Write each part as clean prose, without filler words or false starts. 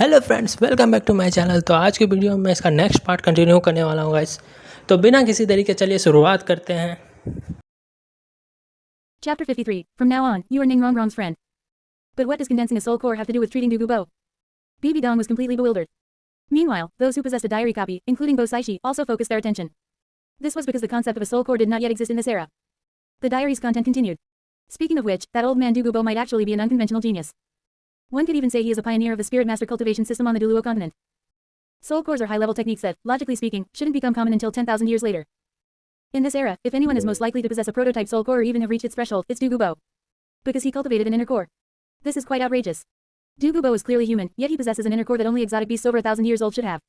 Hello friends, welcome back to my channel. तो आज की वीडियो में मैं इसका नेक्स्ट पार्ट कंटिन्यू करने वाला हूँ गाइस। तो बिना किसी देरी के चलिए शुरुआत करते हैं। Chapter 53. From now on, you are Ning Rongrong's friend. But what does condensing a soul core have to do with treating Dugu Bo? Bibi Dong was completely bewildered. Meanwhile, those who possessed a diary copy, including Bo Saishi, also focused their attention. This was because the concept of a soul core did not yet exist in this era. The diary's content continued. Speaking of which, that old man Dugu Bo might actually be an unconventional genius. One could even say he is a pioneer of the spirit master cultivation system on the Douluo Continent. Soul cores are high-level techniques that, logically speaking, shouldn't become common until 10,000 years later. In this era, if anyone is most likely to possess a prototype soul core or even have reached its threshold, it's Dugu Bo. Because he cultivated an inner core. This is quite outrageous. Dugu Bo is clearly human, yet he possesses an inner core that only exotic beasts over 1,000 years old should have.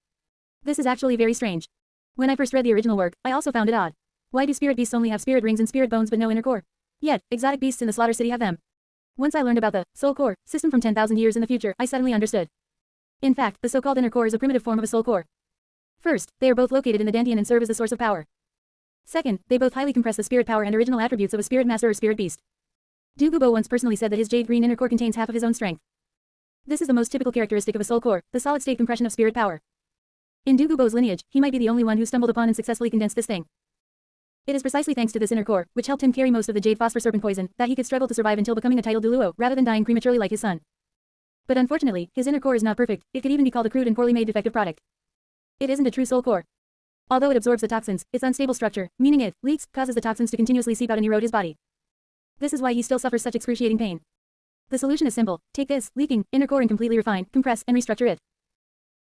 This is actually very strange. When I first read the original work, I also found it odd. Why do spirit beasts only have spirit rings and spirit bones but no inner core? Yet, exotic beasts in the Slaughter City have them. Once I learned about the soul core system from 10,000 years in the future, I suddenly understood. In fact, the so-called inner core is a primitive form of a soul core. First, they are both located in the Dantian and serve as the source of power. Second, they both highly compress the spirit power and original attributes of a spirit master or spirit beast. Dugu Bo once personally said that his jade green inner core contains half of his own strength. This is the most typical characteristic of a soul core, the solid-state compression of spirit power. In Dugu Bo's lineage, he might be the only one who stumbled upon and successfully condensed this thing. It is precisely thanks to this inner core, which helped him carry most of the jade phosphor serpent poison, that he could struggle to survive until becoming a titled Douluo, rather than dying prematurely like his son. But unfortunately, his inner core is not perfect. It could even be called a crude and poorly made defective product. It isn't a true soul core. Although it absorbs the toxins, its unstable structure, meaning it leaks, causes the toxins to continuously seep out and erode his body. This is why he still suffers such excruciating pain. The solution is simple. Take this leaking inner core and completely refine, compress, and restructure it.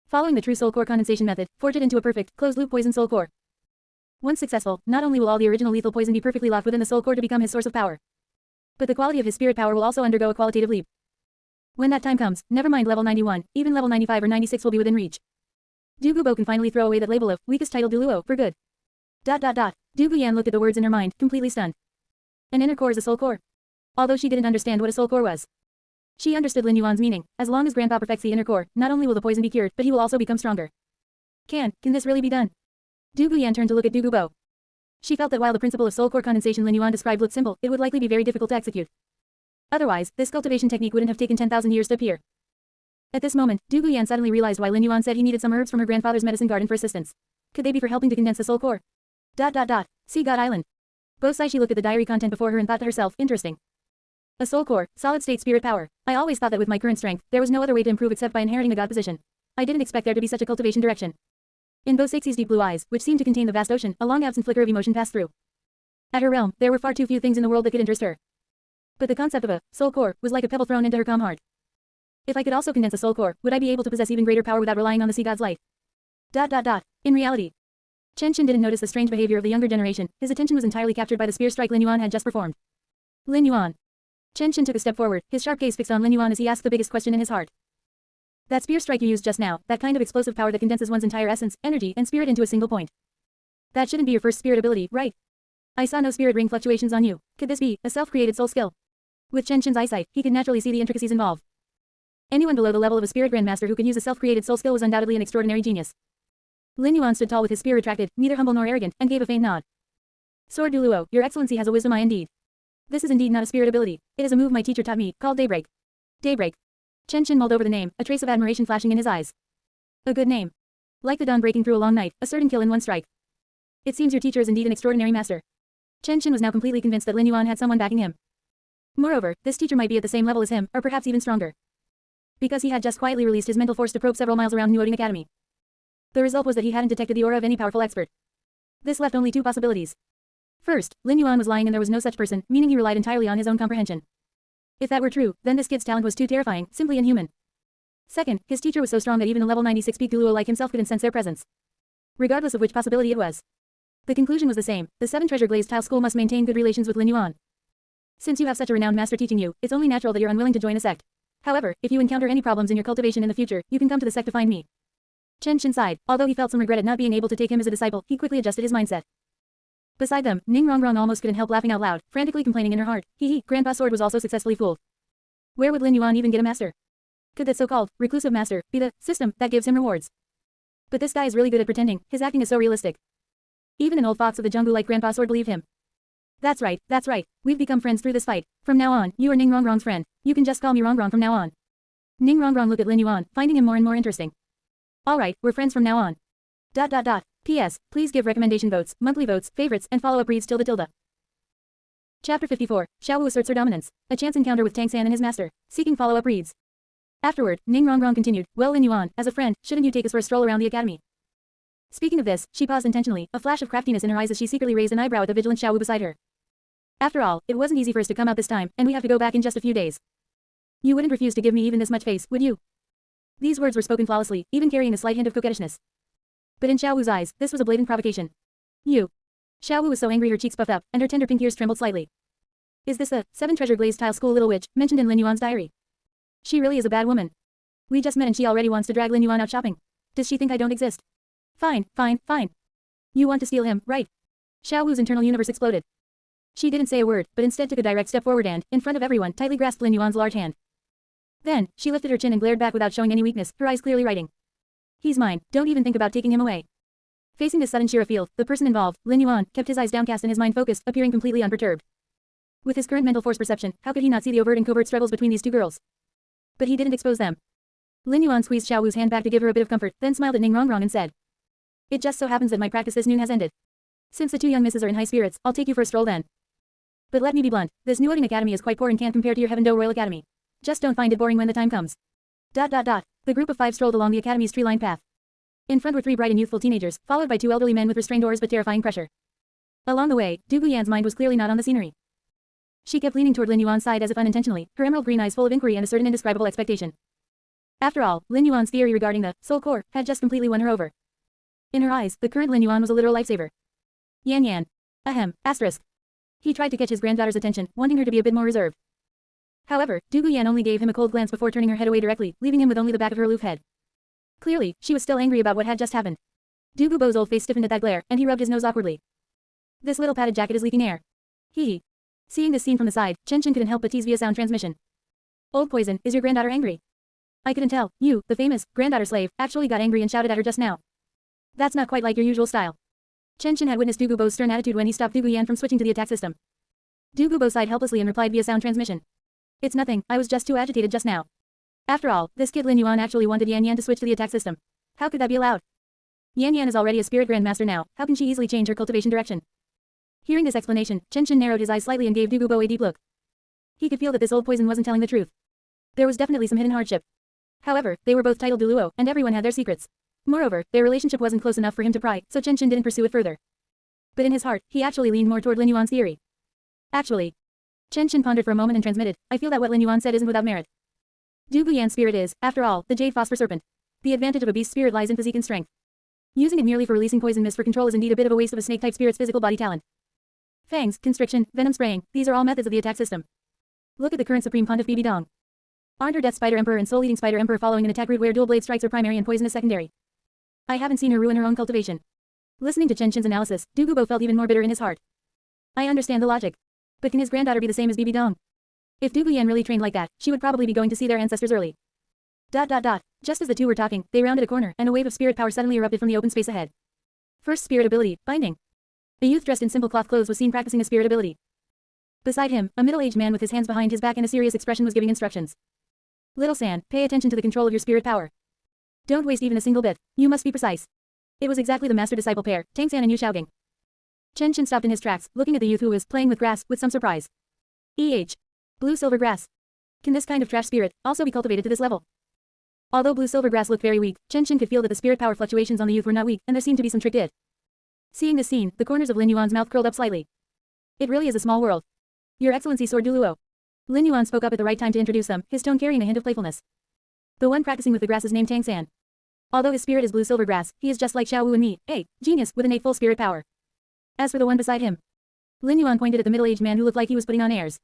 Following the true soul core condensation method, forge it into a perfect, closed-loop poison soul core. Once successful, not only will all the original lethal poison be perfectly locked within the soul core to become his source of power, but the quality of his spirit power will also undergo a qualitative leap. When that time comes, never mind level 91, even level 95 or 96 will be within reach. Dugu Bo can finally throw away that label of weakest title Douluo for good. Dugu Yan looked at the words in her mind, completely stunned. An inner core is a soul core. Although she didn't understand what a soul core was, she understood Lin Yuan's meaning. As long as Grandpa perfects the inner core, not only will the poison be cured, but he will also become stronger. Can this really be done? Dugu Yan turned to look at Dugu Bo. She felt that while the principle of soul core condensation Lin Yuan described looked simple, it would likely be very difficult to execute. Otherwise, this cultivation technique wouldn't have taken 10,000 years to appear. At this moment, Dugu Yan suddenly realized why Lin Yuan said he needed some herbs from her grandfather's medicine garden for assistance. Could they be for helping to condense the soul core? See God Island. Bo Saishi looked at the diary content before her and thought to herself, interesting. A soul core, solid-state spirit power. I always thought that with my current strength, there was no other way to improve except by inheriting a god position. I didn't expect there to be such a cultivation direction. In Bo Saixi's deep blue eyes, which seemed to contain the vast ocean, a long absent flicker of emotion passed through. At her realm, there were far too few things in the world that could interest her. But the concept of a soul core was like a pebble thrown into her calm heart. If I could also condense a soul core, would I be able to possess even greater power without relying on the sea god's light? In reality, Chen Qin didn't notice the strange behavior of the younger generation. His attention was entirely captured by the spear strike Lin Yuan had just performed. Lin Yuan. Chen Qin took a step forward, his sharp gaze fixed on Lin Yuan as he asked the biggest question in his heart. That spear strike you used just now, that kind of explosive power that condenses one's entire essence, energy, and spirit into a single point. That shouldn't be your first spirit ability, right? I saw no spirit ring fluctuations on you. Could this be a self-created soul skill? With Chen Qin's eyesight, he could naturally see the intricacies involved. Anyone below the level of a spirit grandmaster who could use a self-created soul skill was undoubtedly an extraordinary genius. Lin Yuan stood tall with his spear retracted, neither humble nor arrogant, and gave a faint nod. Sword Douluo, your excellency has a wisdom eye indeed. This is indeed not a spirit ability. It is a move my teacher taught me, called Daybreak. Daybreak. Chen Qin mulled over the name, a trace of admiration flashing in his eyes. A good name. Like the dawn breaking through a long night, a certain kill in one strike. It seems your teacher is indeed an extraordinary master. Chen Qin was now completely convinced that Lin Yuan had someone backing him. Moreover, this teacher might be at the same level as him, or perhaps even stronger. Because he had just quietly released his mental force to probe several miles around Nuoding Academy. The result was that he hadn't detected the aura of any powerful expert. This left only two possibilities. First, Lin Yuan was lying and there was no such person, meaning he relied entirely on his own comprehension. If that were true, then this kid's talent was too terrifying, simply inhuman. Second, his teacher was so strong that even a level 96 peak Douluo like himself couldn't sense their presence. Regardless of which possibility it was. The conclusion was the same. The 7 treasure glazed tile school must maintain good relations with Lin Yuan. Since you have such a renowned master teaching you, it's only natural that you're unwilling to join the sect. However, if you encounter any problems in your cultivation in the future, you can come to the sect to find me. Chen Qin sighed. Although he felt some regret at not being able to take him as a disciple, he quickly adjusted his mindset. Beside them, Ning Rongrong almost couldn't help laughing out loud, frantically complaining in her heart. Grandpa's sword was also successfully fooled. Where would Lin Yuan even get a master? Could that so-called reclusive master be the system that gives him rewards? But this guy is really good at pretending. His acting is so realistic. Even an old fox of the jungle like Grandpa Sword believed him. That's right. We've become friends through this fight. From now on, you are Ning Rongrong's friend. You can just call me Rongrong from now on. Ning Rongrong looked at Lin Yuan, finding him more and more interesting. Alright, we're friends from now on. P.S. Please give recommendation votes, monthly votes, favorites, and follow-up reads tilde. Chapter 54, Xiaowu asserts her dominance. A chance encounter with Tang San and his master. Seeking follow-up reads. Afterward, Ning Rongrong continued, well Lin Yuan, as a friend, shouldn't you take us for a stroll around the academy? Speaking of this, she paused intentionally, a flash of craftiness in her eyes as she secretly raised an eyebrow at the vigilant Xiaowu beside her. After all, it wasn't easy for us to come out this time, and we have to go back in just a few days. You wouldn't refuse to give me even this much face, would you? These words were spoken flawlessly, even carrying a slight hint of coquettishness. But in Xiaowu's eyes, this was a blatant provocation. You. Xiaowu was so angry her cheeks puffed up, and her tender pink ears trembled slightly. Is this the 7 treasure glazed tile school little witch, mentioned in Lin Yuan's diary? She really is a bad woman. We just met and she already wants to drag Lin Yuan out shopping. Does she think I don't exist? Fine. You want to steal him, right? Xiaowu's internal universe exploded. She didn't say a word, but instead took a direct step forward and, in front of everyone, tightly grasped Lin Yuan's large hand. Then, she lifted her chin and glared back without showing any weakness, her eyes clearly writing. He's mine, don't even think about taking him away. Facing this sudden sheer field, the person involved, Lin Yuan, kept his eyes downcast and his mind focused, appearing completely unperturbed. With his current mental force perception, how could he not see the overt and covert struggles between these two girls? But he didn't expose them. Lin Yuan squeezed Xiaowu's hand back to give her a bit of comfort, then smiled at Ning Rongrong and said. It just so happens that my practice this noon has ended. Since the two young misses are in high spirits, I'll take you for a stroll then. But let me be blunt, this new Odin Academy is quite poor and can't compare to your Heaven Do Royal Academy. Just don't find it boring when the time comes. The group of 5 strolled along the academy's tree-lined path. In front were 3 bright and youthful teenagers, followed by 2 elderly men with restrained auras but terrifying pressure. Along the way, Du Guyan's mind was clearly not on the scenery. She kept leaning toward Lin Yuan's side as if unintentionally, her emerald green eyes full of inquiry and a certain indescribable expectation. After all, Lin Yuan's theory regarding the soul core had just completely won her over. In her eyes, the current Lin Yuan was a literal lifesaver. Yan. Ahem, asterisk. He tried to catch his granddaughter's attention, wanting her to be a bit more reserved. However, Du Guyan only gave him a cold glance before turning her head away directly, leaving him with only the back of her aloof head. Clearly, she was still angry about what had just happened. Du Gubo's old face stiffened at that glare, and he rubbed his nose awkwardly. This little padded jacket is leaking air. Hee. Seeing this scene from the side, Chen couldn't help but tease via sound transmission. Old Poison, is your granddaughter angry? I couldn't tell, you, the famous, granddaughter slave, actually got angry and shouted at her just now. That's not quite like your usual style. Chen had witnessed Du Gubo's stern attitude when he stopped Du Guyan from switching to the attack system. Du Gubo sighed helplessly and replied via sound transmission. It's nothing, I was just too agitated just now. After all, this kid Lin Yuan actually wanted Yan to switch to the attack system. How could that be allowed? Yan is already a spirit grandmaster now, how can she easily change her cultivation direction? Hearing this explanation, Chen narrowed his eyes slightly and gave Du Gubo a deep look. He could feel that this old poison wasn't telling the truth. There was definitely some hidden hardship. However, they were both titled Douluo, and everyone had their secrets. Moreover, their relationship wasn't close enough for him to pry, so Chen didn't pursue it further. But in his heart, he actually leaned more toward Lin Yuan's theory. Actually. Chen pondered for a moment and transmitted, I feel that what Lin Yuan said isn't without merit. Du Guyan's spirit is, after all, the jade phosphor serpent. The advantage of a beast spirit lies in physique and strength. Using it merely for releasing poison mist for control is indeed a bit of a waste of a snake-type spirit's physical body talent. Fangs, constriction, venom spraying, these are all methods of the attack system. Look at the current Supreme Pontiff Bibi Dong. Aren't her Death Spider Emperor and Soul Eating Spider Emperor following an attack route where dual blade strikes are primary and poison is secondary? I haven't seen her ruin her own cultivation. Listening to Chen's analysis, Du Gubo felt even more bitter in his heart. I understand the logic. But can his granddaughter be the same as Bibi Dong? If Du Guyan really trained like that, she would probably be going to see their ancestors early. Just as the two were talking, they rounded a corner, and a wave of spirit power suddenly erupted from the open space ahead. First spirit ability, Binding. A youth dressed in simple cloth clothes was seen practicing a spirit ability. Beside him, a middle-aged man with his hands behind his back and a serious expression was giving instructions. Little San, pay attention to the control of your spirit power. Don't waste even a single bit. You must be precise. It was exactly the master-disciple pair, Tang San and Yu Xiaoging. Chen stopped in his tracks, looking at the youth who was playing with grass, with some surprise. Blue-silver grass. Can this kind of trash spirit also be cultivated to this level? Although blue-silver grass looked very weak, Chen could feel that the spirit power fluctuations on the youth were not weak, and there seemed to be some trick to it. Seeing this scene, the corners of Lin Yuan's mouth curled up slightly. It really is a small world. Your Excellency Sword Douluo. Lin Yuan spoke up at the right time to introduce them, his tone carrying a hint of playfulness. The one practicing with the grass is named Tang San. Although his spirit is blue-silver grass, he is just like Xiao Wu and me, a genius with innate full spirit power. As for the one beside him, Lin Yuan pointed at the middle-aged man who looked like he was putting on airs.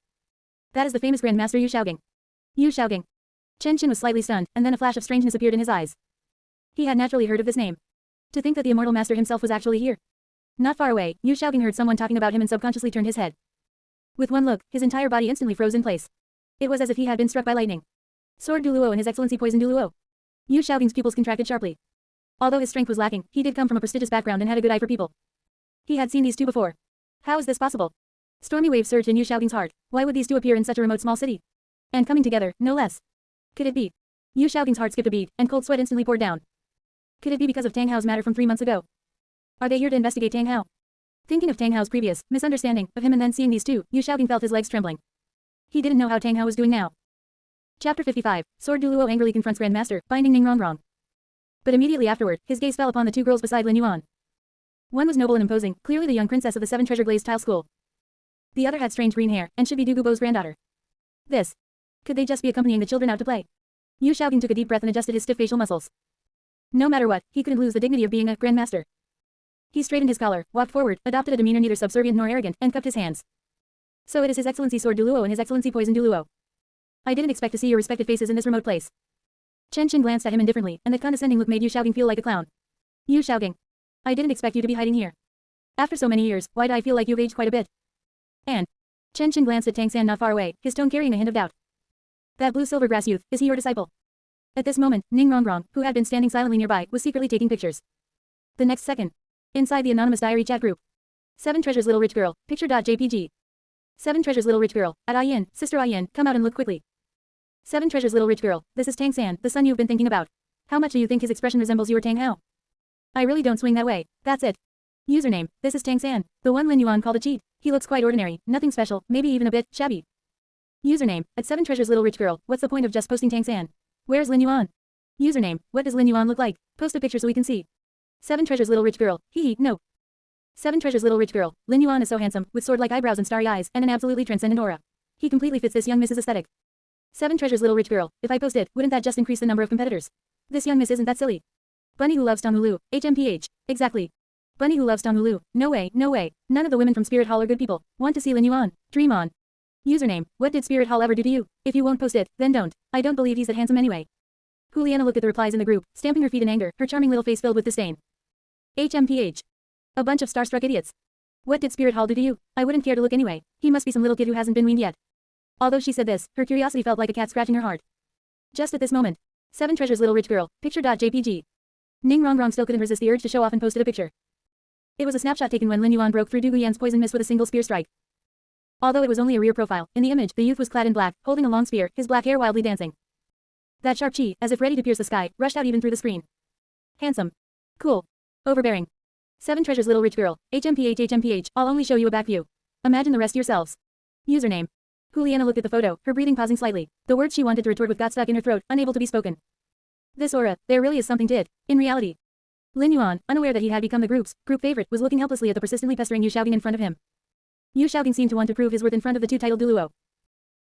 That is the famous Grandmaster Yu Xiaoging. Yu Xiaoging. Chen was slightly stunned, and then a flash of strangeness appeared in his eyes. He had naturally heard of this name. To think that the immortal master himself was actually here. Not far away, Yu Xiaoging heard someone talking about him and subconsciously turned his head. With one look, his entire body instantly froze in place. It was as if he had been struck by lightning. Sword Douluo and His Excellency Poison Douluo. Yu Xiaoging's pupils contracted sharply. Although his strength was lacking, he did come from a prestigious background and had a good eye for people. He had seen these two before. How is this possible? Stormy waves surged in Yu Xiaoging's heart. Why would these two appear in such a remote small city? And coming together, no less. Could it be? Yu Xiaobing's heart skipped a beat, and cold sweat instantly poured down. Could it be because of Tang Hao's matter from 3 months ago? Are they here to investigate Tang Hao? Thinking of Tang Hao's previous misunderstanding of him and then seeing these two, Yu Xiaobing felt his legs trembling. He didn't know how Tang Hao was doing now. Chapter 55, Sword Douluo angrily confronts Grandmaster, binding Ning Rongrong. But immediately afterward, his gaze fell upon the two girls beside Lin Yuan. One was noble and imposing, clearly the young princess of the Seven Treasure Glazed Tile School. The other had strange green hair, and should be Du Gubo's granddaughter. Could they just be accompanying the children out to play? Yu Xiaobing took a deep breath and adjusted his stiff facial muscles. No matter what, he couldn't lose the dignity of being a grandmaster. He straightened his collar, walked forward, adopted a demeanor neither subservient nor arrogant, and cupped his hands. So it is His Excellency Sword Douluo and His Excellency Poison Douluo. I didn't expect to see your respected faces in this remote place. Chen Qin glanced at him indifferently, and the condescending look made Yu Xiaobing feel like a clown. Yu Xiaobing. I didn't expect you to be hiding here. After so many years, why do I feel like you've aged quite a bit? And Chen Qin glanced at Tang San not far away, his tone carrying a hint of doubt. That blue silver grass youth, is he your disciple? At this moment, Ning Rongrong, who had been standing silently nearby, was secretly taking pictures. The next second, inside the anonymous diary chat group. 7 Treasures Little Rich Girl, picture.jpg. 7 Treasures Little Rich Girl, at Ayin, Sister Ayin, come out and look quickly. 7 Treasures Little Rich Girl, this is Tang San, the son you've been thinking about. How much do you think his expression resembles your Tang Hao? I really don't swing that way, that's it. Username, this is Tang San, the one Lin Yuan called a cheat. He looks quite ordinary, nothing special, maybe even a bit shabby. Username, at 7 Treasures Little Rich Girl, what's the point of just posting Tang San? Where's Lin Yuan? Username, what does Lin Yuan look like? Post a picture so we can see. 7 Treasures Little Rich Girl, hee hee, no. 7 Treasures Little Rich Girl, Lin Yuan is so handsome, with sword-like eyebrows and starry eyes, and an absolutely transcendent aura. He completely fits this young miss's aesthetic. 7 Treasures Little Rich Girl, if I post it, wouldn't that just increase the number of competitors? This young miss isn't that silly. Bunny who loves Donghulu, HMPH, exactly. Bunny who loves Donghulu, no way, no way, none of the women from Spirit Hall are good people. Want to see Lin Yuan, dream on. Username, what did Spirit Hall ever do to you? If you won't post it, then don't. I don't believe he's that handsome anyway. Juliana looked at the replies in the group, stamping her feet in anger, her charming little face filled with disdain. HMPH. A bunch of starstruck idiots. What did Spirit Hall do to you? I wouldn't care to look anyway. He must be some little kid who hasn't been weaned yet. Although she said this, her curiosity felt like a cat scratching her heart. Just at this moment, 7 Treasures Little Rich Girl, picture.jpg. Ning Rongrong still couldn't resist the urge to show off and posted a picture. It was a snapshot taken when Lin Yuan broke through Du Guyan's poison mist with a single spear strike. Although it was only a rear profile, in the image, the youth was clad in black, holding a long spear, his black hair wildly dancing. That sharp chi, as if ready to pierce the sky, rushed out even through the screen. Handsome. Cool. Overbearing. 7 Treasures Little Rich Girl, HMPH, I'll only show you a back view. Imagine the rest yourselves. Username. Juliana looked at the photo, her breathing pausing slightly. The words she wanted to retort with got stuck in her throat, unable to be spoken. This aura, there really is something to it, in reality. Lin Yuan, unaware that he had become the group favorite, was looking helplessly at the persistently pestering Yu Xiaobing in front of him. Yu Xiaobing seemed to want to prove his worth in front of the two-titled Douluo.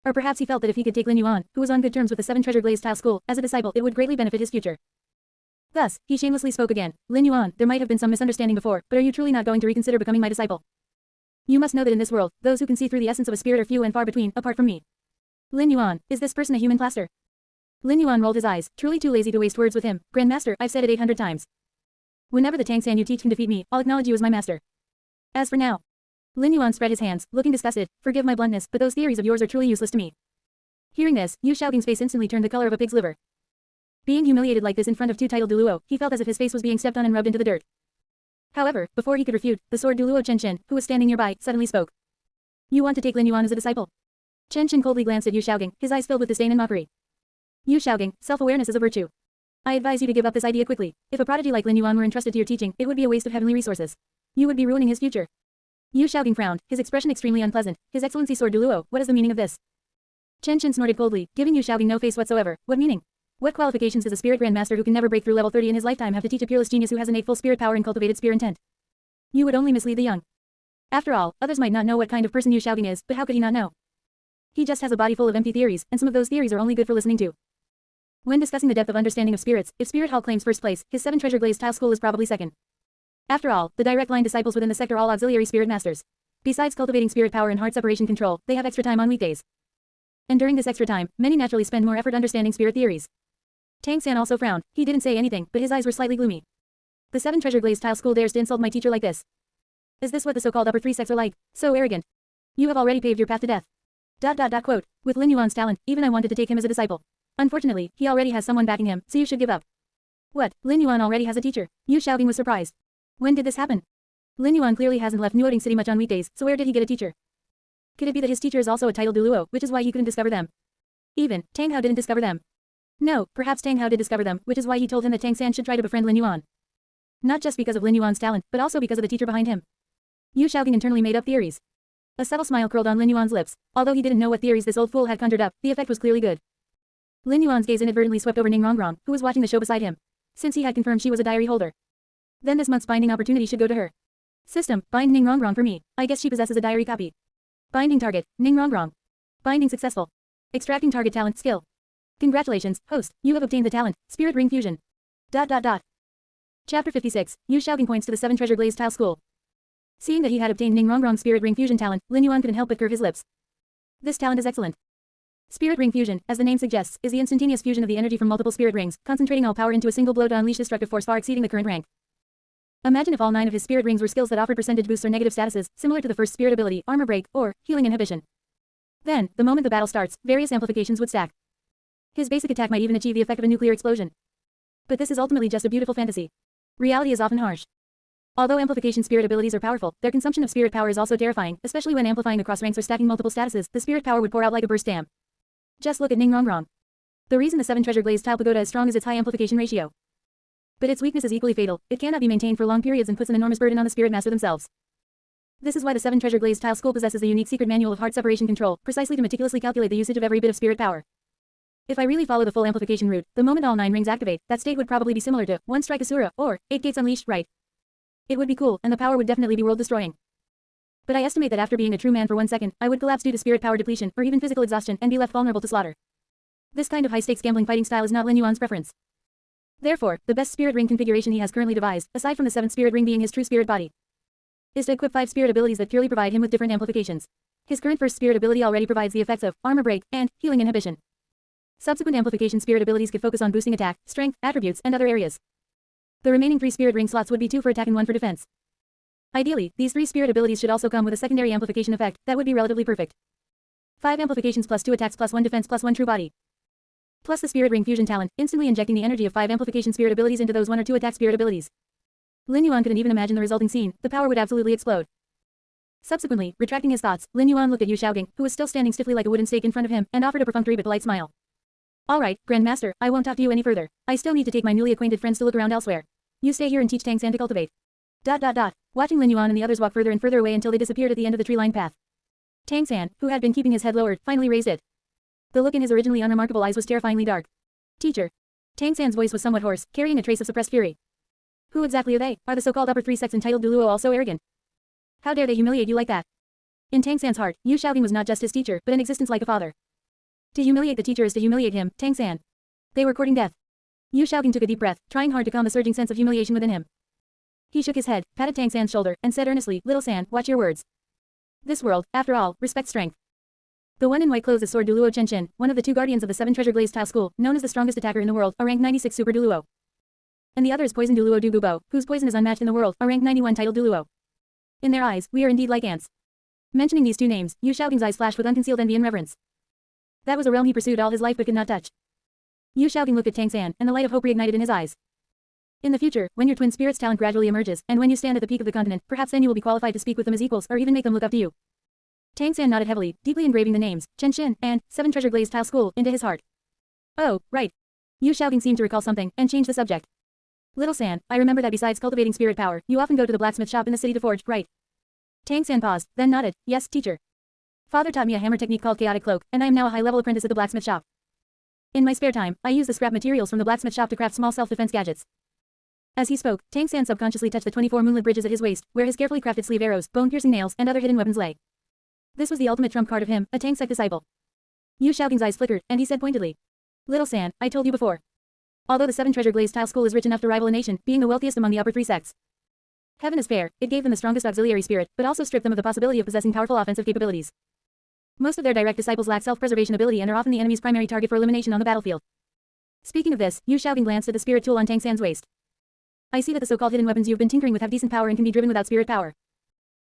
Or perhaps he felt that if he could take Lin Yuan, who was on good terms with the 7 Treasure Glazed Tile School, as a disciple, it would greatly benefit his future. Thus, he shamelessly spoke again. Lin Yuan, there might have been some misunderstanding before, but are you truly not going to reconsider becoming my disciple? You must know that in this world, those who can see through the essence of a spirit are few and far between, apart from me. Lin Yuan, is this person a human plaster? Lin Yuan rolled his eyes, truly too lazy to waste words with him. Grandmaster, I've said it 800 times. Whenever the Tang San you teach can defeat me, I'll acknowledge you as my master. As for now. Lin Yuan spread his hands, looking disgusted. Forgive my bluntness, but those theories of yours are truly useless to me. Hearing this, Yu Xiaobing's face instantly turned the color of a pig's liver. Being humiliated like this in front of two-titled Douluo, he felt as if his face was being stepped on and rubbed into the dirt. However, before he could refute, the sword Douluo Chen Qin, who was standing nearby, suddenly spoke. You want to take Lin Yuan as a disciple? Chen Qin coldly glanced at Yu Xiaobing, his eyes filled with disdain and mockery. Yu Xiaobing, self-awareness is a virtue. I advise you to give up this idea quickly. If a prodigy like Lin Yuan were entrusted to your teaching, it would be a waste of heavenly resources. You would be ruining his future. Yu Xiaobing frowned, his expression extremely unpleasant. His Excellency Sword Douluo, what is the meaning of this? Chen Qin snorted coldly, giving Yu Xiaobing no face whatsoever. What meaning? What qualifications does a spirit grandmaster who can never break through level 30 in his lifetime have to teach a peerless genius who has innate full spirit power and cultivated spirit intent? You would only mislead the young. After all, others might not know what kind of person Yu Xiaobing is, but how could he not know? He just has a body full of empty theories, and some of those theories are only good for listening to. When discussing the depth of understanding of spirits, if Spirit Hall claims first place, his 7 Treasure Glazed Tile School is probably second. After all, the direct line disciples within the sector all auxiliary spirit masters. Besides cultivating spirit power and heart separation control, they have extra time on weekdays. And during this extra time, many naturally spend more effort understanding spirit theories. Tang San also frowned. He didn't say anything, but his eyes were slightly gloomy. The 7 Treasure Glazed Tile School dares to insult my teacher like this. Is this what the so-called upper 3 sects are like? So arrogant. You have already paved your path to death. Quote. With Lin Yuan's talent, even I wanted to take him as a disciple. Unfortunately, he already has someone backing him, so you should give up. What? Lin Yuan already has a teacher? Yu Xiaobing was surprised. When did this happen? Lin Yuan clearly hasn't left Nuoding City much on weekdays, so where did he get a teacher? Could it be that his teacher is also a titled Douluo, which is why he couldn't discover them? Even, Tang Hao didn't discover them. No, perhaps Tang Hao did discover them, which is why he told him that Tang San should try to befriend Lin Yuan. Not just because of Lin Yuan's talent, but also because of the teacher behind him. Yu Xiaogang internally made up theories. A subtle smile curled on Lin Yuan's lips. Although he didn't know what theories this old fool had conjured up, the effect was clearly good. Lin Yuan's gaze inadvertently swept over Ning Rongrong, who was watching the show beside him. Since he had confirmed she was a diary holder, then this month's binding opportunity should go to her. System, bind Ning Rongrong for me. I guess she possesses a diary copy. Binding target, Ning Rongrong. Binding successful. Extracting target talent skill. Congratulations, host, you have obtained the talent, Spirit Ring Fusion. Chapter 56, Yu Xiaogang points to the 7 treasure glazed tile school. Seeing that he had obtained Ning Rongrong's Spirit Ring Fusion talent, Lin Yuan couldn't help but curve his lips. This talent is excellent. Spirit Ring Fusion, as the name suggests, is the instantaneous fusion of the energy from multiple spirit rings, concentrating all power into a single blow to unleash destructive force far exceeding the current rank. Imagine if all 9 of his spirit rings were skills that offered percentage boosts or negative statuses, similar to the first spirit ability, Armor Break, or Healing Inhibition. Then, the moment the battle starts, various amplifications would stack. His basic attack might even achieve the effect of a nuclear explosion. But this is ultimately just a beautiful fantasy. Reality is often harsh. Although amplification spirit abilities are powerful, their consumption of spirit power is also terrifying, especially when amplifying across ranks or stacking multiple statuses. The spirit power would pour out like a burst dam. Just look at Ning Rongrong. The reason the 7 treasure glazed tile pagoda is strong is its high amplification ratio. But its weakness is equally fatal. It cannot be maintained for long periods and puts an enormous burden on the spirit master themselves. This is why the 7 treasure glazed tile school possesses a unique secret manual of heart separation control, precisely to meticulously calculate the usage of every bit of spirit power. If I really follow the full amplification route, the moment all 9 rings activate, that state would probably be similar to 1 Strike Asura, or 8 Gates Unleashed, right? It would be cool, and the power would definitely be world-destroying. But I estimate that after being a true man for 1 second, I would collapse due to spirit power depletion, or even physical exhaustion, and be left vulnerable to slaughter. This kind of high-stakes gambling fighting style is not Lin Yuan's preference. Therefore, the best spirit ring configuration he has currently devised, aside from the 7th spirit ring being his true spirit body, is to equip 5 spirit abilities that purely provide him with different amplifications. His current first spirit ability already provides the effects of Armor Break and Healing Inhibition. Subsequent amplification spirit abilities could focus on boosting attack, strength, attributes, and other areas. The remaining 3 spirit ring slots would be 2 for attack and 1 for defense. Ideally, these 3 spirit abilities should also come with a secondary amplification effect that would be relatively perfect. 5 amplifications plus 2 attacks plus 1 defense plus 1 true body. Plus the Spirit Ring Fusion talent, instantly injecting the energy of 5 amplification spirit abilities into those 1 or 2 attack spirit abilities. Lin Yuan couldn't even imagine the resulting scene. The power would absolutely explode. Subsequently, retracting his thoughts, Lin Yuan looked at Yu Xiaogang, who was still standing stiffly like a wooden stake in front of him, and offered a perfunctory but polite smile. Alright, Grandmaster, I won't talk to you any further. I still need to take my newly acquainted friends to look around elsewhere. You stay here and teach Tang San to cultivate. Watching Lin Yuan and the others walk further and further away until they disappeared at the end of the tree-lined path. Tang San, who had been keeping his head lowered, finally raised it. The look in his originally unremarkable eyes was terrifyingly dark. Teacher. Tang San's voice was somewhat hoarse, carrying a trace of suppressed fury. Who exactly are they? Are the so-called upper 3 sects entitled Douluo also arrogant? How dare they humiliate you like that? In Tang San's heart, Yu Xiaogang was not just his teacher, but in existence like a father. To humiliate the teacher is to humiliate him, Tang San. They were courting death. Yu Xiaogang took a deep breath, trying hard to calm the surging sense of humiliation within him. He shook his head, patted Tang San's shoulder, and said earnestly, "Little San, watch your words. This world, after all, respects strength." The one in white clothes is Sword Douluo Chen, one of the 2 guardians of the 7 treasure glazed tile school, known as the strongest attacker in the world, a rank 96 super Douluo. And the other is Poison Douluo Du Gubo, whose poison is unmatched in the world, a rank 91 titled Douluo. In their eyes, we are indeed like ants. Mentioning these 2 names, Yu Xiaogang's eyes flashed with unconcealed envy and reverence. That was a realm he pursued all his life but could not touch. Yu Xiaogang looked at Tang San, and the light of hope reignited in his eyes. In the future, when your twin spirit's talent gradually emerges, and when you stand at the peak of the continent, perhaps then you will be qualified to speak with them as equals, or even make them look up to you. Tang San nodded heavily, deeply engraving the names, Chen Xin, and 7 treasure glazed tile school, into his heart. Oh, right. Yu Xiaogang seemed to recall something, and changed the subject. Little San, I remember that besides cultivating spirit power, you often go to the blacksmith shop in the city to forge, right? Tang San paused, then nodded, yes, teacher. Father taught me a hammer technique called Chaotic Cloak, and I am now a high-level apprentice at the blacksmith shop. In my spare time, I use the scrap materials from the blacksmith shop to craft small self-defense gadgets. As he spoke, Tang San subconsciously touched the 24 moonlit bridges at his waist, where his carefully crafted sleeve arrows, bone-piercing nails, and other hidden weapons lay. This was the ultimate trump card of him, a Tang sect disciple. Yu Xiaogang's eyes flickered, and he said pointedly, "Little San, I told you before. Although the 7 treasure glazed tile school is rich enough to rival a nation, being the wealthiest among the upper 3 sects. Heaven is fair, it gave them the strongest auxiliary spirit, but also stripped them of the possibility of possessing powerful offensive capabilities. Most of their direct disciples lack self-preservation ability and are often the enemy's primary target for elimination on the battlefield." Speaking of this, Yu Xiaogang glanced at the spirit tool on Tang San's waist. "I see that the so-called hidden weapons you've been tinkering with have decent power and can be driven without spirit power.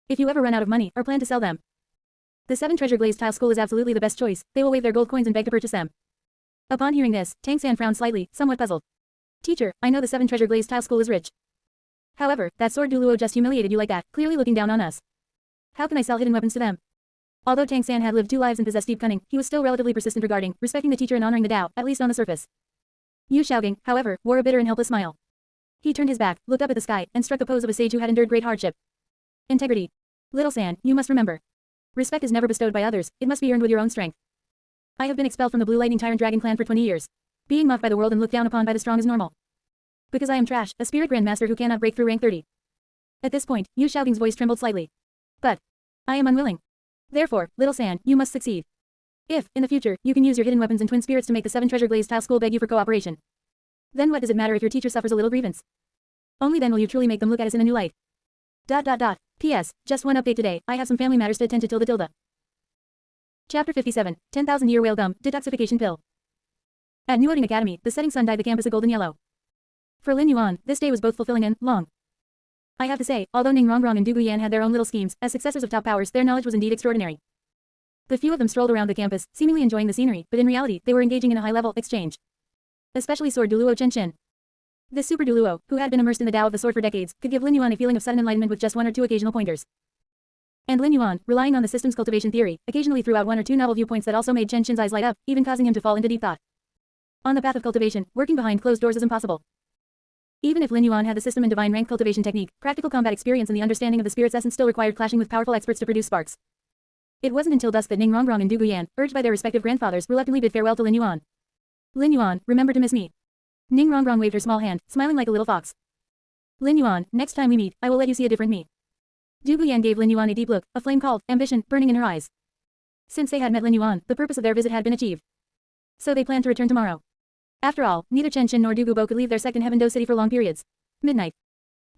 If you ever run out of money, or plan to sell them, the 7 treasure glazed tile school is absolutely the best choice. They will wave their gold coins and beg to purchase them." Upon hearing this, Tang San frowned slightly, somewhat puzzled. "Teacher, I know the 7 treasure glazed tile school is rich. However, that sword Douluo just humiliated you like that, clearly looking down on us. How can I sell hidden weapons to them?" Although Tang San had lived 2 lives and possessed deep cunning, he was still relatively persistent regarding respecting the teacher and honoring the Tao, at least on the surface. Yu Xiaogang, however, wore a bitter and helpless smile. He turned his back, looked up at the sky, and struck the pose of a sage who had endured great hardship. Integrity. Little San, you must remember. Respect is never bestowed by others, it must be earned with your own strength. I have been expelled from the Blue Lightning Tyrant Dragon clan for 20 years. Being mocked by the world and looked down upon by the strong is normal. Because I am trash, a spirit grandmaster who cannot break through rank 30. At this point, Yu Xiaogang's voice trembled slightly. But I am unwilling. Therefore, Little San, you must succeed. If, in the future, you can use your hidden weapons and twin spirits to make the 7 treasure glazed tile school beg you for cooperation. Then what does it matter if your teacher suffers a little grievance? Only then will you truly make them look at us in a new light. P.S. Just one update today, I have some family matters to attend to tilde. Chapter 57, 10,000 Year Whale Gum, Detoxification Pill. At Nuoding Academy, the setting sun dyed the campus a golden yellow. For Lin Yuan, this day was both fulfilling and long. I have to say, although Ning Rongrong and Du Guyan had their own little schemes, as successors of top powers, their knowledge was indeed extraordinary. The few of them strolled around the campus, seemingly enjoying the scenery, but in reality, they were engaging in a high-level exchange. Especially Sword Douluo Chen. This super Douluo, who had been immersed in the Tao of the sword for decades, could give Lin Yuan a feeling of sudden enlightenment with just 1 or 2 occasional pointers. And Lin Yuan, relying on the system's cultivation theory, occasionally threw out 1 or 2 novel viewpoints that also made Chen Chen's eyes light up, even causing him to fall into deep thought. On the path of cultivation, working behind closed doors is impossible. Even if Lin Yuan had the system and divine rank cultivation technique, practical combat experience and the understanding of the spirit's essence still required clashing with powerful experts to produce sparks. It wasn't until dusk that Ning Rongrong and Du Guyan, urged by their respective grandfathers, reluctantly bid farewell to Lin Yuan. Lin Yuan, remember to miss me. Ning Rongrong waved her small hand, smiling like a little fox. Lin Yuan, next time we meet, I will let you see a different me. Du Guyan gave Lin Yuan a deep look, a flame called ambition burning in her eyes. Since they had met Lin Yuan, the purpose of their visit had been achieved. So they planned to return tomorrow. After all, neither Chen Chen nor Du Gubo could leave their sect in Heaven Do City for long periods. Midnight.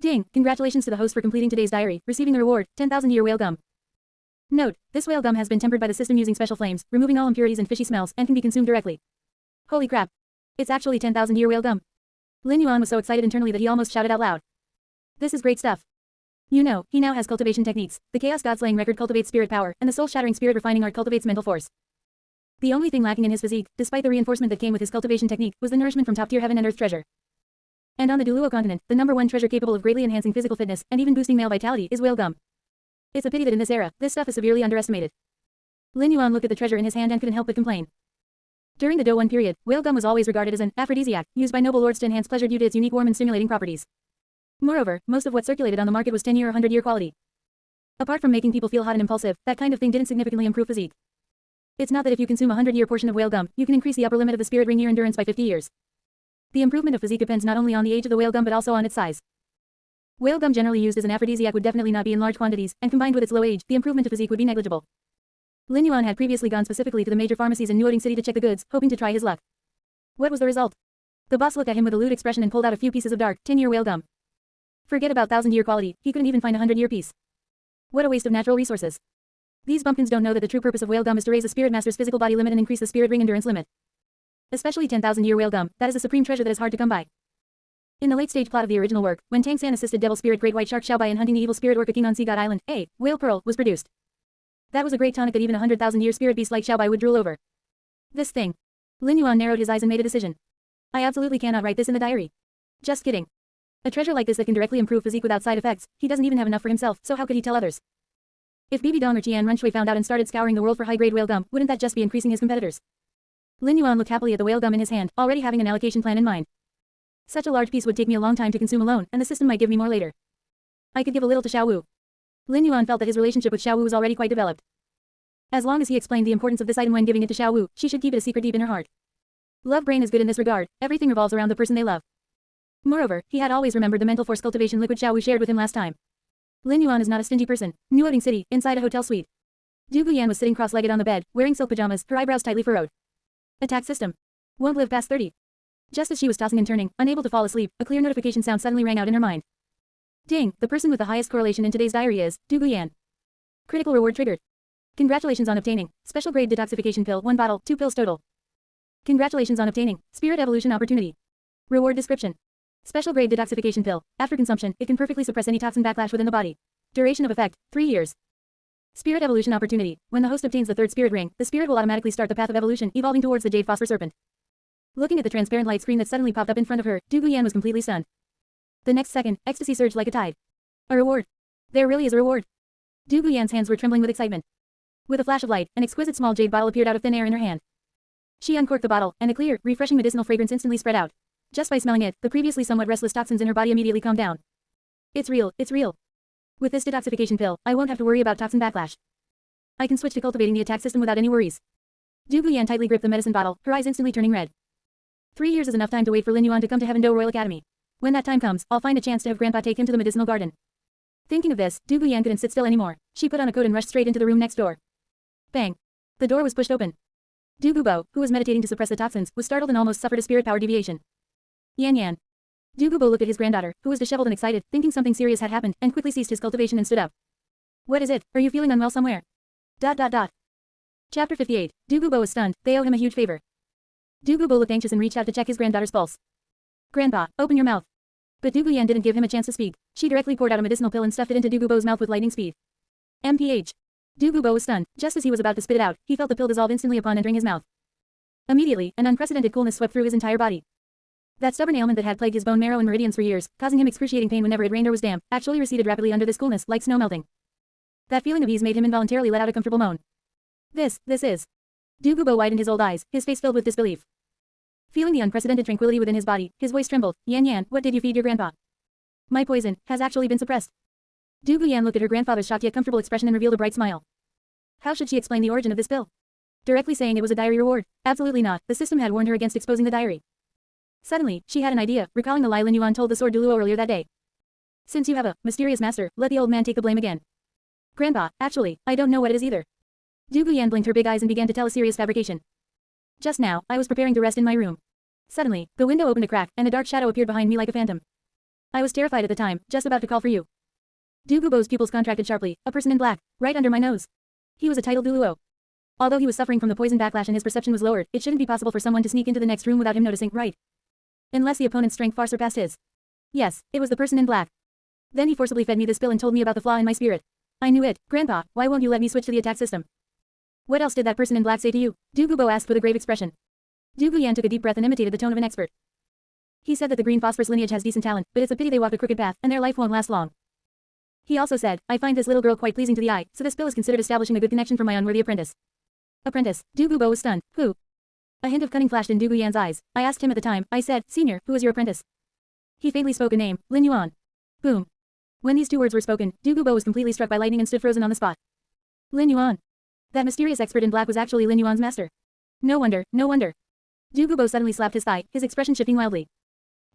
Ding, congratulations to the host for completing today's diary, receiving the reward, 10,000 year whale gum. Note, this whale gum has been tempered by the system using special flames, removing all impurities and fishy smells, and can be consumed directly. Holy crap. It's actually 10,000 year whale gum. Lin Yuan was so excited internally that he almost shouted out loud. This is great stuff. You know, he now has cultivation techniques, the Chaos God Slaying record cultivates spirit power, and the soul-shattering spirit refining art cultivates mental force. The only thing lacking in his physique, despite the reinforcement that came with his cultivation technique, was the nourishment from top-tier heaven and earth treasure. And on the Douluo Continent, the #1 treasure capable of greatly enhancing physical fitness, and even boosting male vitality, is whale gum. It's a pity that in this era, this stuff is severely underestimated. Lin Yuan looked at the treasure in his hand and couldn't help but complain. During the Do-1 period, whale gum was always regarded as an aphrodisiac, used by noble lords to enhance pleasure due to its unique warm and stimulating properties. Moreover, most of what circulated on the market was 10-year or 100-year quality. Apart from making people feel hot and impulsive, that kind of thing didn't significantly improve physique. It's not that if you consume a 100-year portion of whale gum, you can increase the upper limit of the spirit ring year endurance by 50 years. The improvement of physique depends not only on the age of the whale gum but also on its size. Whale gum generally used as an aphrodisiac would definitely not be in large quantities, and combined with its low age, the improvement of physique would be negligible. Lin Yuan had previously gone specifically to the major pharmacies in Nuoding City to check the goods, hoping to try his luck. What was the result? The boss looked at him with a lewd expression and pulled out a few pieces of dark, 10-year whale gum. Forget about 1,000-year quality, he couldn't even find a 100-year piece. What a waste of natural resources. These bumpkins don't know that the true purpose of whale gum is to raise a spirit master's physical body limit and increase the spirit ring endurance limit. Especially 10,000-year whale gum, that is a supreme treasure that is hard to come by. In the late-stage plot of the original work, when Tang San assisted Devil Spirit Great White Shark Xiaobai in hunting the evil spirit orca king on Sea God Island, a whale pearl was produced. That was a great tonic that even a 100,000-year spirit beast like Xiaobai would drool over. This thing. Lin Yuan narrowed his eyes and made a decision. I absolutely cannot write this in the diary. Just kidding. A treasure like this that can directly improve physique without side effects, he doesn't even have enough for himself, so how could he tell others? If Bibi Dong or Qian Runshui found out and started scouring the world for high-grade whale gum, wouldn't that just be increasing his competitors? Lin Yuan looked happily at the whale gum in his hand, already having an allocation plan in mind. Such a large piece would take me a long time to consume alone, and the system might give me more later. I could give a little to Xiao Wu. Lin Yuan felt that his relationship with Xiao Wu was already quite developed. As long as he explained the importance of this item when giving it to Xiao Wu, she should keep it a secret deep in her heart. Love brain is good in this regard, everything revolves around the person they love. Moreover, he had always remembered the mental force cultivation liquid Xiao Wu shared with him last time. Lin Yuan is not a stingy person. Nuoding City, inside a hotel suite. Du Guyan was sitting cross-legged on the bed, wearing silk pajamas, her eyebrows tightly furrowed. Attack system. Won't live past 30. Just as she was tossing and turning, unable to fall asleep, a clear notification sound suddenly rang out in her mind. Ding, the person with the highest correlation in today's diary is Du Guyan. Critical reward triggered. Congratulations on obtaining special grade detoxification pill 1 bottle, 2 pills total. Congratulations on obtaining spirit evolution opportunity. Reward description. Special grade detoxification pill. After consumption, it can perfectly suppress any toxin backlash within the body. Duration of effect, 3 years. Spirit evolution opportunity. When the host obtains the 3rd spirit ring, the spirit will automatically start the path of evolution, evolving towards the jade phosphor serpent. Looking at the transparent light screen that suddenly popped up in front of her, Du Guyan was completely stunned. The next second, ecstasy surged like a tide. A reward. There really is a reward. Du Guyan's hands were trembling with excitement. With a flash of light, an exquisite small jade bottle appeared out of thin air in her hand. She uncorked the bottle, and a clear, refreshing medicinal fragrance instantly spread out. Just by smelling it, the previously somewhat restless toxins in her body immediately calmed down. It's real, it's real. With this detoxification pill, I won't have to worry about toxin backlash. I can switch to cultivating the attack system without any worries. Du Guyan tightly gripped the medicine bottle, her eyes instantly turning red. 3 years is enough time to wait for Lin Yuan to come to Heaven Do Royal Academy. When that time comes, I'll find a chance to have Grandpa take him to the medicinal garden. Thinking of this, Du Guyan couldn't sit still anymore. She put on a coat and rushed straight into the room next door. Bang. The door was pushed open. Du Gubo, who was meditating to suppress the toxins, was startled and almost suffered a spirit power deviation. Yan Yan. Du Gubo looked at his granddaughter, who was disheveled and excited, thinking something serious had happened, and quickly ceased his cultivation and stood up. What is it? Are you feeling unwell somewhere? ... Chapter 58. Du Gubo was stunned. They owe him a huge favor. Du Gubo looked anxious and reached out to check his granddaughter's pulse. Grandpa, open your mouth. But Du Guyan didn't give him a chance to speak. She directly poured out a medicinal pill and stuffed it into Du Gubo's mouth with lightning speed. MPH. Du Gubo was stunned. Just as he was about to spit it out, he felt the pill dissolve instantly upon entering his mouth. Immediately, an unprecedented coolness swept through his entire body. That stubborn ailment that had plagued his bone marrow and meridians for years, causing him excruciating pain whenever it rained or was damp, actually receded rapidly under this coolness, like snow melting. That feeling of ease made him involuntarily let out a comfortable moan. This is. Du Gubo widened his old eyes, his face filled with disbelief. Feeling the unprecedented tranquility within his body, his voice trembled. Yan Yan, what did you feed your grandpa? My poison has actually been suppressed. Du Guyan looked at her grandfather's shocked yet comfortable expression and revealed a bright smile. How should she explain the origin of this pill? Directly saying it was a diary reward? Absolutely not. The system had warned her against exposing the diary. Suddenly, she had an idea, recalling the lie Lin Yuan told the sword Douluo earlier that day. Since you have a mysterious master, let the old man take the blame again. Grandpa, actually, I don't know what it is either. Du Guyan blinked her big eyes and began to tell a serious fabrication. Just now, I was preparing to rest in my room. Suddenly, the window opened a crack, and a dark shadow appeared behind me like a phantom. I was terrified at the time, just about to call for you. Du Gubo's pupils contracted sharply, a person in black, right under my nose. He was a titled Douluo. Although he was suffering from the poison backlash and his perception was lowered, it shouldn't be possible for someone to sneak into the next room without him noticing, right? Unless the opponent's strength far surpassed his. Yes, it was the person in black. Then he forcibly fed me this pill and told me about the flaw in my spirit. I knew it. Grandpa, why won't you let me switch to the attack system? What else did that person in black say to you? Du Gubo asked with a grave expression. Du Guyan took a deep breath and imitated the tone of an expert. He said that the green phosphorus lineage has decent talent, but it's a pity they walk a crooked path, and their life won't last long. He also said, I find this little girl quite pleasing to the eye, so this pill is considered establishing a good connection for my unworthy apprentice. Apprentice. Du Gubo was stunned. Who? A hint of cunning flashed in Du Guyan's eyes. I asked him at the time. I said, Senior, who is your apprentice? He faintly spoke a name, Lin Yuan. Boom. When these two words were spoken, Du Gubo was completely struck by lightning and stood frozen on the spot. Lin Yuan. That mysterious expert in black was actually Lin Yuan's master. No wonder, no wonder. Du Gubo suddenly slapped his thigh, his expression shifting wildly.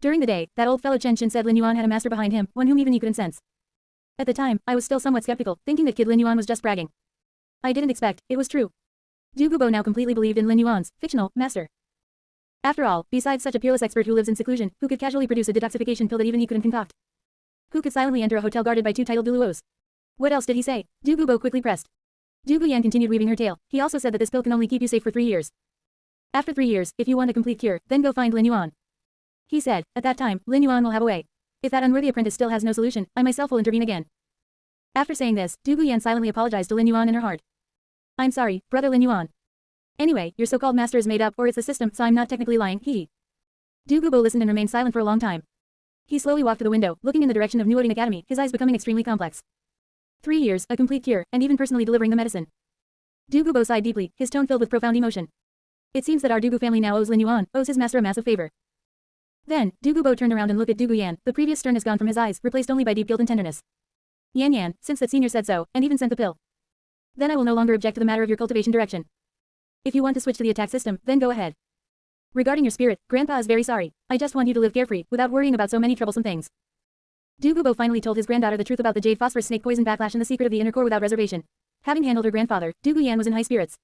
During the day, that old fellow Chen Shin said Lin Yuan had a master behind him, one whom even he couldn't sense. At the time, I was still somewhat skeptical, thinking that kid Lin Yuan was just bragging. I didn't expect, it was true. Du Gubo now completely believed in Lin Yuan's fictional master. After all, besides such a peerless expert who lives in seclusion, who could casually produce a detoxification pill that even he couldn't concoct? Who could silently enter a hotel guarded by two titled Douluos? What else did he say? Du Gubo quickly pressed. Du Guyan continued weaving her tale. He also said that this pill can only keep you safe for 3 years. After 3 years, if you want a complete cure, then go find Lin Yuan. He said, at that time, Lin Yuan will have a way. If that unworthy apprentice still has no solution, I myself will intervene again. After saying this, Du Guyan silently apologized to Lin Yuan in her heart. I'm sorry, brother Lin Yuan. Anyway, your so-called master is made up, or it's the system, so I'm not technically lying, hee. Du Gubo listened and remained silent for a long time. He slowly walked to the window, looking in the direction of Nuoding Academy, his eyes becoming extremely complex. 3 years, a complete cure, and even personally delivering the medicine. Du Gubo sighed deeply, his tone filled with profound emotion. It seems that our Dugu family now owes Lin Yuan, owes his master a massive favor. Then, Du Gubo turned around and looked at Du Guyan, the previous sternness gone from his eyes, replaced only by deep guilt and tenderness. Yan Yan, since that senior said so, and even sent the pill. Then I will no longer object to the matter of your cultivation direction. If you want to switch to the attack system, then go ahead. Regarding your spirit, Grandpa is very sorry. I just want you to live carefree, without worrying about so many troublesome things. Du Gubo finally told his granddaughter the truth about the jade phosphorus snake poison backlash and the secret of the inner core without reservation. Having handled her grandfather, Du Guyan was in high spirits.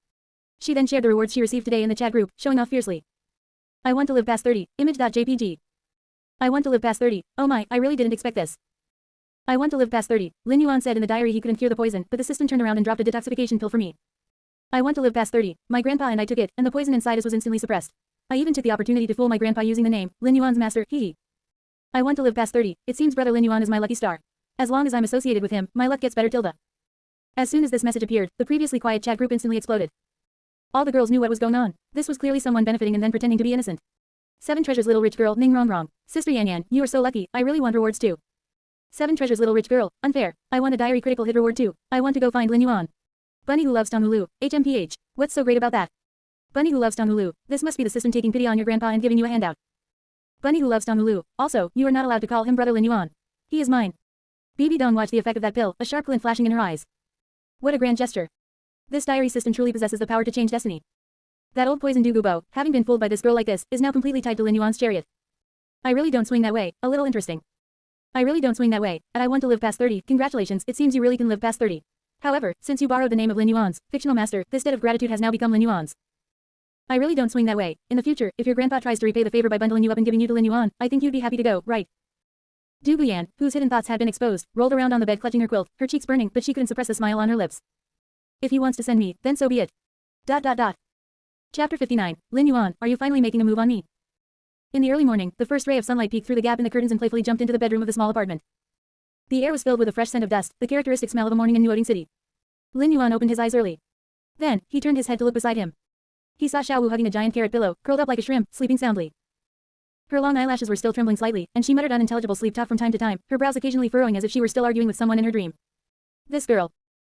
She then shared the rewards she received today in the chat group, showing off fiercely. I want to live past 30, image.jpg. I want to live past 30, oh my, I really didn't expect this. I want to live past 30, Lin Yuan said in the diary he couldn't cure the poison, but the system turned around and dropped a detoxification pill for me. I want to live past 30, my grandpa and I took it, and the poison inside us was instantly suppressed. I even took the opportunity to fool my grandpa using the name, Lin Yuan's master, hee. I want to live past 30, it seems brother Lin Yuan is my lucky star. As long as I'm associated with him, my luck gets better tilde. As soon as this message appeared, the previously quiet chat group instantly exploded. All the girls knew what was going on. This was clearly someone benefiting and then pretending to be innocent. 7 Treasures little rich girl, Ning Rong. Sister Yan Yan, you are so lucky, I really want rewards too. 7 Treasures little rich girl, unfair. I want a diary critical hit reward too. I want to go find Lin Yuan. Bunny who loves Tom Hulu, HMPH. What's so great about that? Bunny who loves Douluo, this must be the system taking pity on your grandpa and giving you a handout. Bunny who loves Douluo, also, you are not allowed to call him brother Lin Yuan. He is mine. Bibi Dong watched the effect of that pill, a sharp glint flashing in her eyes. What a grand gesture. This diary system truly possesses the power to change destiny. That old poison Douluo, having been fooled by this girl like this, is now completely tied to Lin Yuan's chariot. I really don't swing that way, a little interesting. I really don't swing that way, and I want to live past 30, congratulations, it seems you really can live past 30. However, since you borrowed the name of Lin Yuan's, fictional master, this debt of gratitude has now become Lin Yuan's. I really don't swing that way. In the future, if your grandpa tries to repay the favor by bundling you up and giving you to Lin Yuan, I think you'd be happy to go, right? Du Guyan, whose hidden thoughts had been exposed, rolled around on the bed clutching her quilt, her cheeks burning, but she couldn't suppress a smile on her lips. If he wants to send me, then so be it. Chapter 59, Lin Yuan, are you finally making a move on me? In the early morning, the first ray of sunlight peeked through the gap in the curtains and playfully jumped into the bedroom of the small apartment. The air was filled with a fresh scent of dust, the characteristic smell of a morning in Nuoding City. Lin Yuan opened his eyes early. Then, he turned his head to look beside him. He saw Xiao Wu hugging a giant carrot pillow, curled up like a shrimp, sleeping soundly. Her long eyelashes were still trembling slightly, and she muttered unintelligible sleep talk from time to time, her brows occasionally furrowing as if she were still arguing with someone in her dream. This girl.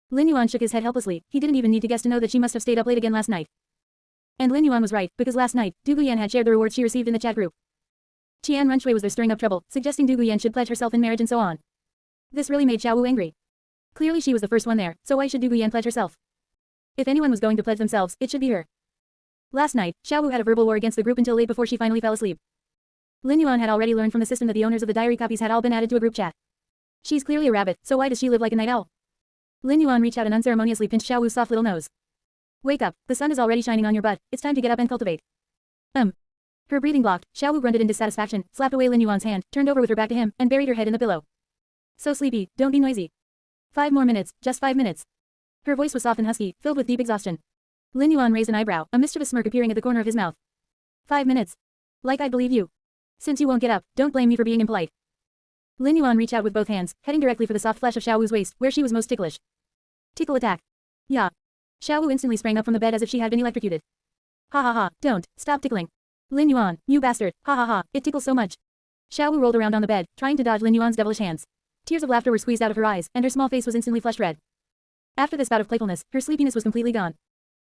Lin Yuan shook his head helplessly, he didn't even need to guess to know that she must have stayed up late again last night. And Lin Yuan was right, because last night, Du Guyan had shared the rewards she received in the chat group. Qian Runshui was there stirring up trouble, suggesting Du Guyan should pledge herself in marriage and so on. This really made Xiao Wu angry. Clearly she was the first one there, so why should Du Guyan pledge herself? If anyone was going to pledge themselves, it should be her. Last night, Xiao Wu had a verbal war against the group until late before she finally fell asleep. Lin Yuan had already learned from the system that the owners of the diary copies had all been added to a group chat. She's clearly a rabbit, so why does she live like a night owl? Lin Yuan reached out and unceremoniously pinched Xiao Wu's soft little nose. Wake up, the sun is already shining on your butt, it's time to get up and cultivate. Her breathing blocked, Xiao Wu grunted in dissatisfaction, slapped away Lin Yuan's hand, turned over with her back to him, and buried her head in the pillow. So sleepy, don't be noisy. 5 more minutes, just 5 minutes. Her voice was soft and husky, filled with deep exhaustion. Lin Yuan raised an eyebrow, a mischievous smirk appearing at the corner of his mouth. 5 minutes. Like I'd believe you. Since you won't get up, don't blame me for being impolite. Lin Yuan reached out with both hands, heading directly for the soft flesh of Xiao Wu's waist, where she was most ticklish. Tickle attack. Yeah. Xiao Wu instantly sprang up from the bed as if she had been electrocuted. Ha ha ha, don't, stop tickling. Lin Yuan, you bastard, ha ha ha, it tickles so much. Xiao Wu rolled around on the bed, trying to dodge Lin Yuan's devilish hands. Tears of laughter were squeezed out of her eyes, and her small face was instantly flushed red. After this bout of playfulness, her sleepiness was completely gone.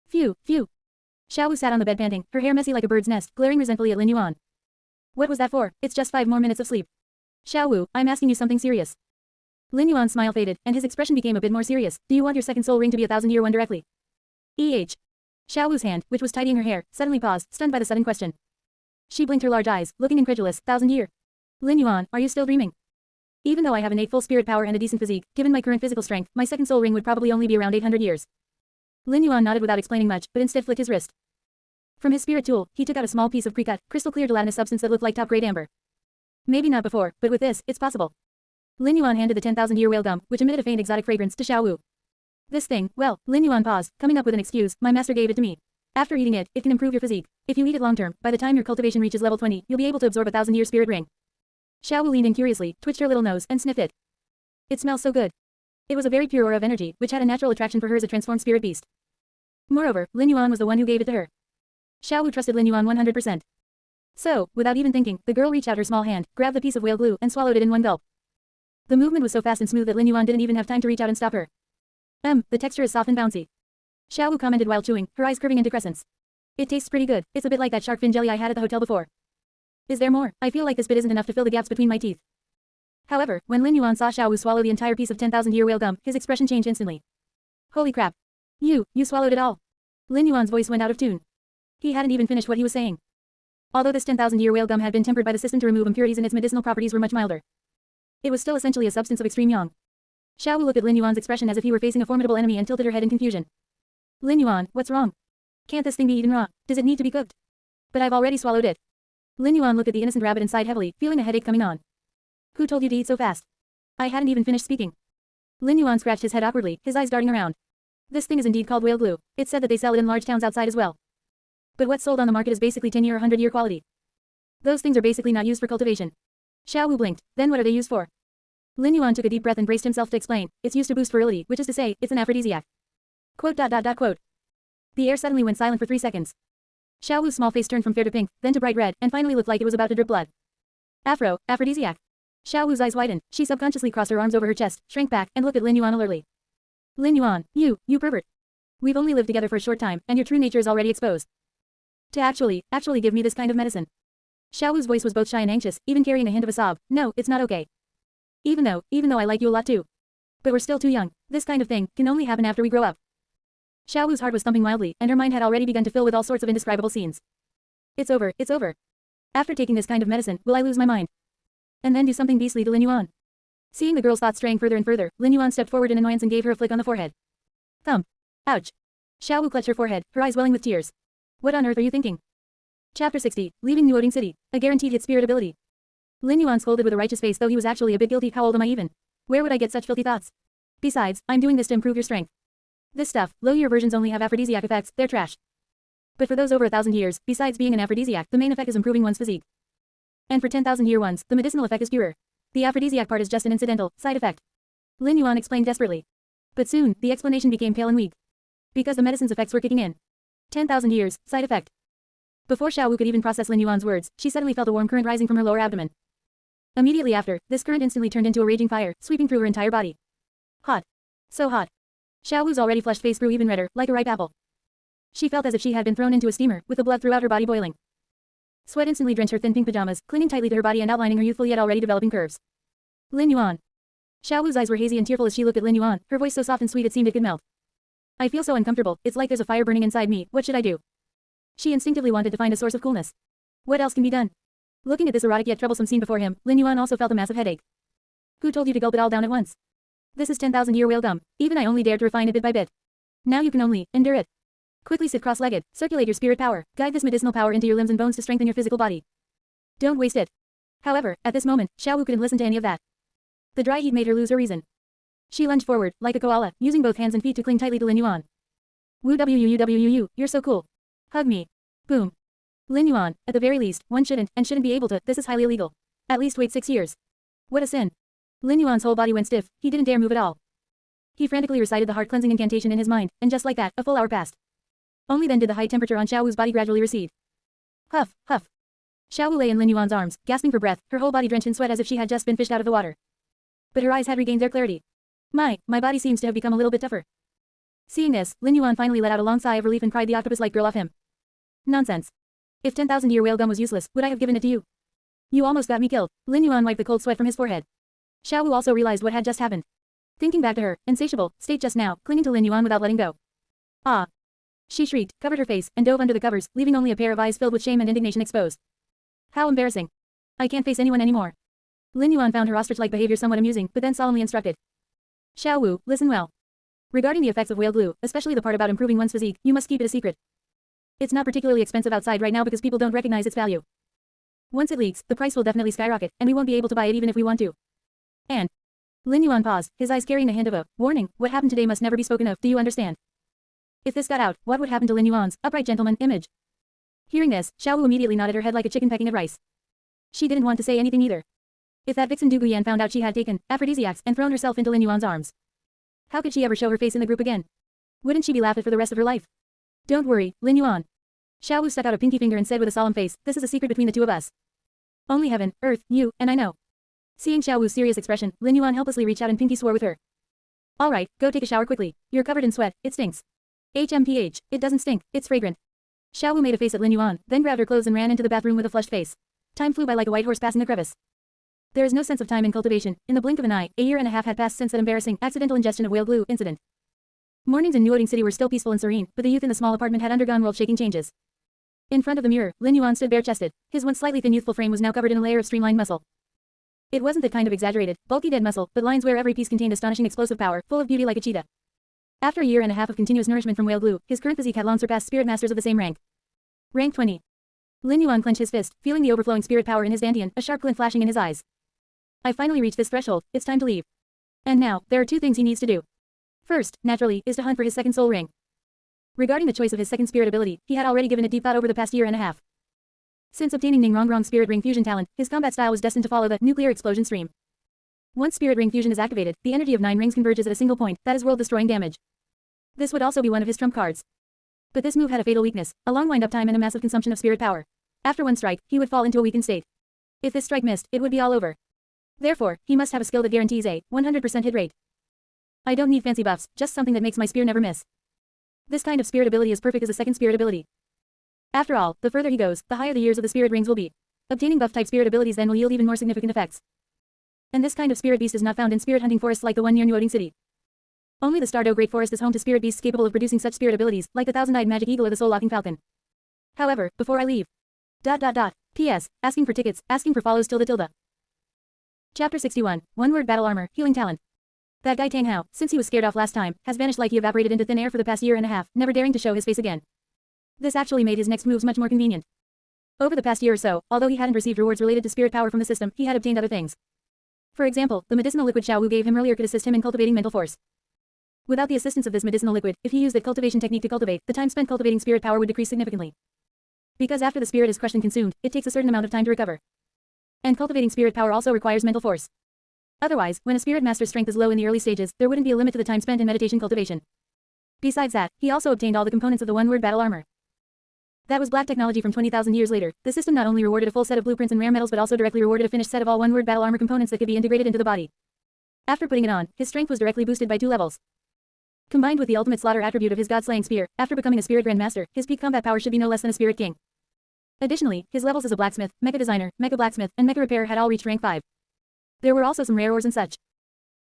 Phew, phew. Xiao Wu sat on the bed panting, her hair messy like a bird's nest, glaring resentfully at Lin Yuan. What was that for? It's just 5 more minutes of sleep. Xiao Wu, I'm asking you something serious. Lin Yuan's smile faded, and his expression became a bit more serious. Do you want your second soul ring to be a 1,000-year one directly? Xiao Wu's hand, which was tidying her hair, suddenly paused, stunned by the sudden question. She blinked her large eyes, looking incredulous. 1,000-year. Lin Yuan, are you still dreaming? Even though I have innate full spirit power and a decent physique, given my current physical strength, my second soul ring would probably only be around 800 years. Lin Yuan nodded without explaining much, but instead flicked his wrist. From his spirit tool, he took out a small piece of pre-cut, crystal-clear gelatinous substance that looked like top-grade amber. Maybe not before, but with this, it's possible. Lin Yuan handed the 10,000-year whale gum, which emitted a faint exotic fragrance, to Xiao Wu. This thing, well, Lin Yuan paused, coming up with an excuse, my master gave it to me. After eating it, it can improve your physique. If you eat it long-term, by the time your cultivation reaches level 20, you'll be able to absorb a 1,000-year spirit ring. Xiao Wu leaned in curiously, twitched her little nose, and sniffed it. It smells so good. It was a very pure aura of energy, which had a natural attraction for her as a transformed spirit beast. Moreover, Lin Yuan was the one who gave it to her. Xiao Wu trusted Lin Yuan 100%. So, without even thinking, the girl reached out her small hand, grabbed the piece of whale glue, and swallowed it in one gulp. The movement was so fast and smooth that Lin Yuan didn't even have time to reach out and stop her. The texture is soft and bouncy. Xiao Wu commented while chewing, her eyes curving into crescents. It tastes pretty good, it's a bit like that shark fin jelly I had at the hotel before. Is there more? I feel like this bit isn't enough to fill the gaps between my teeth. However, when Lin Yuan saw Xiao Wu swallow the entire piece of 10,000-year whale gum, his expression changed instantly. Holy crap. You swallowed it all. Lin Yuan's voice went out of tune. He hadn't even finished what he was saying. Although this 10,000-year whale gum had been tempered by the system to remove impurities and its medicinal properties were much milder. It was still essentially a substance of extreme yang. Xiao Wu looked at Lin Yuan's expression as if he were facing a formidable enemy and tilted her head in confusion. Lin Yuan, what's wrong? Can't this thing be eaten raw? Does it need to be cooked? But I've already swallowed it. Lin Yuan looked at the innocent rabbit and sighed heavily, feeling a headache coming on. Who told you to eat so fast? I hadn't even finished speaking. Lin Yuan scratched his head awkwardly, his eyes darting around. This thing is indeed called whale glue. It's said that they sell it in large towns outside as well. But what's sold on the market is basically 10-year or 100-year quality. Those things are basically not used for cultivation. Xiao Wu blinked, then what are they used for? Lin Yuan took a deep breath and braced himself to explain. It's used to boost virility, which is to say, it's an aphrodisiac. Quote. The air suddenly went silent for 3 seconds. Xiao Wu's small face turned from fair to pink, then to bright red, and finally looked like it was about to drip blood. Aphrodisiac. Xiao Wu's eyes widened, she subconsciously crossed her arms over her chest, shrank back, and looked at Lin Yuan alertly. Lin Yuan, you pervert. We've only lived together for a short time, and your true nature is already exposed. To actually give me this kind of medicine. Xiao Wu's voice was both shy and anxious, even carrying a hint of a sob. No, it's not okay. Even though I like you a lot too. But we're still too young. This kind of thing can only happen after we grow up. Xiao Wu's heart was thumping wildly, and her mind had already begun to fill with all sorts of indescribable scenes. It's over. After taking this kind of medicine, will I lose my mind? And then do something beastly to Lin Yuan? Seeing the girl's thoughts straying further and further, Lin Yuan stepped forward in annoyance and gave her a flick on the forehead. Thump. Ouch. Xiao Wu clutched her forehead, her eyes welling with tears. What on earth are you thinking? Chapter 60, Leaving Nuoding City, a guaranteed hit spirit ability. Lin Yuan scolded with a righteous face, though he was actually a bit guilty. How old am I even? Where would I get such filthy thoughts? Besides, I'm doing this to improve your strength. This stuff, low-year versions only have aphrodisiac effects, they're trash. But for those over 1,000 years, besides being an aphrodisiac, the main effect is improving one's physique. And for 10,000-year ones, the medicinal effect is purer. The aphrodisiac part is just an incidental, side effect. Lin Yuan explained desperately. But soon, the explanation became pale and weak. Because the medicine's effects were kicking in. 10,000 years, side effect. Before Xiao Wu could even process Lin Yuan's words, she suddenly felt a warm current rising from her lower abdomen. Immediately after, this current instantly turned into a raging fire, sweeping through her entire body. Hot. So hot. Xiao Wu's already flushed face grew even redder, like a ripe apple. She felt as if she had been thrown into a steamer, with the blood throughout her body boiling. Sweat instantly drenched her thin pink pajamas, clinging tightly to her body and outlining her youthful yet already developing curves. Lin Yuan. Xiao Wu's eyes were hazy and tearful as she looked at Lin Yuan, her voice so soft and sweet it seemed it could melt. I feel so uncomfortable, it's like there's a fire burning inside me, what should I do? She instinctively wanted to find a source of coolness. What else can be done? Looking at this erotic yet troublesome scene before him, Lin Yuan also felt a massive headache. Who told you to gulp it all down at once? This is 10,000-year whale gum, even I only dared to refine it bit by bit. Now you can only endure it. Quickly sit cross-legged, circulate your spirit power, guide this medicinal power into your limbs and bones to strengthen your physical body. Don't waste it. However, at this moment, Xiao Wu couldn't listen to any of that. The dry heat made her lose her reason. She lunged forward, like a koala, using both hands and feet to cling tightly to Lin Yuan. Woo, you're so cool. Hug me. Boom. Lin Yuan, at the very least, one shouldn't be able to, this is highly illegal. At least wait 6 years. What a sin. Lin Yuan's whole body went stiff, he didn't dare move at all. He frantically recited the heart-cleansing incantation in his mind, and just like that, a full hour passed. Only then did the high temperature on Xiao Wu's body gradually recede. Huff, huff. Xiao Wu lay in Lin Yuan's arms, gasping for breath, her whole body drenched in sweat as if she had just been fished out of the water. But her eyes had regained their clarity. My body seems to have become a little bit tougher. Seeing this, Lin Yuan finally let out a long sigh of relief and pried the octopus-like girl off him. Nonsense. If 10,000-year whale gum was useless, would I have given it to you? You almost got me killed. Lin Yuan wiped the cold sweat from his forehead. Xiao Wu also realized what had just happened. Thinking back to her, insatiable, state just now, clinging to Lin Yuan without letting go. Ah. She shrieked, covered her face, and dove under the covers, leaving only a pair of eyes filled with shame and indignation exposed. How embarrassing. I can't face anyone anymore. Lin Yuan found her ostrich-like behavior somewhat amusing, but then solemnly instructed. Xiao Wu, listen well. Regarding the effects of whale glue, especially the part about improving one's physique, you must keep it a secret. It's not particularly expensive outside right now because people don't recognize its value. Once it leaks, the price will definitely skyrocket, and we won't be able to buy it even if we want to. And Lin Yuan paused, his eyes carrying a hint of a warning. What happened today must never be spoken of, do you understand? If this got out, what would happen to Lin Yuan's upright gentleman image? Hearing this, Xiao Wu immediately nodded her head like a chicken pecking at rice. She didn't want to say anything either. If that vixen Du Guyan found out she had taken aphrodisiacs and thrown herself into Lin Yuan's arms, how could she ever show her face in the group again? Wouldn't she be laughed at for the rest of her life? Don't worry, Lin Yuan. Xiao Wu stuck out a pinky finger and said with a solemn face, this is a secret between the two of us. Only heaven, earth, you, and I know. Seeing Xiao Wu's serious expression, Lin Yuan helplessly reached out and Pinky swore with her. Alright, go take a shower quickly. You're covered in sweat, it stinks. HMPH, it doesn't stink, it's fragrant. Xiao Wu made a face at Lin Yuan, then grabbed her clothes and ran into the bathroom with a flushed face. Time flew by like a white horse passing a crevice. There is no sense of time in cultivation. In the blink of an eye, a year and a half had passed since that embarrassing, accidental ingestion of whale glue incident. Mornings in Nuoding City were still peaceful and serene, but the youth in the small apartment had undergone world-shaking changes. In front of the mirror, Lin Yuan stood bare-chested. His once slightly thin youthful frame was now covered in a layer of streamlined muscle. It wasn't that kind of exaggerated, bulky dead muscle, but lines where every piece contained astonishing explosive power, full of beauty like a cheetah. After a year and a half of continuous nourishment from whale glue, his current physique had long surpassed spirit masters of the same rank. Rank 20. Lin Yuan clenched his fist, feeling the overflowing spirit power in his dantian, a sharp glint flashing in his eyes. I finally reached this threshold, it's time to leave. And now, there are two things he needs to do. First, naturally, is to hunt for his second soul ring. Regarding the choice of his second spirit ability, he had already given it deep thought over the past year and a half. Since obtaining Ningrongrong's spirit ring fusion talent, his combat style was destined to follow the nuclear explosion stream. Once spirit ring fusion is activated, the energy of 9 rings converges at a single point, that is world-destroying damage. This would also be one of his trump cards. But this move had a fatal weakness, a long wind-up time and a massive consumption of spirit power. After one strike, he would fall into a weakened state. If this strike missed, it would be all over. Therefore, he must have a skill that guarantees a 100% hit rate. I don't need fancy buffs, just something that makes my spear never miss. This kind of spirit ability is perfect as a second spirit ability. After all, the further he goes, the higher the years of the spirit rings will be. Obtaining buff-type spirit abilities then will yield even more significant effects. And this kind of spirit beast is not found in spirit hunting forests like the one near Nuoding City. Only the Stardew Great Forest is home to spirit beasts capable of producing such spirit abilities, like the thousand-eyed magic eagle or the soul-locking falcon. However, before I leave. P.S. Asking for tickets, asking for follows tilde. Chapter 61, One-Word Battle Armor, Healing Talent. That guy Tang Hao, since he was scared off last time, has vanished like he evaporated into thin air for the past year and a half, never daring to show his face again. This actually made his next moves much more convenient. Over the past year or so, although he hadn't received rewards related to spirit power from the system, he had obtained other things. For example, the medicinal liquid Xiao Wu gave him earlier could assist him in cultivating mental force. Without the assistance of this medicinal liquid, if he used that cultivation technique to cultivate, the time spent cultivating spirit power would decrease significantly. Because after the spirit is crushed and consumed, it takes a certain amount of time to recover. And cultivating spirit power also requires mental force. Otherwise, when a spirit master's strength is low in the early stages, there wouldn't be a limit to the time spent in meditation cultivation. Besides that, he also obtained all the components of the one-word battle armor. That was black technology from 20,000 years later. The system not only rewarded a full set of blueprints and rare metals but also directly rewarded a finished set of all one-word battle armor components that could be integrated into the body. After putting it on, his strength was directly boosted by 2 levels. Combined with the ultimate slaughter attribute of his god-slaying spear, after becoming a spirit grandmaster, his peak combat power should be no less than a spirit king. Additionally, his levels as a blacksmith, mecha designer, mecha blacksmith, and mecha repairer had all reached rank 5. There were also some rare ores and such.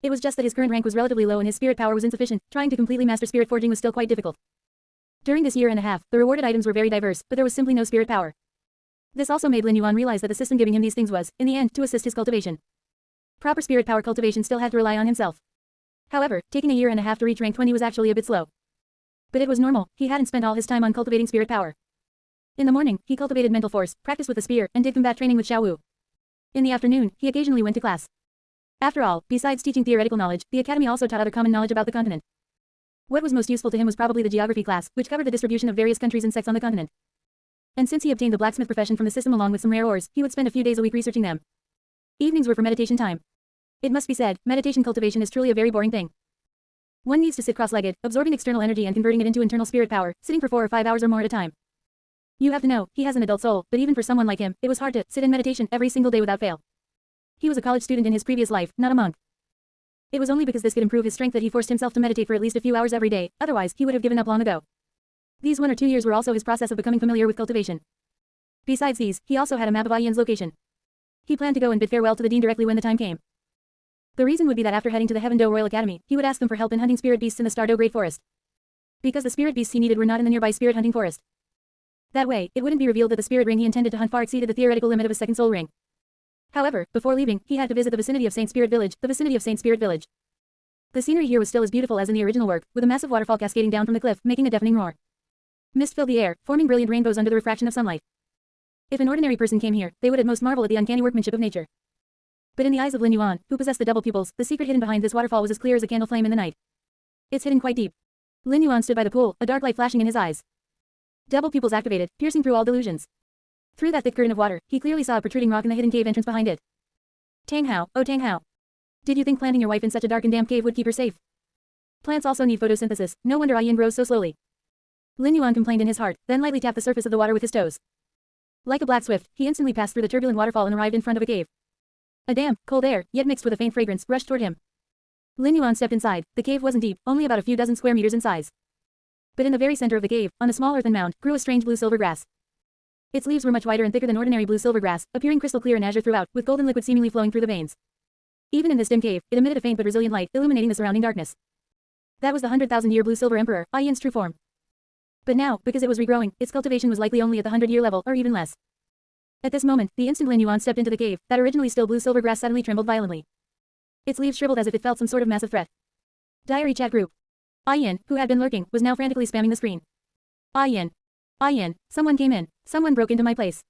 It was just that his current rank was relatively low and his spirit power was insufficient. Trying to completely master spirit forging was still quite difficult. During this year and a half, the rewarded items were very diverse, but there was simply no spirit power. This also made Lin Yuan realize that the system giving him these things was, in the end, to assist his cultivation. Proper spirit power cultivation still had to rely on himself. However, taking a year and a half to reach rank 20 was actually a bit slow. But it was normal, he hadn't spent all his time on cultivating spirit power. In the morning, he cultivated mental force, practiced with the spear, and did combat training with Xiao Wu. In the afternoon, he occasionally went to class. After all, besides teaching theoretical knowledge, the academy also taught other common knowledge about the continent. What was most useful to him was probably the geography class, which covered the distribution of various countries and sects on the continent. And since he obtained the blacksmith profession from the system along with some rare ores, he would spend a few days a week researching them. Evenings were for meditation time. It must be said, meditation cultivation is truly a very boring thing. One needs to sit cross-legged, absorbing external energy and converting it into internal spirit power, sitting for 4 or 5 hours or more at a time. You have to know, he has an adult soul, but even for someone like him, it was hard to sit in meditation every single day without fail. He was a college student in his previous life, not a monk. It was only because this could improve his strength that he forced himself to meditate for at least a few hours every day, otherwise he would have given up long ago. These 1 or 2 years were also his process of becoming familiar with cultivation. Besides these, he also had a map of Ian's location. He planned to go and bid farewell to the dean directly when the time came. The reason would be that after heading to the Heaven Do Royal Academy, he would ask them for help in hunting spirit beasts in the Stardew Great Forest. Because the spirit beasts he needed were not in the nearby spirit hunting forest. That way, it wouldn't be revealed that the spirit ring he intended to hunt far exceeded the theoretical limit of his second soul ring. However, before leaving, he had to visit the vicinity of Saint Spirit Village, The scenery here was still as beautiful as in the original work, with a massive waterfall cascading down from the cliff, making a deafening roar. Mist filled the air, forming brilliant rainbows under the refraction of sunlight. If an ordinary person came here, they would at most marvel at the uncanny workmanship of nature. But in the eyes of Lin Yuan, who possessed the double pupils, the secret hidden behind this waterfall was as clear as a candle flame in the night. It's hidden quite deep. Lin Yuan stood by the pool, a dark light flashing in his eyes. Double pupils activated, piercing through all delusions. Through that thick curtain of water, he clearly saw a protruding rock in the hidden cave entrance behind it. Tang Hao, oh Tang Hao. Did you think planting your wife in such a dark and damp cave would keep her safe? Plants also need photosynthesis, no wonder Yin grows so slowly. Lin Yuan complained in his heart, then lightly tapped the surface of the water with his toes. Like a black swift, he instantly passed through the turbulent waterfall and arrived in front of a cave. A damp, cold air, yet mixed with a faint fragrance, rushed toward him. Lin Yuan stepped inside. The cave wasn't deep, only about a few dozen square meters in size. But in the very center of the cave, on a small earthen mound, grew a strange blue-silver grass. Its leaves were much wider and thicker than ordinary blue-silver grass, appearing crystal clear and azure throughout, with golden liquid seemingly flowing through the veins. Even in this dim cave, it emitted a faint but resilient light, illuminating the surrounding darkness. That was the 100,000-year blue-silver emperor, Yin's true form. But now, because it was regrowing, its cultivation was likely only at the 100-year level, or even less. At this moment, the instant Lin Yuan stepped into the cave, that originally still blue-silver grass suddenly trembled violently. Its leaves shriveled as if it felt some sort of massive threat. Diary chat group. Yin, who had been lurking, was now frantically spamming the screen. Yin. Someone came in. Someone broke into my place.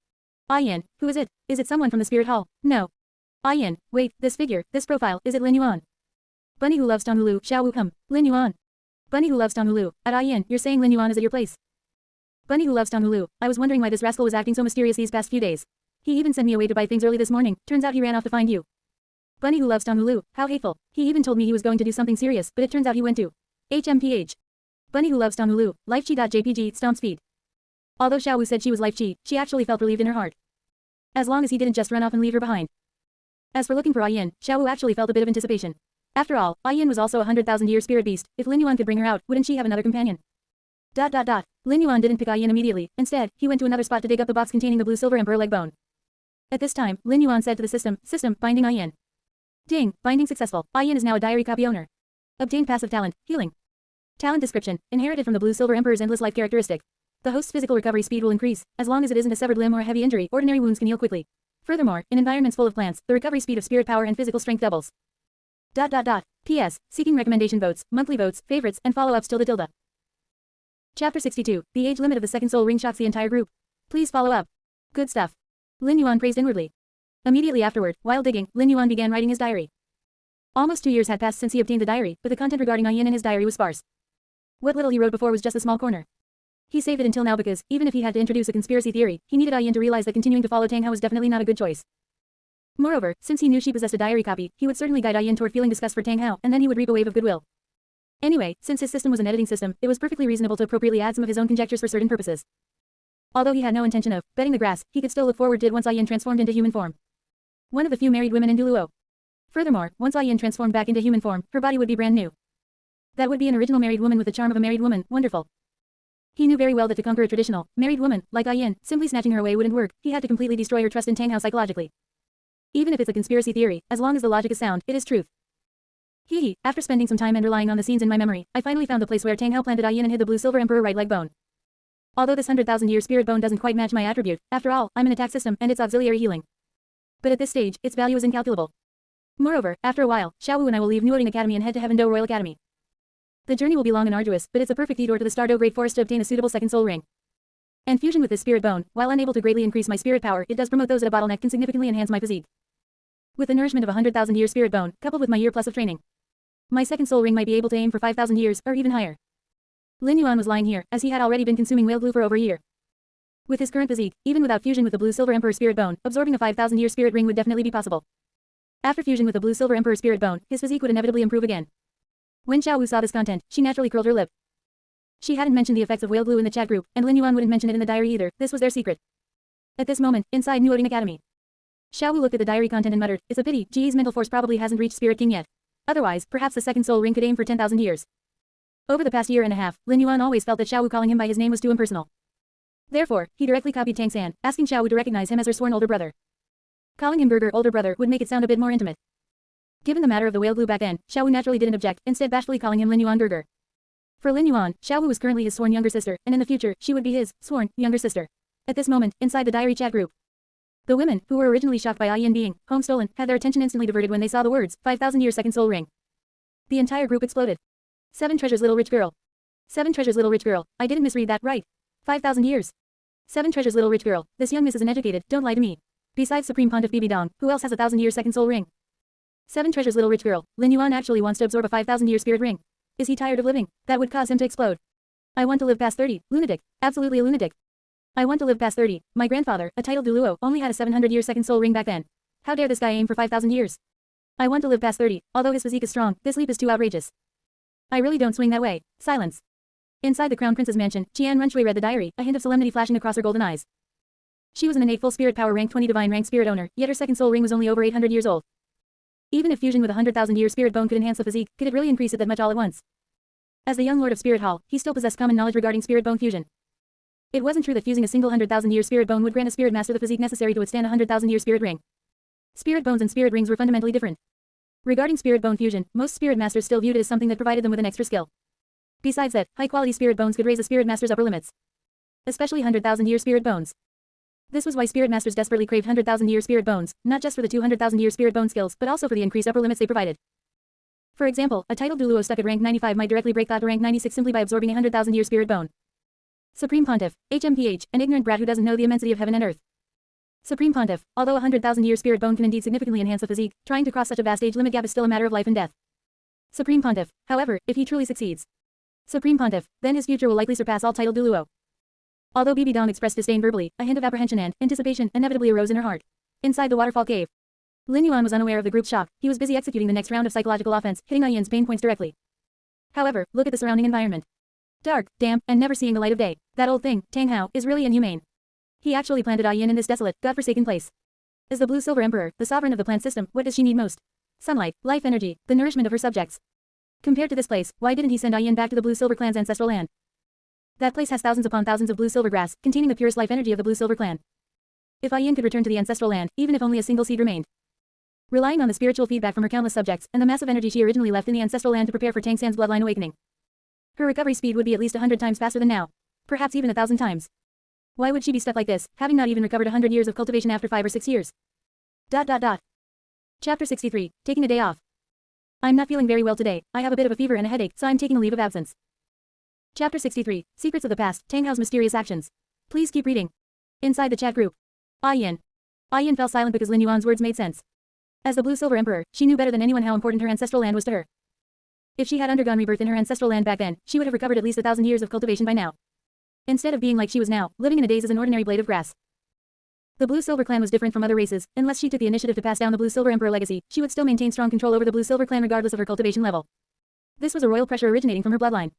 Yin, who is it? Is it someone from the spirit hall? No. Yin, wait, this figure, this profile, is it Lin Yuan? Bunny who loves Donghulu, Xiao Wu come. Lin Yuan. Bunny who loves Donghulu, at Yin, you're saying Lin Yuan is at your place. Bunny who loves Donghulu, I was wondering why this rascal was acting so mysterious these past few days. He even sent me away to buy things early this morning, turns out he ran off to find you. Bunny who loves Donghulu, how hateful. He even told me he was going to do something serious, but it turns out he went to HMPH. Bunny who loves Donghulu, lifechi.jpg, stomp speed. Although Xiao Wu said she was lifechi, she actually felt relieved in her heart. As long as he didn't just run off and leave her behind. As for looking for Yin, Xiao Wu actually felt a bit of anticipation. After all, Yin was also a 100,000-year spirit beast. If Lin Yuan could bring her out, wouldn't she have another companion? Lin Yuan didn't pick Yin immediately. Instead, he went to another spot to dig up the box containing the blue silver emperor leg bone. At this time, Lin Yuan said to the system, binding Yin. Ding, binding successful. Yin is now a diary copy owner. Obtained passive talent, healing. Talent description, inherited from the blue silver emperor's endless life characteristic. The host's physical recovery speed will increase, as long as it isn't a severed limb or a heavy injury. Ordinary wounds can heal quickly. Furthermore, in environments full of plants, the recovery speed of spirit power and physical strength doubles. P.S. Seeking recommendation votes, monthly votes, favorites, and follow-ups tilde. Chapter 62, the age limit of the second soul ring shocks the entire group. Please follow up. Good stuff. Lin Yuan praised inwardly. Immediately afterward, while digging, Lin Yuan began writing his diary. Almost 2 years had passed since he obtained the diary, but the content regarding Yin in his diary was sparse. What little he wrote before was just a small corner. He saved it until now because, even if he had to introduce a conspiracy theory, he needed Yin to realize that continuing to follow Tang Hao was definitely not a good choice. Moreover, since he knew she possessed a diary copy, he would certainly guide Yin toward feeling disgust for Tang Hao, and then he would reap a wave of goodwill. Anyway, since his system was an editing system, it was perfectly reasonable to appropriately add some of his own conjectures for certain purposes. Although he had no intention of betting the grass, he could still look forward to it once Yin transformed into human form. One of the few married women in Douluo. Furthermore, once Yin transformed back into human form, her body would be brand new. That would be an original married woman with the charm of a married woman, wonderful. He knew very well that to conquer a traditional, married woman, like Yin, simply snatching her away wouldn't work. He had to completely destroy her trust in Tang Hao psychologically. Even if it's a conspiracy theory, as long as the logic is sound, it is truth. After spending some time and relying on the scenes in my memory, I finally found the place where Tang Hao planted Yin and hid the blue silver emperor right leg bone. Although this 100,000-year spirit bone doesn't quite match my attribute, after all, I'm an attack system and it's auxiliary healing. But at this stage, its value is incalculable. Moreover, after a while, Xiaowu and I will leave Nuoding Academy and head to Heaven Do Royal Academy. The journey will be long and arduous, but it's a perfect detour to the Stardo Great Forest to obtain a suitable second soul ring. And fusion with this spirit bone, while unable to greatly increase my spirit power, it does promote those at a bottleneck can significantly enhance my physique. With the nourishment of a 100,000-year spirit bone, coupled with my year plus of training, my second soul ring might be able to aim for 5,000 years, or even higher. Lin Yuan was lying here, as he had already been consuming whale glue for over a year. With his current physique, even without fusion with the blue silver emperor spirit bone, absorbing a 5,000-year spirit ring would definitely be possible. After fusion with the blue silver emperor spirit bone, his physique would inevitably improve again. When Xiaowu saw this content, she naturally curled her lip. She hadn't mentioned the effects of whale glue in the chat group, and Lin Yuan wouldn't mention it in the diary either. This was their secret. At this moment, inside Nuoding Academy, Xiaowu looked at the diary content and muttered, "It's a pity, Ji's mental force probably hasn't reached Spirit King yet. Otherwise, perhaps the second soul ring could aim for 10,000 years." Over the past year and a half, Lin Yuan always felt that Xiaowu calling him by his name was too impersonal. Therefore, he directly copied Tang San, asking Xiaowu to recognize him as her sworn older brother. Calling him Burger older brother would make it sound a bit more intimate. Given the matter of the whale glue back then, Xiaowu naturally didn't object, instead bashfully calling him Lin Yuan Burger. For Lin Yuan, Xiaowu was currently his sworn younger sister, and in the future, she would be his sworn younger sister. At this moment, inside the diary chat group, the women, who were originally shocked by Yin being home stolen, had their attention instantly diverted when they saw the words 5,000-year second soul ring. The entire group exploded. 7 treasures little rich girl. 7 treasures little rich girl. I didn't misread that, right? 5,000 years. 7 treasures little rich girl. This young miss is uneducated, don't lie to me. Besides Supreme Pontiff Bibi Dong, who else has a 1,000-year second soul ring? 7 treasures little rich girl. Lin Yuan actually wants to absorb a 5,000-year spirit ring. Is he tired of living? That would cause him to explode. I want to live past 30. Lunatic. Absolutely a lunatic. I want to live past 30. My grandfather, a titled Douluo, only had a 700-year second soul ring back then. How dare this guy aim for 5,000 years? I want to live past 30. Although his physique is strong, this leap is too outrageous. I really don't swing that way. Silence. Inside the Crown Prince's mansion, Qian Runshui read the diary, a hint of solemnity flashing across her golden eyes. She was an innate full spirit power rank 20 divine rank spirit owner, yet her second soul ring was only over 800 years old. Even if fusion with a 100,000-year spirit bone could enhance the physique, could it really increase it that much all at once? As the young lord of Spirit Hall, he still possessed common knowledge regarding spirit bone fusion. It wasn't true that fusing a single 100,000-year spirit bone would grant a spirit master the physique necessary to withstand a 100,000-year spirit ring. Spirit bones and spirit rings were fundamentally different. Regarding spirit bone fusion, most spirit masters still viewed it as something that provided them with an extra skill. Besides that, high-quality spirit bones could raise a spirit master's upper limits. Especially 100,000-year spirit bones. This was why spirit masters desperately craved 100,000-year spirit bones, not just for the 200,000-year spirit bone skills, but also for the increased upper limits they provided. For example, a titled Douluo stuck at rank 95 might directly break that to rank 96 simply by absorbing a 100,000-year spirit bone. Supreme Pontiff, HMPH, an ignorant brat who doesn't know the immensity of heaven and earth. Supreme Pontiff, although a 100,000-year spirit bone can indeed significantly enhance the physique, trying to cross such a vast age limit gap is still a matter of life and death. Supreme Pontiff, however, if he truly succeeds. Supreme Pontiff, then his future will likely surpass all titled Douluo. Although Bibi Dong expressed disdain verbally, a hint of apprehension and anticipation inevitably arose in her heart. Inside the waterfall cave, Lin Yuan was unaware of the group's shock. He was busy executing the next round of psychological offense, hitting Yin's pain points directly. However, look at the surrounding environment. Dark, damp, and never seeing the light of day. That old thing, Tang Hao, is really inhumane. He actually planted Yin in this desolate, godforsaken place. As the Blue Silver Emperor, the sovereign of the plant system, what does she need most? Sunlight, life energy, the nourishment of her subjects. Compared to this place, why didn't he send Yin back to the Blue Silver clan's ancestral land? That place has thousands upon thousands of blue-silver grass, containing the purest life energy of the blue-silver clan. If Yin could return to the ancestral land, even if only a single seed remained. Relying on the spiritual feedback from her countless subjects, and the massive energy she originally left in the ancestral land to prepare for Tang San's bloodline awakening. Her recovery speed would be at least 100 times faster than now. Perhaps even 1,000 times. Why would she be stuck like this, having not even recovered 100 years of cultivation after 5 or 6 years? Chapter 63, Taking a Day Off. I'm not feeling very well today, I have a bit of a fever and a headache, so I'm taking a leave of absence. Chapter 63, Secrets of the Past, Tang Hao's Mysterious Actions. Please keep reading. Inside the chat group. Yin fell silent because Lin Yuan's words made sense. As the Blue-Silver Emperor, she knew better than anyone how important her ancestral land was to her. If she had undergone rebirth in her ancestral land back then, she would have recovered at least 1,000 years of cultivation by now. Instead of being like she was now, living in a daze as an ordinary blade of grass. The Blue-Silver clan was different from other races. Unless she took the initiative to pass down the Blue-Silver Emperor legacy, she would still maintain strong control over the Blue-Silver clan regardless of her cultivation level. This was a royal pressure originating from her bloodline.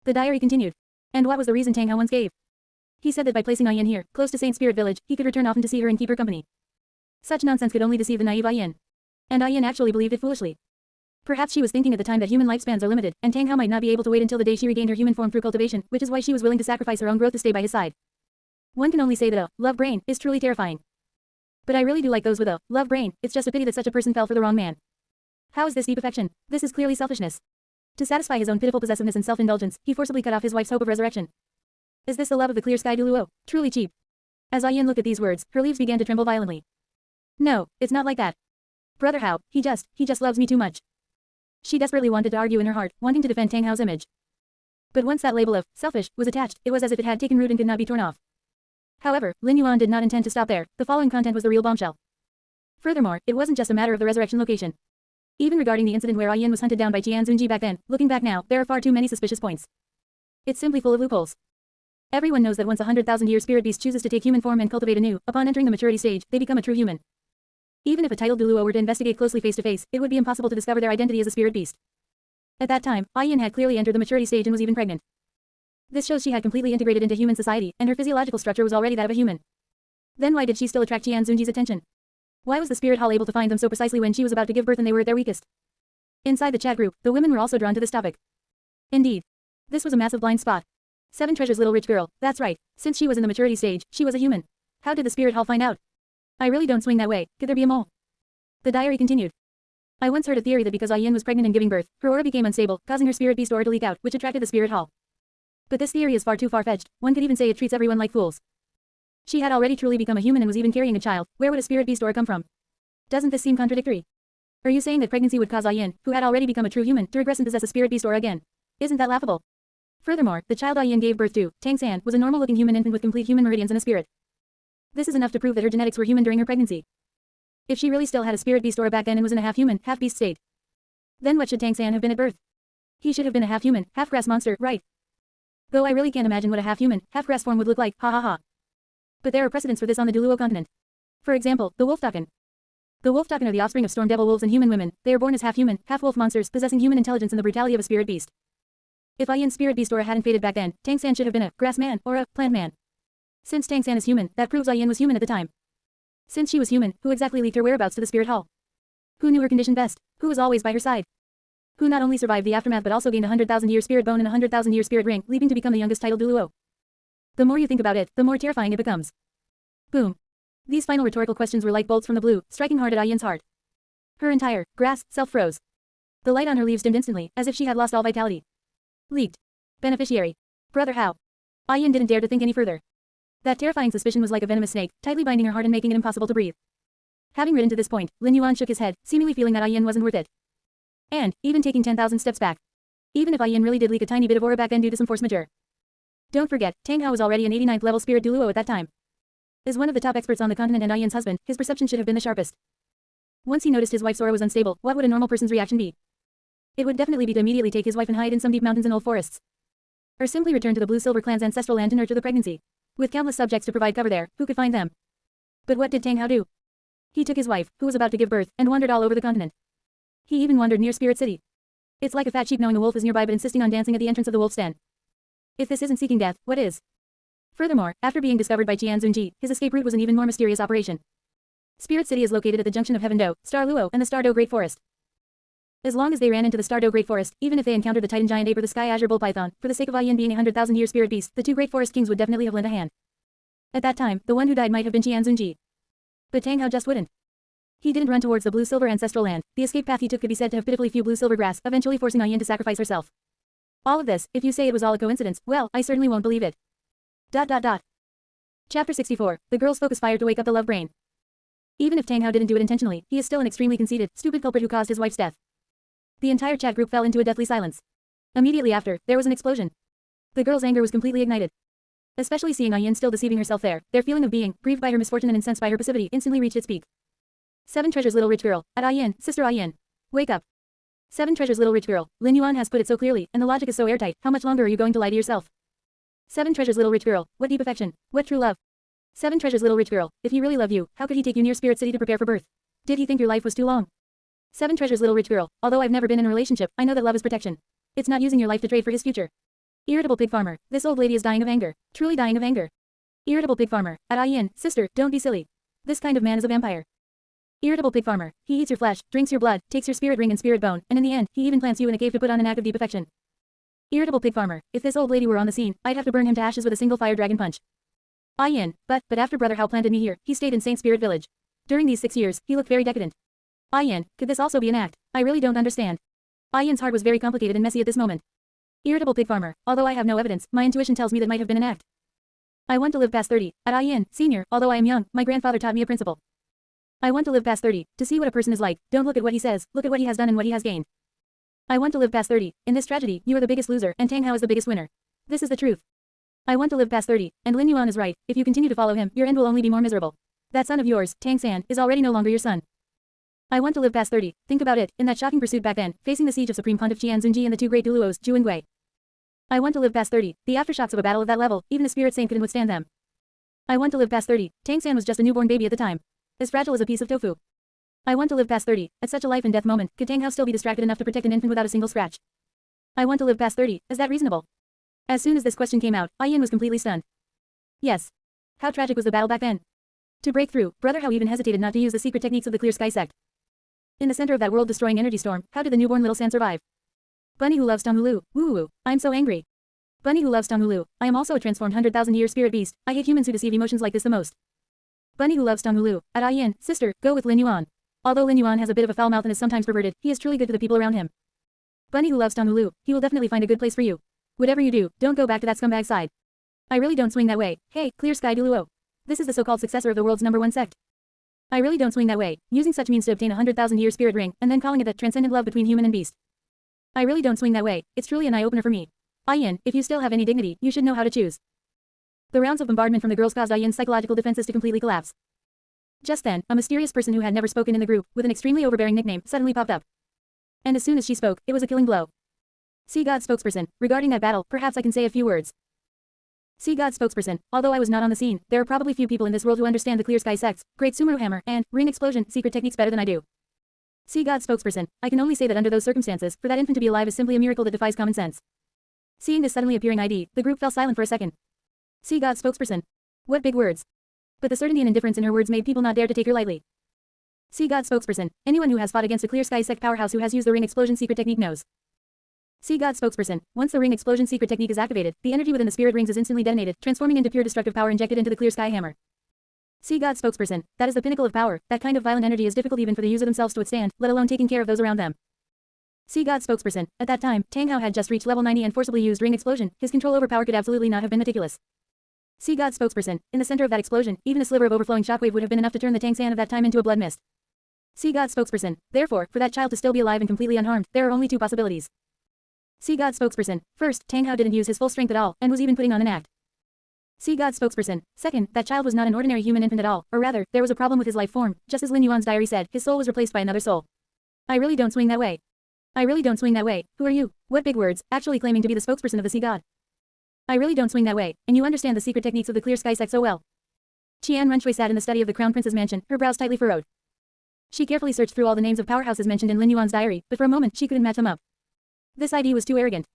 The diary continued. And what was the reason Tang Hao once gave? He said that by placing Yin here, close to Saint Spirit Village, he could return often to see her and keep her company. Such nonsense could only deceive the naive Yin. And Yin actually believed it foolishly. Perhaps she was thinking at the time that human lifespans are limited, and Tang Hao might not be able to wait until the day she regained her human form through cultivation, which is why she was willing to sacrifice her own growth to stay by his side. One can only say that a love brain is truly terrifying. But I really do like those with a love brain. It's just a pity that such a person fell for the wrong man. How is this deep affection? This is clearly selfishness. To satisfy his own pitiful possessiveness and self-indulgence, he forcibly cut off his wife's hope of resurrection. Is this the love of the clear sky Douluo? Truly cheap. As Yin looked at these words, her leaves began to tremble violently. No, it's not like that. Brother Hao, he just loves me too much. She desperately wanted to argue in her heart, wanting to defend Tang Hao's image. But once that label of selfish was attached, it was as if it had taken root and could not be torn off. However, Lin Yuan did not intend to stop there. The following content was the real bombshell. Furthermore, it wasn't just a matter of the resurrection location. Even regarding the incident where Yin was hunted down by Jian Zunji back then, looking back now, there are far too many suspicious points. It's simply full of loopholes. Everyone knows that once a 100,000-year spirit beast chooses to take human form and cultivate anew, upon entering the maturity stage, they become a true human. Even if a titled Douluo were to investigate closely face to face, it would be impossible to discover their identity as a spirit beast. At that time, Yin had clearly entered the maturity stage and was even pregnant. This shows she had completely integrated into human society, and her physiological structure was already that of a human. Then why did she still attract Jian Zunji's attention? Why was the spirit hall able to find them so precisely when she was about to give birth and they were at their weakest? Inside the chat group, the women were also drawn to this topic. Indeed. This was a massive blind spot. 7 Treasure's little rich girl, that's right, since she was in the maturity stage, she was a human. How did the spirit hall find out? I really don't swing that way, could there be a mole? The diary continued. I once heard a theory that because Yin was pregnant and giving birth, her aura became unstable, causing her spirit beast aura to leak out, which attracted the spirit hall. But this theory is far too far-fetched, one could even say it treats everyone like fools. She had already truly become a human and was even carrying a child, where would a spirit beast aura come from? Doesn't this seem contradictory? Are you saying that pregnancy would cause Yin, who had already become a true human, to regress and possess a spirit beast aura again? Isn't that laughable? Furthermore, the child Yin gave birth to, Tang San, was a normal-looking human infant with complete human meridians and a spirit. This is enough to prove that her genetics were human during her pregnancy. If she really still had a spirit beast aura back then and was in a half-human, half-beast state, then what should Tang San have been at birth? He should have been a half-human, half-grass monster, right? Though I really can't imagine what a half-human, half-grass form would look like, ha ha ha. But there are precedents for this on the Douluo Continent. For example, the Wolfdaken. The Wolfdaken are the offspring of storm devil wolves and human women. They are born as half-human, half-wolf monsters, possessing human intelligence and the brutality of a spirit beast. If Yin's spirit beast aura hadn't faded back then, Tang San should have been a grass man or a plant man. Since Tang San is human, that proves Yin was human at the time. Since she was human, who exactly leaked her whereabouts to the spirit hall? Who knew her condition best? Who was always by her side? Who not only survived the aftermath but also gained a 100,000-year spirit bone and a 100,000-year spirit ring, leaping to become the youngest titled Douluo? The more you think about it, the more terrifying it becomes. Boom. These final rhetorical questions were like bolts from the blue, striking hard at Yin's heart. Her entire grass self froze. The light on her leaves dimmed instantly, as if she had lost all vitality. Leaked. Beneficiary. Brother Hao. Yin didn't dare to think any further. That terrifying suspicion was like a venomous snake, tightly binding her heart and making it impossible to breathe. Having ridden to this point, Lin Yuan shook his head, seemingly feeling that Yin wasn't worth it. And, even taking 10,000 steps back. Even if Yin really did leak a tiny bit of aura back then due to some force majeure. Don't forget, Tang Hao was already an 89th level spirit Douluo at that time. As one of the top experts on the continent and Yin's husband, his perception should have been the sharpest. Once he noticed his wife's aura was unstable, what would a normal person's reaction be? It would definitely be to immediately take his wife and hide in some deep mountains and old forests. Or simply return to the Blue-Silver clan's ancestral land to nurture the pregnancy. With countless subjects to provide cover there, who could find them? But what did Tang Hao do? He took his wife, who was about to give birth, and wandered all over the continent. He even wandered near Spirit City. It's like a fat sheep knowing a wolf is nearby but insisting on dancing at the entrance of the wolf's den. If this isn't seeking death, what is? Furthermore, after being discovered by Jian Zunji, his escape route was an even more mysterious operation. Spirit City is located at the junction of Heaven Do, Star Luo, and the Star Do Great Forest. As long as they ran into the Stardo Great Forest, even if they encountered the Titan Giant Ape or the Sky Azure Bull Python, for the sake of Yin being a 100,000-year spirit beast, the two Great Forest Kings would definitely have lent a hand. At that time, the one who died might have been Qian Zunji. But Tang Hao just wouldn't. He didn't run towards the blue-silver ancestral land. The escape path he took could be said to have pitifully few blue-silver grass, eventually forcing Yin to sacrifice herself. All of this, if you say it was all a coincidence, well, I certainly won't believe it. Chapter 64. The girl's focus fire to wake up the love brain. Even if Tang Hao didn't do it intentionally, he is still an extremely conceited, stupid culprit who caused his wife's death. The entire chat group fell into a deathly silence. Immediately after, there was an explosion. The girl's anger was completely ignited. Especially seeing Yin still deceiving herself there, their feeling of being grieved by her misfortune and incensed by her passivity instantly reached its peak. 7 treasures little rich girl, at Yin, sister Yin. Wake up. 7 treasures little rich girl, Lin Yuan has put it so clearly, and the logic is so airtight, how much longer are you going to lie to yourself? 7 treasures little rich girl, what deep affection, what true love. 7 treasures little rich girl, if he really loved you, how could he take you near Spirit City to prepare for birth? Did he think your life was too long? 7 treasures little rich girl, although I've never been in a relationship, I know that love is protection. It's not using your life to trade for his future. Irritable pig farmer, this old lady is dying of anger, truly dying of anger. Irritable pig farmer, at Yin, sister, don't be silly. This kind of man is a vampire. Irritable pig farmer, he eats your flesh, drinks your blood, takes your spirit ring and spirit bone, and in the end, he even plants you in a cave to put on an act of deep affection. Irritable pig farmer, if this old lady were on the scene, I'd have to burn him to ashes with a single fire dragon punch. Yin, but after brother Hao planted me here, he stayed in Saint Spirit Village. During these 6 years, he looked very decadent. Yin, could this also be an act? I really don't understand. Yin's heart was very complicated and messy at this moment. Irritable pig farmer, although I have no evidence, my intuition tells me that might have been an act. I want to live past 30, at Yin, senior, although I am young, my grandfather taught me a principle. I want to live past 30, to see what a person is like, don't look at what he says, look at what he has done and what he has gained. I want to live past 30, in this tragedy, you are the biggest loser, and Tang Hao is the biggest winner. This is the truth. I want to live past 30, and Lin Yuan is right, if you continue to follow him, your end will only be more miserable. That son of yours, Tang San, is already no longer your son. I want to live past 30, think about it, in that shocking pursuit back then, facing the siege of Supreme Pontiff Qian Zunji and the 2 great Douluos, Zhu and Gui. I want to live past 30, the aftershocks of a battle of that level, even a spirit saint couldn't withstand them. I want to live past 30, Tang San was just a newborn baby at the time. As fragile as a piece of tofu. I want to live past 30, at such a life and death moment, could Tang Hao still be distracted enough to protect an infant without a single scratch? I want to live past 30, is that reasonable? As soon as this question came out, Yin was completely stunned. Yes. How tragic was the battle back then? To break through, brother Hao even hesitated not to use the secret techniques of the Clear Sky sect. In the center of that world-destroying energy storm, how did the newborn little San survive? Bunny who loves Donghulu, woo-woo, I'm so angry. Bunny who loves Donghulu, I am also a transformed 100,000-year spirit beast, I hate humans who deceive emotions like this the most. Bunny who loves Donghulu, at Yin, sister, go with Lin Yuan. Although Lin Yuan has a bit of a foul mouth and is sometimes perverted, he is truly good to the people around him. Bunny who loves Donghulu, he will definitely find a good place for you. Whatever you do, don't go back to that scumbag side. I really don't swing that way, hey, Clear Sky Douluo. This is the so-called successor of the world's #1 sect. I really don't swing that way, using such means to obtain a 100,000-year spirit ring, and then calling it a transcendent love between human and beast. I really don't swing that way, it's truly an eye-opener for me. Yin, if you still have any dignity, you should know how to choose. The rounds of bombardment from the girls caused Yin's psychological defenses to completely collapse. Just then, a mysterious person who had never spoken in the group, with an extremely overbearing nickname, suddenly popped up. And as soon as she spoke, it was a killing blow. Sea God spokesperson, regarding that battle, perhaps I can say a few words. Sea God spokesperson, although I was not on the scene, there are probably few people in this world who understand the Clear Sky sects, Great Sumeru Hammer, and Ring Explosion secret techniques better than I do. Sea God spokesperson, I can only say that under those circumstances, for that infant to be alive is simply a miracle that defies common sense. Seeing this suddenly appearing ID, the group fell silent for a second. Sea God spokesperson. What big words. But the certainty and indifference in her words made people not dare to take her lightly. Sea God spokesperson, anyone who has fought against a Clear Sky sect powerhouse who has used the Ring Explosion secret technique knows. Sea God spokesperson, once the Ring Explosion secret technique is activated, the energy within the spirit rings is instantly detonated, transforming into pure destructive power injected into the Clear Sky Hammer. Sea God spokesperson, that is the pinnacle of power, that kind of violent energy is difficult even for the user themselves to withstand, let alone taking care of those around them. Sea God spokesperson, at that time, Tang Hao had just reached level 90 and forcibly used Ring Explosion, his control over power could absolutely not have been meticulous. Sea God spokesperson, in the center of that explosion, even a sliver of overflowing shockwave would have been enough to turn the Tang San of that time into a blood mist. Sea God spokesperson, therefore, for that child to still be alive and completely unharmed, there are only 2 possibilities. Sea God spokesperson, first, Tang Hao didn't use his full strength at all, and was even putting on an act. Sea God spokesperson, second, that child was not an ordinary human infant at all, or rather, there was a problem with his life form, just as Lin Yuan's diary said, his soul was replaced by another soul. I really don't swing that way. I really don't swing that way, who are you? What big words, actually claiming to be the spokesperson of the Sea God. I really don't swing that way, and you understand the secret techniques of the Clear Sky sect so well. Qian Runshui sat in the study of the Crown Prince's mansion, her brows tightly furrowed. She carefully searched through all the names of powerhouses mentioned in Lin Yuan's diary, but for a moment she couldn't match them up. This ID was too arrogant.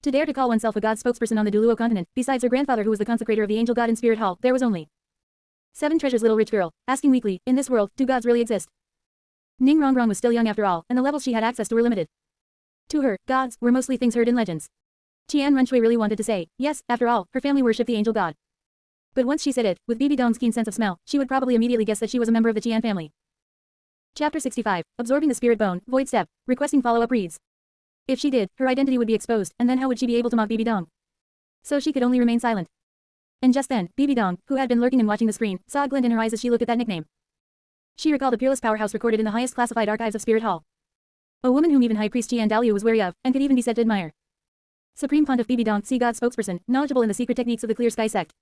To dare to call oneself a god spokesperson on the Douluo Continent, besides her grandfather who was the consecrator of the angel god in Spirit Hall, there was only 7 treasures little rich girl, asking weakly, in this world, do gods really exist? Ning Rongrong was still young after all, and the levels she had access to were limited. To her, gods were mostly things heard in legends. Qian Runshui really wanted to say, yes, after all, her family worshipped the angel god. But once she said it, with Bibi Dong's keen sense of smell, she would probably immediately guess that she was a member of the Qian family. Chapter 65, Absorbing the Spirit Bone, Void Step, requesting follow-up reads. If she did, her identity would be exposed, and then how would she be able to mock Bibi Dong? So she could only remain silent. And just then, Bibi Dong, who had been lurking and watching the screen, saw a glint in her eyes as she looked at that nickname. She recalled a peerless powerhouse recorded in the highest classified archives of Spirit Hall. A woman whom even High Priest Qian Douluo was wary of, and could even be said to admire. Supreme Pontiff Bibi Dong, Sea God spokesperson, knowledgeable in the secret techniques of the Clear Sky sect.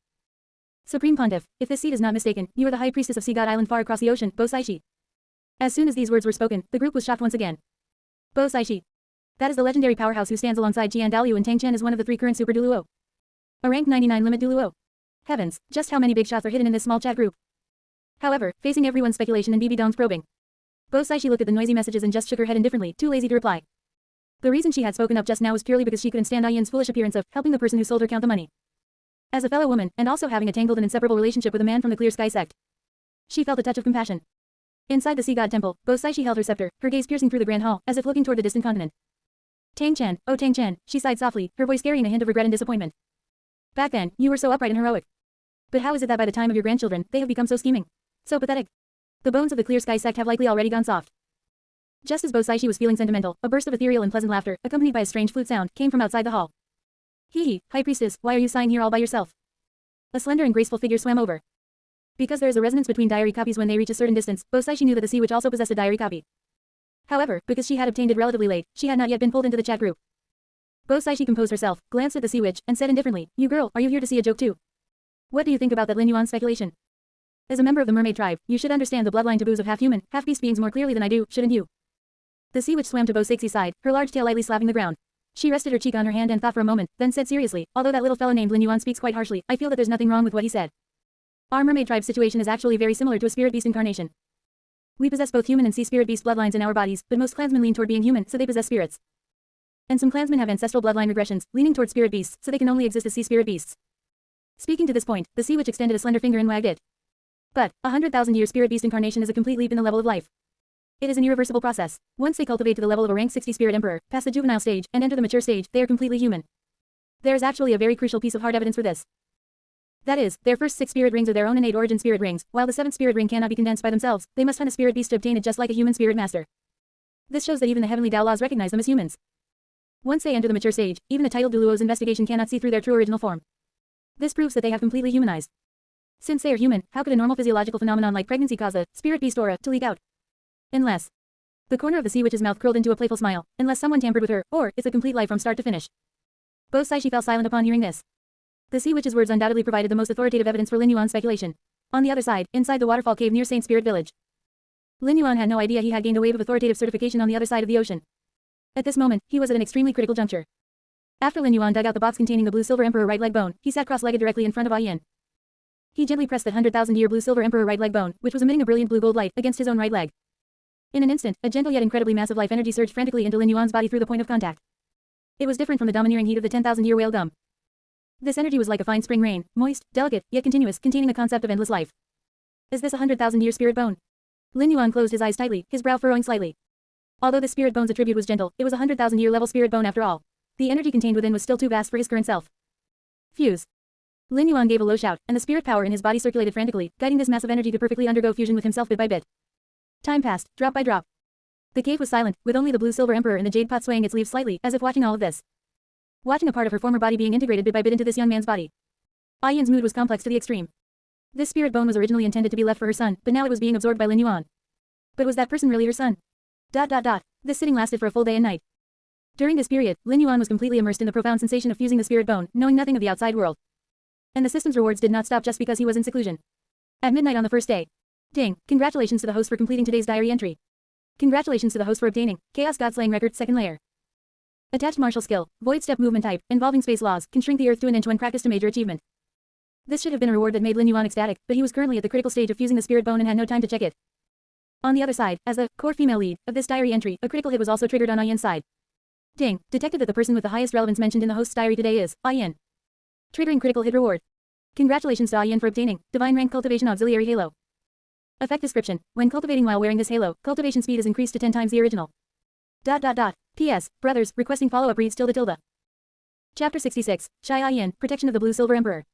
Supreme Pontiff, if this seed is not mistaken, you are the High Priestess of Sea God Island far across the ocean, Bo Saishi. As soon as these words were spoken, the group was shocked once again. Bo Saishi. That is the legendary powerhouse who stands alongside Qian Douluo, and Tang Chen is one of the 3 current Super Douluo. A rank 99 limit Douluo. Heavens, just how many big shots are hidden in this small chat group? However, facing everyone's speculation and Bibi Dong's probing, Bo Saishi looked at the noisy messages and just shook her head indifferently, too lazy to reply. The reason she had spoken up just now was purely because she couldn't stand Yan's foolish appearance of helping the person who sold her count the money. As a fellow woman, and also having a tangled and inseparable relationship with a man from the Clear Sky sect, she felt a touch of compassion. Inside the Sea God Temple, Bo Saishi held her scepter, her gaze piercing through the grand hall, as if looking toward the distant continent. Tang Chen, oh Tang Chen, she sighed softly, her voice carrying a hint of regret and disappointment. Back then, you were so upright and heroic. But how is it that by the time of your grandchildren, they have become so scheming? So pathetic. The bones of the Clear Sky sect have likely already gone soft. Just as Bo Saishi was feeling sentimental, a burst of ethereal and pleasant laughter, accompanied by a strange flute sound, came from outside the hall. Hee hee, High Priestess, why are you sighing here all by yourself? A slender and graceful figure swam over. Because there is a resonance between diary copies when they reach a certain distance, Bo Saishi knew that the sea witch also possessed a diary copy. However, because she had obtained it relatively late, she had not yet been pulled into the chat group. Bo Saishi composed herself, glanced at the sea witch, and said indifferently, you girl, are you here to see a joke too? What do you think about that Lin Yuan speculation? As a member of the mermaid tribe, you should understand the bloodline taboos of half-human, half-beast beings more clearly than I do, shouldn't you? The sea witch swam to Bo Saixi's side, her large tail lightly slapping the ground. She rested her cheek on her hand and thought for a moment, then said seriously, although that little fellow named Lin Yuan speaks quite harshly, I feel that there's nothing wrong with what he said. Our mermaid tribe situation is actually very similar to a spirit beast incarnation. We possess both human and sea spirit beast bloodlines in our bodies, but most clansmen lean toward being human, so they possess spirits. And some clansmen have ancestral bloodline regressions, leaning toward spirit beasts, so they can only exist as sea spirit beasts. Speaking to this point, the sea witch extended a slender finger and wagged it. But, 100,000-year spirit beast incarnation is a complete leap in the level of life. It is an irreversible process. Once they cultivate to the level of a rank 60 spirit emperor, pass the juvenile stage, and enter the mature stage, they are completely human. There is actually a very crucial piece of hard evidence for this. That is, their first 6 spirit rings are their own innate origin spirit rings, while the 7th spirit ring cannot be condensed by themselves, they must hunt a spirit beast to obtain it just like a human spirit master. This shows that even the heavenly Tao laws recognize them as humans. Once they enter the mature stage, even the titled Douluo's investigation cannot see through their true original form. This proves that they have completely humanized. Since they are human, how could a normal physiological phenomenon like pregnancy cause a spirit beast aura to leak out? Unless the corner of the sea witch's mouth curled into a playful smile, unless someone tampered with her, or it's a complete lie from start to finish. Bo Saishi fell silent upon hearing this. The sea witch's words undoubtedly provided the most authoritative evidence for Lin Yuan's speculation. On the other side, inside the waterfall cave near Saint Spirit Village, Lin Yuan had no idea he had gained a wave of authoritative certification on the other side of the ocean. At this moment, he was at an extremely critical juncture. After Lin Yuan dug out the box containing the blue silver emperor right leg bone, he sat cross-legged directly in front of Yin. He gently pressed that 100,000-year blue silver emperor right leg bone, which was emitting a brilliant blue gold light, against his own right leg. In an instant, a gentle yet incredibly massive life energy surged frantically into Lin Yuan's body through the point of contact. It was different from the domineering heat of the 10,000-year whale gum. This energy was like a fine spring rain, moist, delicate, yet continuous, containing the concept of endless life. Is this a 100,000-year spirit bone? Lin Yuan closed his eyes tightly, his brow furrowing slightly. Although the spirit bone's attribute was gentle, it was a 100,000-year level spirit bone after all. The energy contained within was still too vast for his current self. Fuse. Lin Yuan gave a low shout, and the spirit power in his body circulated frantically, guiding this massive energy to perfectly undergo fusion with himself bit by bit. Time passed, drop by drop. The cave was silent, with only the blue silver emperor in the jade pot swaying its leaves slightly, as if watching all of this. Watching a part of her former body being integrated bit by bit into this young man's body. Yin's mood was complex to the extreme. This spirit bone was originally intended to be left for her son, but now it was being absorbed by Lin Yuan. But was that person really her son? This sitting lasted for a full day and night. During this period, Lin Yuan was completely immersed in the profound sensation of fusing the spirit bone, knowing nothing of the outside world. And the system's rewards did not stop just because he was in seclusion. At midnight on the first day. Ding, congratulations to the host for completing today's diary entry. Congratulations to the host for obtaining Chaos God Slaying Record 2nd layer. Attached martial skill, void step movement type, involving space laws, can shrink the earth to an inch when practiced a major achievement. This should have been a reward that made Lin Yuan ecstatic, but he was currently at the critical stage of fusing the spirit bone and had no time to check it. On the other side, as the core female lead of this diary entry, a critical hit was also triggered on Yin's side. Ding, detected that the person with the highest relevance mentioned in the host's diary today is Yin. Triggering critical hit reward. Congratulations to Yin for obtaining Divine Rank Cultivation Auxiliary Halo. Effect description. When cultivating while wearing this halo, cultivation speed is increased to 10 times the original. P.S. Brothers, requesting follow-up reads tilde. Chapter 66. Shai Yin, Protection of the Blue Silver Emperor.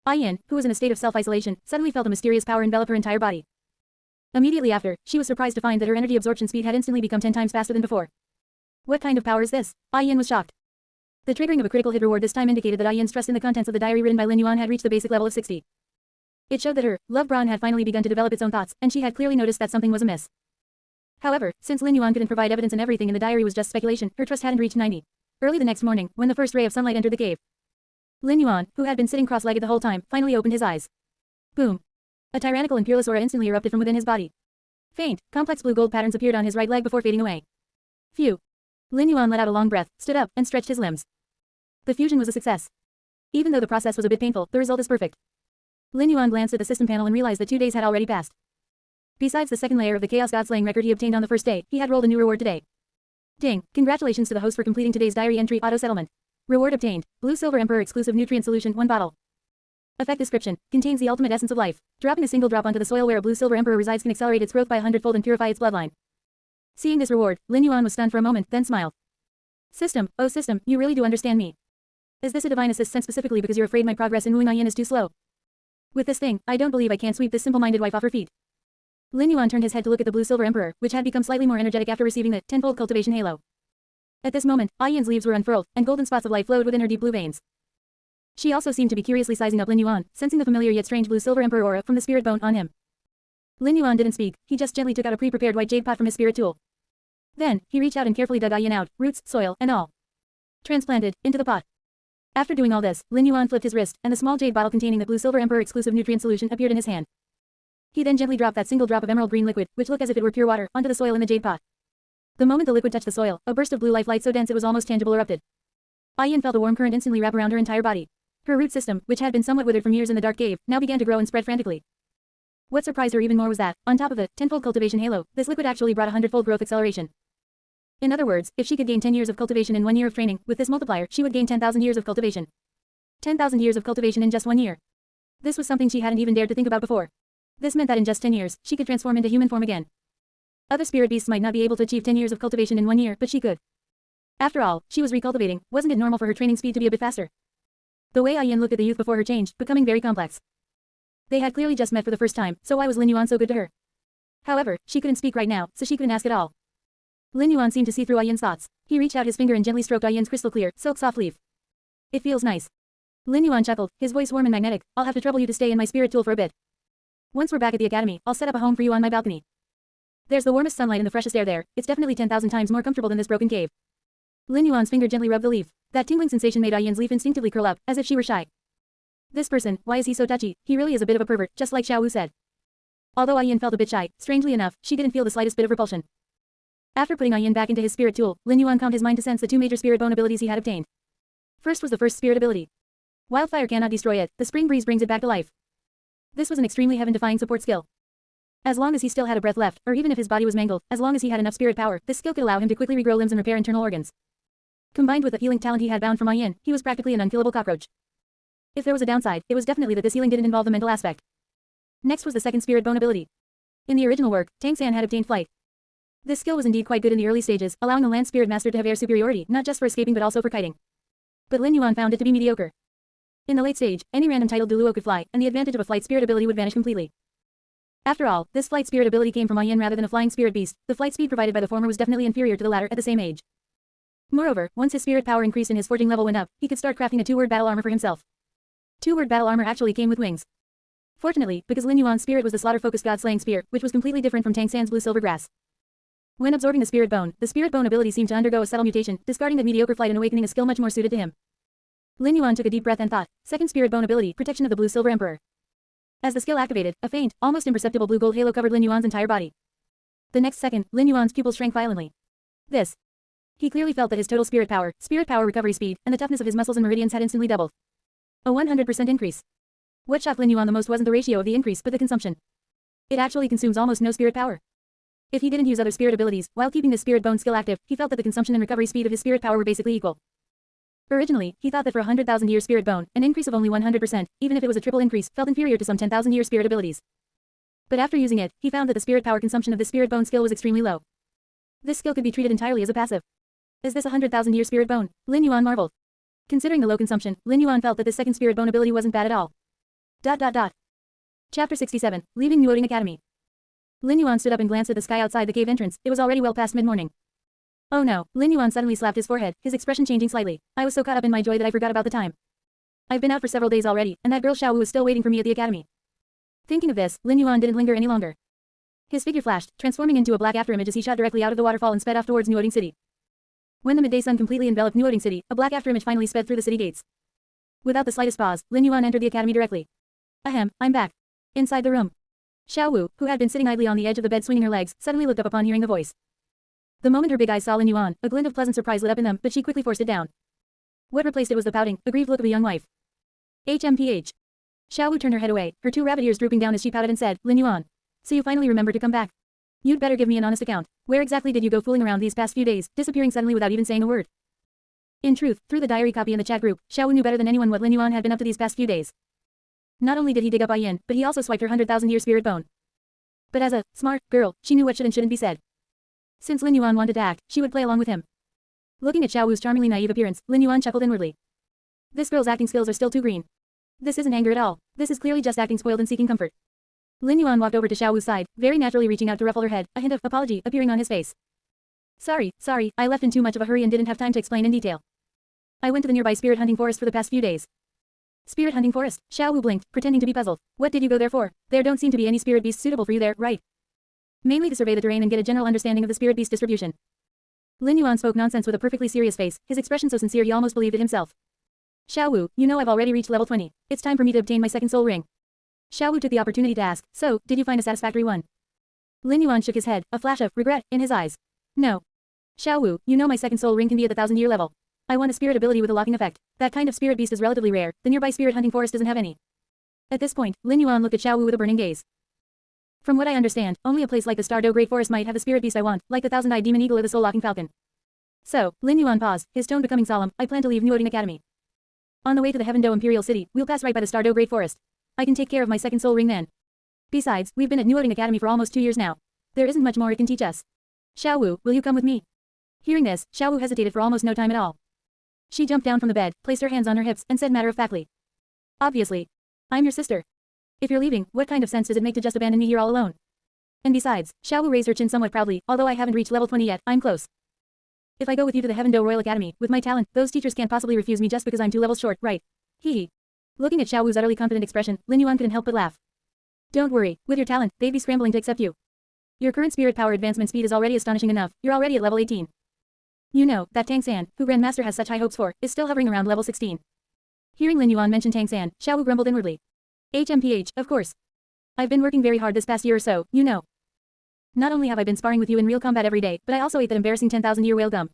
Yin, who was in a state of self-isolation, suddenly felt a mysterious power envelop her entire body. Immediately after, she was surprised to find that her energy absorption speed had instantly become 10 times faster than before. What kind of power is this? Yin was shocked. The triggering of a critical hit reward this time indicated that Yin's trust in the contents of the diary written by Lin Yuan had reached the basic level of 60. It showed that her love brawn had finally begun to develop its own thoughts, and she had clearly noticed that something was amiss. However, since Lin Yuan couldn't provide evidence and everything in the diary was just speculation, her trust hadn't reached 90. Early the next morning, when the first ray of sunlight entered the cave, Lin Yuan, who had been sitting cross-legged the whole time, finally opened his eyes. Boom! A tyrannical and fearless aura instantly erupted from within his body. Faint, complex blue gold patterns appeared on his right leg before fading away. Phew! Lin Yuan let out a long breath, stood up, and stretched his limbs. The fusion was a success. Even though the process was a bit painful, the result is perfect. Lin Yuan glanced at the system panel and realized that 2 days had already passed. Besides the second layer of the Chaos God Slaying record he obtained on the first day, he had rolled a new reward today. Ding! Congratulations to the host for completing today's diary entry auto-settlement. Reward obtained. Blue Silver Emperor exclusive nutrient solution 1 bottle. Effect description. Contains the ultimate essence of life. Dropping a single drop onto the soil where a Blue Silver Emperor resides can accelerate its growth by 100-fold and purify its bloodline. Seeing this reward, Lin Yuan was stunned for a moment, then smiled. System, oh system, you really do understand me. Is this a divine assist sent specifically because you're afraid my progress in wooing Yin is too slow? With this thing, I don't believe I can't sweep this simple-minded wife off her feet. Lin Yuan turned his head to look at the Blue Silver Emperor, which had become slightly more energetic after receiving the tenfold cultivation halo. At this moment, Yin's leaves were unfurled, and golden spots of light flowed within her deep blue veins. She also seemed to be curiously sizing up Lin Yuan, sensing the familiar yet strange Blue Silver Emperor aura from the spirit bone on him. Lin Yuan didn't speak, he just gently took out a pre-prepared white jade pot from his spirit tool. Then, he reached out and carefully dug Yin out, roots, soil, and all. Transplanted, into the pot. After doing all this, Lin Yuan flipped his wrist, and the small jade bottle containing the Blue Silver Emperor exclusive nutrient solution appeared in his hand. He then gently dropped that single drop of emerald green liquid, which looked as if it were pure water, onto the soil in the jade pot. The moment the liquid touched the soil, a burst of blue life light so dense it was almost tangible erupted. Yin felt a warm current instantly wrap around her entire body. Her root system, which had been somewhat withered from years in the dark cave, now began to grow and spread frantically. What surprised her even more was that, on top of the tenfold cultivation halo, this liquid actually brought 100-fold growth acceleration. In other words, if she could gain 10 years of cultivation in 1 year of training, with this multiplier, she would gain 10,000 years of cultivation. 10,000 years of cultivation in just 1 year. This was something she hadn't even dared to think about before. This meant that in just 10 years, she could transform into human form again. Other spirit beasts might not be able to achieve 10 years of cultivation in 1 year, but she could. After all, she was recultivating, wasn't it normal for her training speed to be a bit faster? The way Yin looked at the youth before her changed, becoming very complex. They had clearly just met for the first time, so why was Lin Yuan so good to her? However, she couldn't speak right now, so she couldn't ask at all. Lin Yuan seemed to see through Yin's thoughts. He reached out his finger and gently stroked Yin's crystal clear, silk soft leaf. It feels nice. Lin Yuan chuckled, his voice warm and magnetic. I'll have to trouble you to stay in my spirit tool for a bit. Once we're back at the academy, I'll set up a home for you on my balcony. There's the warmest sunlight and the freshest air there. It's definitely 10,000 times more comfortable than this broken cave. Lin Yuan's finger gently rubbed the leaf. That tingling sensation made Yin's leaf instinctively curl up, as if she were shy. This person, why is he so touchy? He really is a bit of a pervert, just like Xiao Wu said. Although Yin felt a bit shy, strangely enough, she didn't feel the slightest bit of repulsion. After putting Yin back into his spirit tool, Lin Yuan calmed his mind to sense the 2 major spirit bone abilities he had obtained. First was the first spirit ability. Wildfire cannot destroy it, the spring breeze brings it back to life. This was an extremely heaven-defying support skill. As long as he still had a breath left, or even if his body was mangled, as long as he had enough spirit power, this skill could allow him to quickly regrow limbs and repair internal organs. Combined with the healing talent he had bound from Yin, he was practically an unkillable cockroach. If there was a downside, it was definitely that this healing didn't involve the mental aspect. Next was the second spirit bone ability. In the original work, Tang San had obtained flight. This skill was indeed quite good in the early stages, allowing the land spirit master to have air superiority, not just for escaping but also for kiting. But Lin Yuan found it to be mediocre. In the late stage, any random titled Douluo could fly, and the advantage of a flight spirit ability would vanish completely. After all, this flight spirit ability came from Yin rather than a flying spirit beast. The flight speed provided by the former was definitely inferior to the latter at the same age. Moreover, once his spirit power increased and his forging level went up, he could start crafting a 2-word battle armor for himself. 2-word battle armor actually came with wings. Fortunately, because Lin Yuan's spirit was the slaughter-focused god-slaying spear, which was completely different from Tang San's blue silver grass. When absorbing the spirit bone ability seemed to undergo a subtle mutation, discarding the mediocre flight and awakening a skill much more suited to him. Lin Yuan took a deep breath and thought, second spirit bone ability, protection of the blue silver emperor. As the skill activated, a faint, almost imperceptible blue-gold halo covered Lin Yuan's entire body. The next second, Lin Yuan's pupils shrank violently. This. He clearly felt that his total spirit power recovery speed, and the toughness of his muscles and meridians had instantly doubled. A 100% increase. What shocked Lin Yuan the most wasn't the ratio of the increase but the consumption. It actually consumes almost no spirit power. If he didn't use other spirit abilities, while keeping this spirit bone skill active, he felt that the consumption and recovery speed of his spirit power were basically equal. Originally, he thought that for a 100,000-year spirit bone, an increase of only 100%, even if it was a triple increase, felt inferior to some 10,000-year spirit abilities. But after using it, he found that the spirit power consumption of this spirit bone skill was extremely low. This skill could be treated entirely as a passive. Is this a 100,000-year spirit bone? Lin Yuan marveled. Considering the low consumption, Lin Yuan felt that this second spirit bone ability wasn't bad at all. Chapter 67, Leaving Nuoding Academy. Lin Yuan stood up and glanced at the sky outside the cave entrance. It was already well past mid-morning. Oh no, Lin Yuan suddenly slapped his forehead, his expression changing slightly. I was so caught up in my joy that I forgot about the time. I've been out for several days already, and that girl Xiao Wu was still waiting for me at the academy. Thinking of this, Lin Yuan didn't linger any longer. His figure flashed, transforming into a black afterimage as he shot directly out of the waterfall and sped off towards Nuoding City. When the midday sun completely enveloped Nuoding City, a black afterimage finally sped through the city gates. Without the slightest pause, Lin Yuan entered the academy directly. Ahem, I'm back. Inside the room. Xiao Wu, who had been sitting idly on the edge of the bed swinging her legs, suddenly looked up upon hearing the voice. The moment her big eyes saw Lin Yuan, a glint of pleasant surprise lit up in them, but she quickly forced it down. What replaced it was the pouting, aggrieved look of a young wife. HMPH. Xiao Wu turned her head away, her two rabbit ears drooping down as she pouted and said, Lin Yuan. So you finally remembered to come back. You'd better give me an honest account. Where exactly did you go fooling around these past few days, disappearing suddenly without even saying a word? In truth, through the diary copy in the chat group, Xiao Wu knew better than anyone what Lin Yuan had been up to these past few days. Not only did he dig up Yin, but he also swiped her 100,000-year spirit bone. But as a smart girl, she knew what should and shouldn't be said. Since Lin Yuan wanted to act, she would play along with him. Looking at Xiao Wu's charmingly naive appearance, Lin Yuan chuckled inwardly. This girl's acting skills are still too green. This isn't anger at all. This is clearly just acting spoiled and seeking comfort. Lin Yuan walked over to Xiao Wu's side, very naturally reaching out to ruffle her head, a hint of apology appearing on his face. Sorry, I left in too much of a hurry and didn't have time to explain in detail. I went to the nearby spirit hunting forest for the past few days. Spirit hunting forest? Xiao Wu blinked, pretending to be puzzled. What did you go there for? There don't seem to be any spirit beasts suitable for you there, right? Mainly to survey the terrain and get a general understanding of the spirit beast distribution. Lin Yuan spoke nonsense with a perfectly serious face, his expression so sincere he almost believed it himself. Xiao Wu, you know I've already reached level 20. It's time for me to obtain my second soul ring. Xiao Wu took the opportunity to ask, so, did you find a satisfactory one? Lin Yuan shook his head, a flash of regret in his eyes. No. Xiao Wu, you know my second soul ring can be at the 1,000-year level. I want a spirit ability with a locking effect. That kind of spirit beast is relatively rare, the nearby spirit hunting forest doesn't have any. At this point, Lin Yuan looked at Xiao Wu with a burning gaze. From what I understand, only a place like the Stardow Great Forest might have the spirit beast I want, like the 1,000-eyed demon eagle or the soul-locking falcon. So, Lin Yuan paused, his tone becoming solemn, I plan to leave Nuoding Academy. On the way to the Heaven Doe Imperial City, we'll pass right by the Stardow Great Forest. I can take care of my second soul ring then. Besides, we've been at Nuoding Academy for almost 2 years now. There isn't much more it can teach us. Xiao Wu, will you come with me? Hearing this, Xiao Wu hesitated for almost no time at all. She jumped down from the bed, placed her hands on her hips, and said matter-of-factly. Obviously. I'm your sister. If you're leaving, what kind of sense does it make to just abandon me here all alone? And besides, Xiao Wu raised her chin somewhat proudly, although I haven't reached level 20 yet, I'm close. If I go with you to the Heaven Doe Royal Academy, with my talent, those teachers can't possibly refuse me just because I'm 2 levels short, right? Hee hee. Looking at Xiao Wu's utterly confident expression, Lin Yuan couldn't help but laugh. Don't worry, with your talent, they'd be scrambling to accept you. Your current spirit power advancement speed is already astonishing enough, you're already at level 18. You know, that Tang San, who Grandmaster has such high hopes for, is still hovering around level 16. Hearing Lin Yuan mention Tang San, Xiao Wu grumbled inwardly. HMPH, of course. I've been working very hard this past year or so, you know. Not only have I been sparring with you in real combat every day, but I also ate that embarrassing 10,000-year whale gum.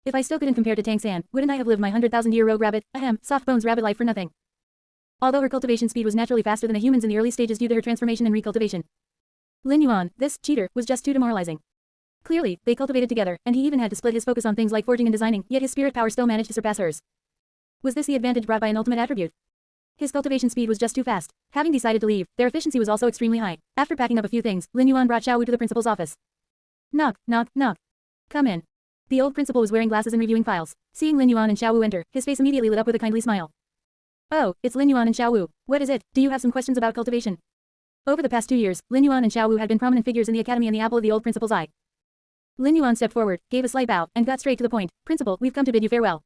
If I still couldn't compare to Tang San, wouldn't I have lived my 100,000-year rogue rabbit, soft bones rabbit life for nothing? Although her cultivation speed was naturally faster than a human's in the early stages due to her transformation and recultivation. Lin Yuan, this cheater, was just too demoralizing. Clearly, they cultivated together, and he even had to split his focus on things like forging and designing, yet his spirit power still managed to surpass hers. Was this the advantage brought by an ultimate attribute? His cultivation speed was just too fast. Having decided to leave, their efficiency was also extremely high. After packing up a few things, Lin Yuan brought Xiao Wu to the principal's office. Knock, knock, knock. Come in. The old principal was wearing glasses and reviewing files. Seeing Lin Yuan and Xiao Wu enter, his face immediately lit up with a kindly smile. Oh, it's Lin Yuan and Xiao Wu. What is it? Do you have some questions about cultivation? Over the past 2 years, Lin Yuan and Xiao Wu had been prominent figures in the academy and the apple of the old principal's eye. Lin Yuan stepped forward, gave a slight bow, and got straight to the point. Principal, we've come to bid you farewell.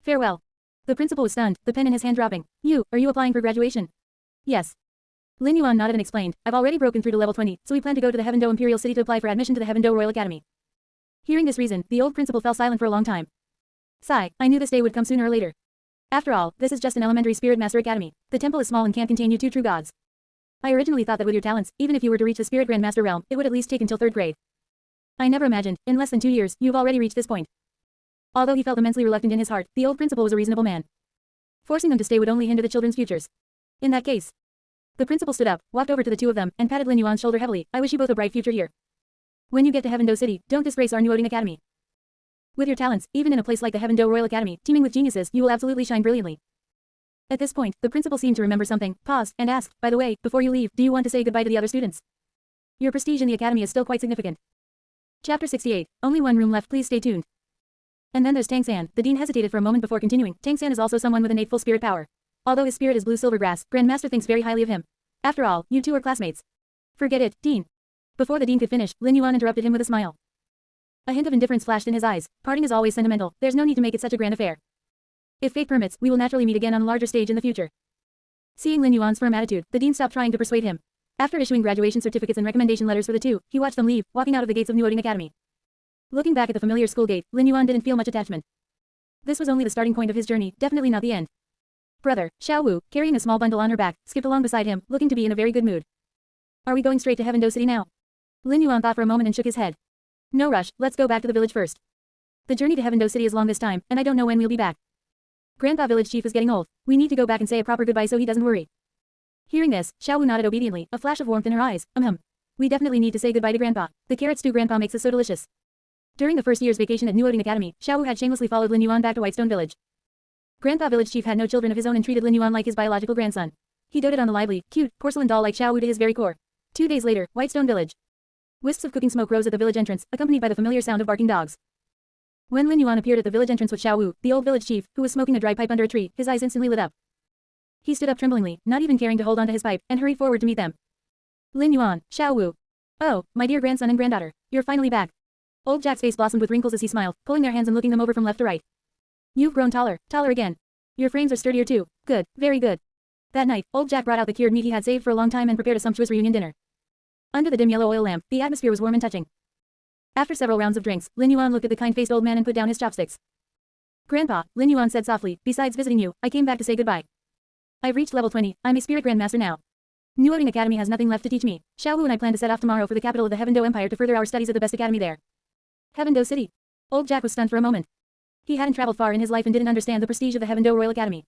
Farewell. The principal was stunned, the pen in his hand dropping. Are you applying for graduation? Yes. Lin Yuan nodded and explained, I've already broken through to level 20, so we plan to go to the Heaven Doe Imperial City to apply for admission to the Heaven Doe Royal Academy. Hearing this reason, the old principal fell silent for a long time. Sigh, I knew this day would come sooner or later. After all, this is just an elementary spirit master academy. The temple is small and can't contain you 2 true gods. I originally thought that with your talents, even if you were to reach the spirit grandmaster realm, it would at least take until 3rd grade. I never imagined, in less than 2 years, you've already reached this point. Although he felt immensely reluctant in his heart, the old principal was a reasonable man. Forcing them to stay would only hinder the children's futures. In that case. The principal stood up, walked over to the 2 of them, and patted Lin Yuan's shoulder heavily. I wish you both a bright future here. When you get to Heaven Doe City, don't disgrace our Nuoding Academy. With your talents, even in a place like the Heaven Doe Royal Academy, teeming with geniuses, you will absolutely shine brilliantly. At this point, the principal seemed to remember something, paused, and asked, by the way, before you leave, do you want to say goodbye to the other students? Your prestige in the academy is still quite significant. Chapter 68. Only one room left, please stay tuned. And then there's Tang San. The dean hesitated for a moment before continuing. Tang San is also someone with innate full spirit power. Although his spirit is blue silver grass, Grandmaster thinks very highly of him. After all, you two are classmates. Forget it, Dean. Before the dean could finish, Lin Yuan interrupted him with a smile. A hint of indifference flashed in his eyes. Parting is always sentimental, there's no need to make it such a grand affair. If fate permits, we will naturally meet again on a larger stage in the future. Seeing Lin Yuan's firm attitude, the dean stopped trying to persuade him. After issuing graduation certificates and recommendation letters for the two, he watched them leave, walking out of the gates of Nuoding Academy. Looking back at the familiar school gate, Lin Yuan didn't feel much attachment. This was only the starting point of his journey, definitely not the end. Brother, Xiao Wu, carrying a small bundle on her back, skipped along beside him, looking to be in a very good mood. Are we going straight to Heaven Do City now? Lin Yuan thought for a moment and shook his head. No rush, let's go back to the village first. The journey to Heaven Do City is long this time, and I don't know when we'll be back. Grandpa village chief is getting old. We need to go back and say a proper goodbye so he doesn't worry. Hearing this, Xiao Wu nodded obediently, a flash of warmth in her eyes. We definitely need to say goodbye to Grandpa. The carrot stew Grandpa makes is so delicious. During the first year's vacation at Nuoding Academy, Xiao Wu had shamelessly followed Lin Yuan back to Whitestone Village. Grandpa village chief had no children of his own and treated Lin Yuan like his biological grandson. He doted on the lively, cute, porcelain doll like Xiao Wu to his very core. 2 days later, Whitestone Village. Wisps of cooking smoke rose at the village entrance, accompanied by the familiar sound of barking dogs. When Lin Yuan appeared at the village entrance with Xiao Wu, the old village chief, who was smoking a dry pipe under a tree, his eyes instantly lit up. He stood up tremblingly, not even caring to hold onto his pipe, and hurried forward to meet them. Lin Yuan, Xiao Wu. Oh, my dear grandson and granddaughter, you're finally back. Old Jack's face blossomed with wrinkles as he smiled, pulling their hands and looking them over from left to right. You've grown taller, taller again. Your frames are sturdier too. Good, very good. That night, old Jack brought out the cured meat he had saved for a long time and prepared a sumptuous reunion dinner. Under the dim yellow oil lamp, the atmosphere was warm and touching. After several rounds of drinks, Lin Yuan looked at the kind-faced old man and put down his chopsticks. Grandpa, Lin Yuan said softly, besides visiting you, I came back to say goodbye. I've reached level 20, I'm a spirit grandmaster now. Nuoding Academy has nothing left to teach me. Xiao Wu and I plan to set off tomorrow for the capital of the Heaven Do Empire to further our studies at the best academy there. Heaven Do City. Old Jack was stunned for a moment. He hadn't traveled far in his life and didn't understand the prestige of the Heaven Do Royal Academy.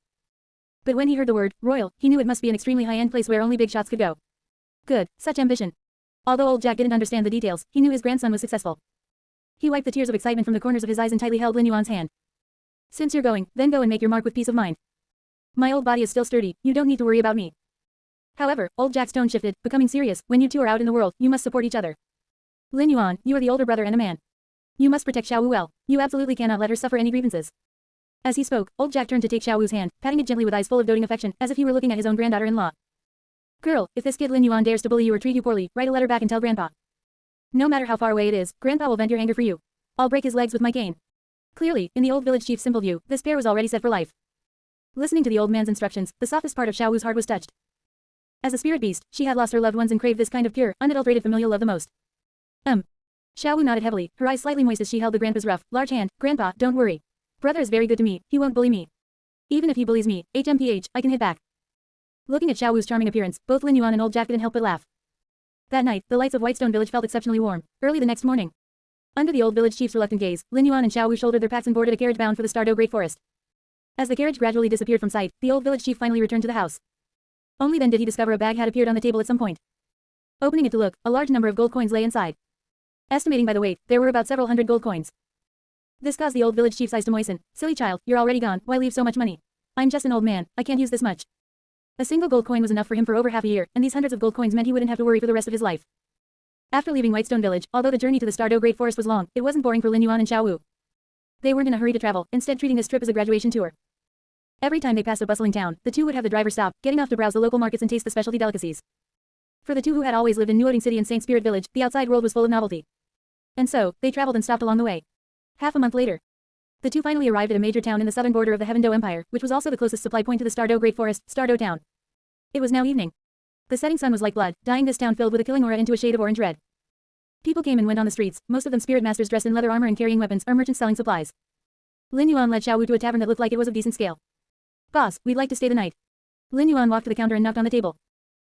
But when he heard the word, royal, he knew it must be an extremely high-end place where only big shots could go. Good, such ambition. Although old Jack didn't understand the details, he knew his grandson was successful. He wiped the tears of excitement from the corners of his eyes and tightly held Lin Yuan's hand. Since you're going, then go and make your mark with peace of mind. My old body is still sturdy, you don't need to worry about me. However, old Jack's tone shifted, becoming serious. When you two are out in the world, you must support each other. Lin Yuan, you are the older brother and a man. You must protect Xiao Wu well. You absolutely cannot let her suffer any grievances. As he spoke, old Jack turned to take Xiao Wu's hand, patting it gently with eyes full of doting affection, as if he were looking at his own granddaughter-in-law. Girl, if this kid Lin Yuan dares to bully you or treat you poorly, write a letter back and tell Grandpa. No matter how far away it is, Grandpa will vent your anger for you. I'll break his legs with my cane. Clearly, in the old village chief's simple view, this pair was already set for life. Listening to the old man's instructions, the softest part of Xiao Wu's heart was touched. As a spirit beast, she had lost her loved ones and craved this kind of pure, unadulterated familial love the most. Xiao Wu nodded heavily, her eyes slightly moist as she held the grandpa's rough, large hand. Grandpa, don't worry. Brother is very good to me, he won't bully me. Even if he bullies me, HMPH, I can hit back. Looking at Xiao Wu's charming appearance, both Lin Yuan and old Jack didn't help but laugh. That night, the lights of Whitestone Village felt exceptionally warm. Early the next morning, under the old village chief's reluctant gaze, Lin Yuan and Xiao Wu shouldered their packs and boarded a carriage bound for the Stardew Great Forest. As the carriage gradually disappeared from sight, the old village chief finally returned to the house. Only then did he discover a bag had appeared on the table at some point. Opening it to look, a large number of gold coins lay inside. Estimating by the weight, there were about several hundred gold coins. This caused the old village chief's eyes to moisten. Silly child, you're already gone, why leave so much money? I'm just an old man, I can't use this much. A single gold coin was enough for him for over half a year, and these hundreds of gold coins meant he wouldn't have to worry for the rest of his life. After leaving Whitestone Village, although the journey to the Stardew Great Forest was long, it wasn't boring for Lin Yuan and Xiao Wu. They weren't in a hurry to travel, instead treating this trip as a graduation tour. Every time they passed a bustling town, the two would have the driver stop, getting off to browse the local markets and taste the specialty delicacies. For the two who had always lived in Nuoding City and Saint Spirit Village, the outside world was full of novelty. And so, they traveled and stopped along the way. Half a month later, the two finally arrived at a major town in the southern border of the Heaven Do Empire, which was also the closest supply point to the Stardew Great Forest, Stardew Town. It was now evening. The setting sun was like blood, dyeing this town filled with a killing aura into a shade of orange red. People came and went on the streets, most of them spirit masters dressed in leather armor and carrying weapons, or merchants selling supplies. Lin Yuan led Xiao Wu to a tavern that looked like it was of decent scale. Boss, we'd like to stay the night. Lin Yuan walked to the counter and knocked on the table.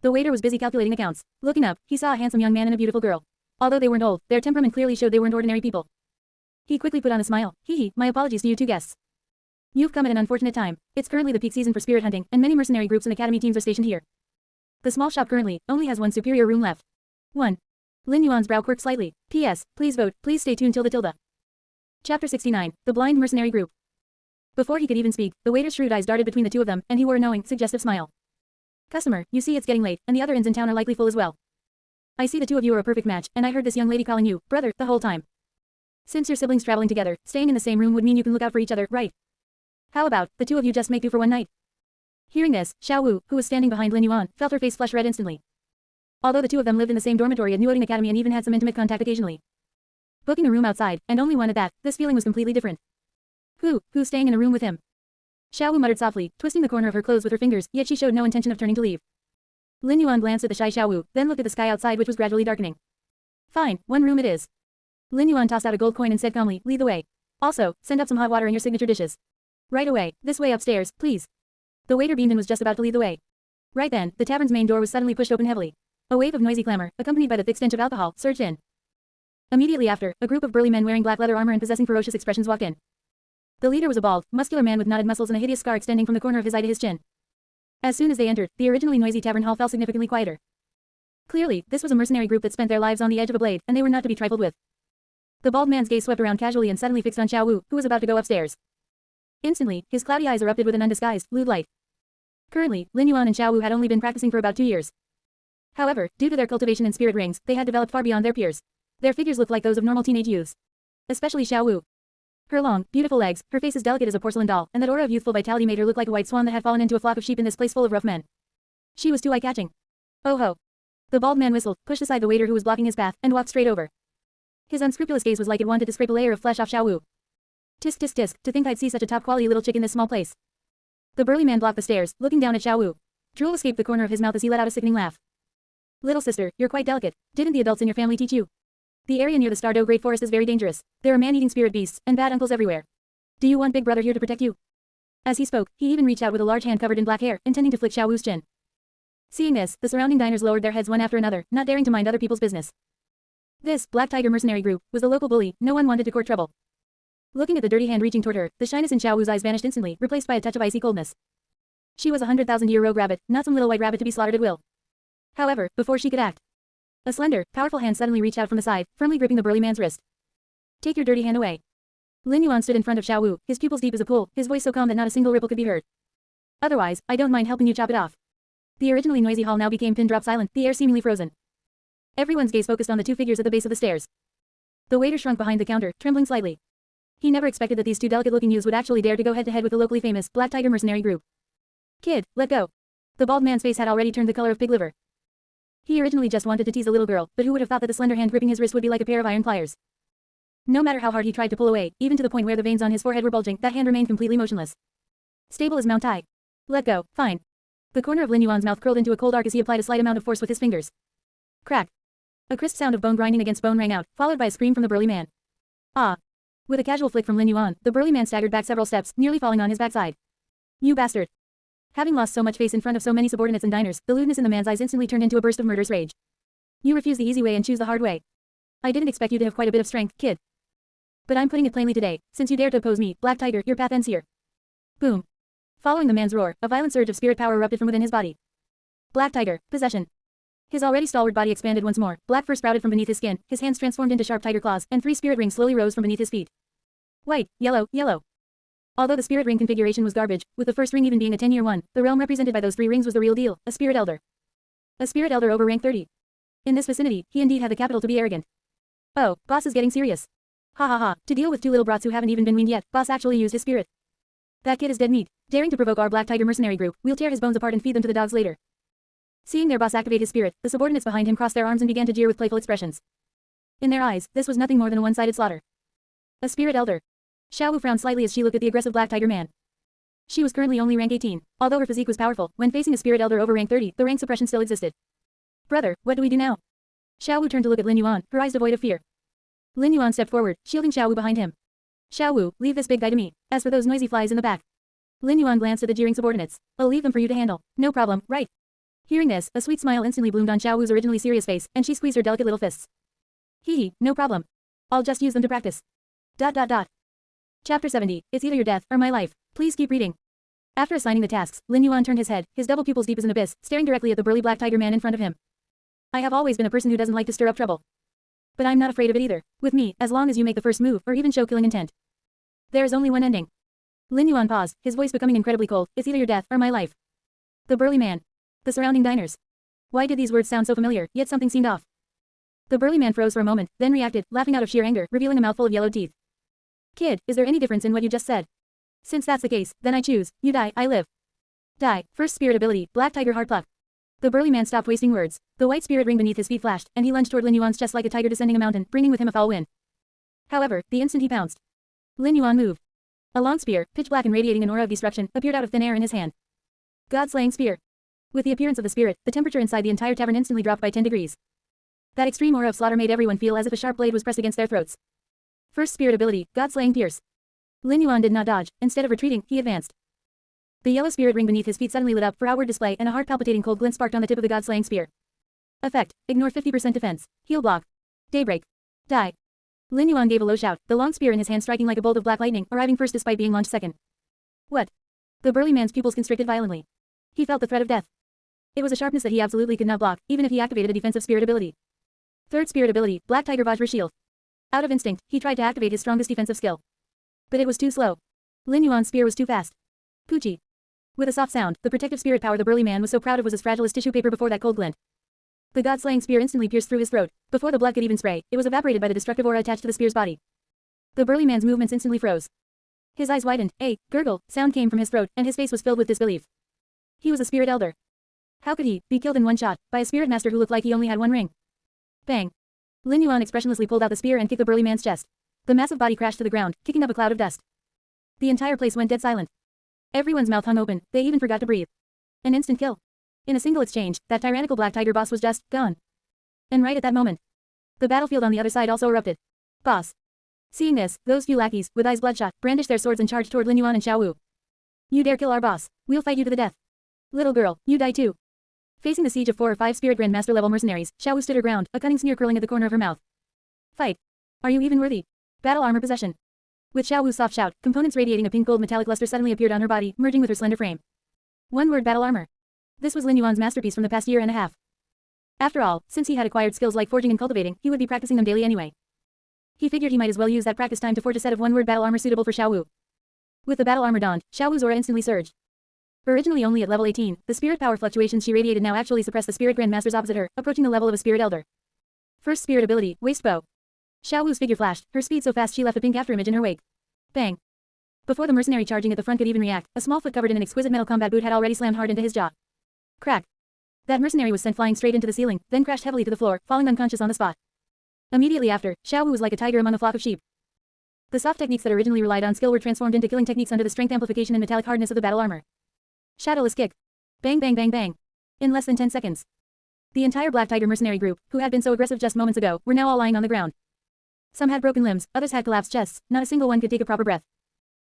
The waiter was busy calculating accounts. Looking up, he saw a handsome young man and a beautiful girl. Although they weren't old, their temperament clearly showed they weren't ordinary people. He quickly put on a smile. Hee, my apologies to you two guests. You've come at an unfortunate time. It's currently the peak season for spirit hunting, and many mercenary groups and academy teams are stationed here. The small shop currently only has one superior room left. 1. Lin Yuan's brow quirked slightly. P.S. Please vote, please stay tuned till the tilde. Chapter 69. The Blind Mercenary Group. Before he could even speak, the waiter's shrewd eyes darted between the two of them, and he wore a knowing, suggestive smile. Customer, you see it's getting late, and the other inns in town are likely full as well. I see the two of you are a perfect match, and I heard this young lady calling you, brother, the whole time. Since your siblings traveling together, staying in the same room would mean you can look out for each other, right? How about, the two of you just make do for one night? Hearing this, Xiao Wu, who was standing behind Lin Yuan, felt her face flush red instantly. Although the two of them lived in the same dormitory at Nuoding Academy and even had some intimate contact occasionally. Booking a room outside, and only one at that, this feeling was completely different. Who's staying in a room with him? Xiao Wu muttered softly, twisting the corner of her clothes with her fingers, yet she showed no intention of turning to leave. Lin Yuan glanced at the shy Xiao Wu, then looked at the sky outside which was gradually darkening. Fine, one room it is. Lin Yuan tossed out a gold coin and said calmly, lead the way. Also, send up some hot water and your signature dishes. Right away, this way upstairs, please. The waiter beamed and was just about to lead the way. Right then, the tavern's main door was suddenly pushed open heavily. A wave of noisy clamor, accompanied by the thick stench of alcohol, surged in. Immediately after, a group of burly men wearing black leather armor and possessing ferocious expressions walked in. The leader was a bald, muscular man with knotted muscles and a hideous scar extending from the corner of his eye to his chin. As soon as they entered, the originally noisy tavern hall felt significantly quieter. Clearly, this was a mercenary group that spent their lives on the edge of a blade, and they were not to be trifled with. The bald man's gaze swept around casually and suddenly fixed on Xiao Wu, who was about to go upstairs. Instantly, his cloudy eyes erupted with an undisguised, lewd light. Currently, Lin Yuan and Xiao Wu had only been practicing for about 2 years. However, due to their cultivation in spirit rings, they had developed far beyond their peers. Their figures looked like those of normal teenage youths. Especially Xiao Wu. Her long, beautiful legs, her face as delicate as a porcelain doll, and that aura of youthful vitality made her look like a white swan that had fallen into a flock of sheep in this place full of rough men. She was too eye-catching. Oh ho. The bald man whistled, pushed aside the waiter who was blocking his path, and walked straight over. His unscrupulous gaze was like it wanted to scrape a layer of flesh off Xiao Wu. Tisk tisk tisk, to think I'd see such a top-quality little chick in this small place. The burly man blocked the stairs, looking down at Xiao Wu. Drool escaped the corner of his mouth as he let out a sickening laugh. Little sister, you're quite delicate. Didn't the adults in your family teach you? The area near the Stardow Great Forest is very dangerous. There are man-eating spirit beasts, and bad uncles everywhere. Do you want Big Brother here to protect you? As he spoke, he even reached out with a large hand covered in black hair, intending to flick Xiao Wu's chin. Seeing this, the surrounding diners lowered their heads one after another, not daring to mind other people's business. This, Black Tiger mercenary group, was the local bully, no one wanted to court trouble. Looking at the dirty hand reaching toward her, the shyness in Xiao Wu's eyes vanished instantly, replaced by a touch of icy coldness. She was a 100,000-year rogue rabbit, not some little white rabbit to be slaughtered at will. However, before she could act, a slender, powerful hand suddenly reached out from the side, firmly gripping the burly man's wrist. Take your dirty hand away. Lin Yuan stood in front of Xiao Wu, his pupils deep as a pool, his voice so calm that not a single ripple could be heard. Otherwise, I don't mind helping you chop it off. The originally noisy hall now became pin-drop silent, the air seemingly frozen. Everyone's gaze focused on the two figures at the base of the stairs. The waiter shrunk behind the counter, trembling slightly. He never expected that these two delicate-looking youths would actually dare to go head-to-head with the locally famous Black Tiger mercenary group. Kid, let go. The bald man's face had already turned the color of pig liver. He originally just wanted to tease a little girl, but who would have thought that the slender hand gripping his wrist would be like a pair of iron pliers? No matter how hard he tried to pull away, even to the point where the veins on his forehead were bulging, that hand remained completely motionless. Stable as Mount Tai. Let go, fine. The corner of Lin Yuan's mouth curled into a cold arc as he applied a slight amount of force with his fingers. Crack. A crisp sound of bone grinding against bone rang out, followed by a scream from the burly man. Ah. With a casual flick from Lin Yuan, the burly man staggered back several steps, nearly falling on his backside. You bastard. Having lost so much face in front of so many subordinates and diners, the lewdness in the man's eyes instantly turned into a burst of murderous rage. You refuse the easy way and choose the hard way. I didn't expect you to have quite a bit of strength, kid. But I'm putting it plainly today, since you dare to oppose me, Black Tiger, your path ends here. Boom. Following the man's roar, a violent surge of spirit power erupted from within his body. Black Tiger, possession. His already stalwart body expanded once more, black fur sprouted from beneath his skin, his hands transformed into sharp tiger claws, and 3 spirit rings slowly rose from beneath his feet. White, yellow, yellow. Although the spirit ring configuration was garbage, with the first ring even being a 10-year one, the realm represented by those 3 rings was the real deal, a spirit elder. A spirit elder over rank 30. In this vicinity, he indeed had the capital to be arrogant. Oh, boss is getting serious. Ha ha ha, to deal with 2 little brats who haven't even been weaned yet, boss actually used his spirit. That kid is dead meat. Daring to provoke our Black Tiger mercenary group, we'll tear his bones apart and feed them to the dogs later. Seeing their boss activate his spirit, the subordinates behind him crossed their arms and began to jeer with playful expressions. In their eyes, this was nothing more than a one-sided slaughter. A spirit elder. Xiao Wu frowned slightly as she looked at the aggressive Black Tiger man. She was currently only rank 18, although her physique was powerful. When facing a spirit elder over rank 30, the rank suppression still existed. Brother, what do we do now? Xiao Wu turned to look at Lin Yuan, her eyes devoid of fear. Lin Yuan stepped forward, shielding Xiao Wu behind him. Xiao Wu, leave this big guy to me. As for those noisy flies in the back. Lin Yuan glanced at the jeering subordinates. I'll leave them for you to handle. No problem, right? Hearing this, a sweet smile instantly bloomed on Xiao Wu's originally serious face, and she squeezed her delicate little fists. Hee, no problem. I'll just use them to practice. ... Chapter 70, it's either your death or my life. Please keep reading. After assigning the tasks, Lin Yuan turned his head, his double pupils deep as an abyss, staring directly at the burly Black Tiger man in front of him. I have always been a person who doesn't like to stir up trouble. But I'm not afraid of it either. With me, as long as you make the first move, or even show killing intent. There is only one ending. Lin Yuan paused, his voice becoming incredibly cold. It's either your death or my life. The burly man. The surrounding diners. Why did these words sound so familiar, yet something seemed off? The burly man froze for a moment, then reacted, laughing out of sheer anger, revealing a mouthful of yellowed teeth. Kid, is there any difference in what you just said? Since that's the case, then I choose, you die, I live. Die, first spirit ability, Black Tiger Hard Pluck. The burly man stopped wasting words. The white spirit ring beneath his feet flashed, and he lunged toward Lin Yuan's chest like a tiger descending a mountain, bringing with him a foul wind. However, the instant he pounced, Lin Yuan moved. A long spear, pitch black and radiating an aura of destruction, appeared out of thin air in his hand. God-slaying spear. With the appearance of the spirit, the temperature inside the entire tavern instantly dropped by 10 degrees. That extreme aura of slaughter made everyone feel as if a sharp blade was pressed against their throats. First spirit ability, God-slaying pierce. Lin Yuan did not dodge. Instead of retreating, he advanced. The yellow spirit ring beneath his feet suddenly lit up for outward display, and a heart palpitating cold glint sparked on the tip of the God-slaying spear. Effect: ignore 50% defense. Heal block. Daybreak. Die. Lin Yuan gave a low shout, the long spear in his hand striking like a bolt of black lightning, arriving first despite being launched second. What? The burly man's pupils constricted violently. He felt the threat of death. It was a sharpness that he absolutely could not block, even if he activated a defensive spirit ability. Third spirit ability, Black Tiger Vajra Shield. Out of instinct, he tried to activate his strongest defensive skill. But it was too slow. Lin Yuan's spear was too fast. Poochie. With a soft sound, the protective spirit power the burly man was so proud of was as fragile as tissue paper before that cold glint. The god-slaying spear instantly pierced through his throat. Before the blood could even spray, it was evaporated by the destructive aura attached to the spear's body. The burly man's movements instantly froze. His eyes widened, a gurgle sound came from his throat, and his face was filled with disbelief. He was a spirit elder. How could he be killed in one shot by a spirit master who looked like he only had one ring? Bang. Lin Yuan expressionlessly pulled out the spear and kicked the burly man's chest. The massive body crashed to the ground, kicking up a cloud of dust. The entire place went dead silent. Everyone's mouth hung open, they even forgot to breathe. An instant kill. In a single exchange, that tyrannical black tiger boss was just gone. And right at that moment, the battlefield on the other side also erupted. Boss. Seeing this, those few lackeys, with eyes bloodshot, brandished their swords and charged toward Lin Yuan and Xiao Wu. You dare kill our boss, we'll fight you to the death. Little girl, you die too. Facing the siege of 4 or 5 spirit grandmaster level mercenaries, Xiao Wu stood her ground, a cunning sneer curling at the corner of her mouth. Fight. Are you even worthy? Battle armor possession. With Xiao Wu's soft shout, components radiating a pink gold metallic luster suddenly appeared on her body, merging with her slender frame. One word: battle armor. This was Lin Yuan's masterpiece from the past year and a half. After all, since he had acquired skills like forging and cultivating, he would be practicing them daily anyway. He figured he might as well use that practice time to forge a set of one-word battle armor suitable for Xiao Wu. With the battle armor donned, Xiao Wu's aura instantly surged. Originally only at level 18, the spirit power fluctuations she radiated now actually suppressed the spirit grandmasters opposite her, approaching the level of a spirit elder. First spirit ability, waist bow. Xiao Wu's figure flashed, her speed so fast she left a pink afterimage in her wake. Bang. Before the mercenary charging at the front could even react, a small foot covered in an exquisite metal combat boot had already slammed hard into his jaw. Crack. That mercenary was sent flying straight into the ceiling, then crashed heavily to the floor, falling unconscious on the spot. Immediately after, Xiao Wu was like a tiger among a flock of sheep. The soft techniques that originally relied on skill were transformed into killing techniques under the strength amplification and metallic hardness of the battle armor. Shadowless kick. Bang bang bang bang. In less than 10 seconds. The entire Black Tiger mercenary group, who had been so aggressive just moments ago, were now all lying on the ground. Some had broken limbs, others had collapsed chests, not a single one could take a proper breath.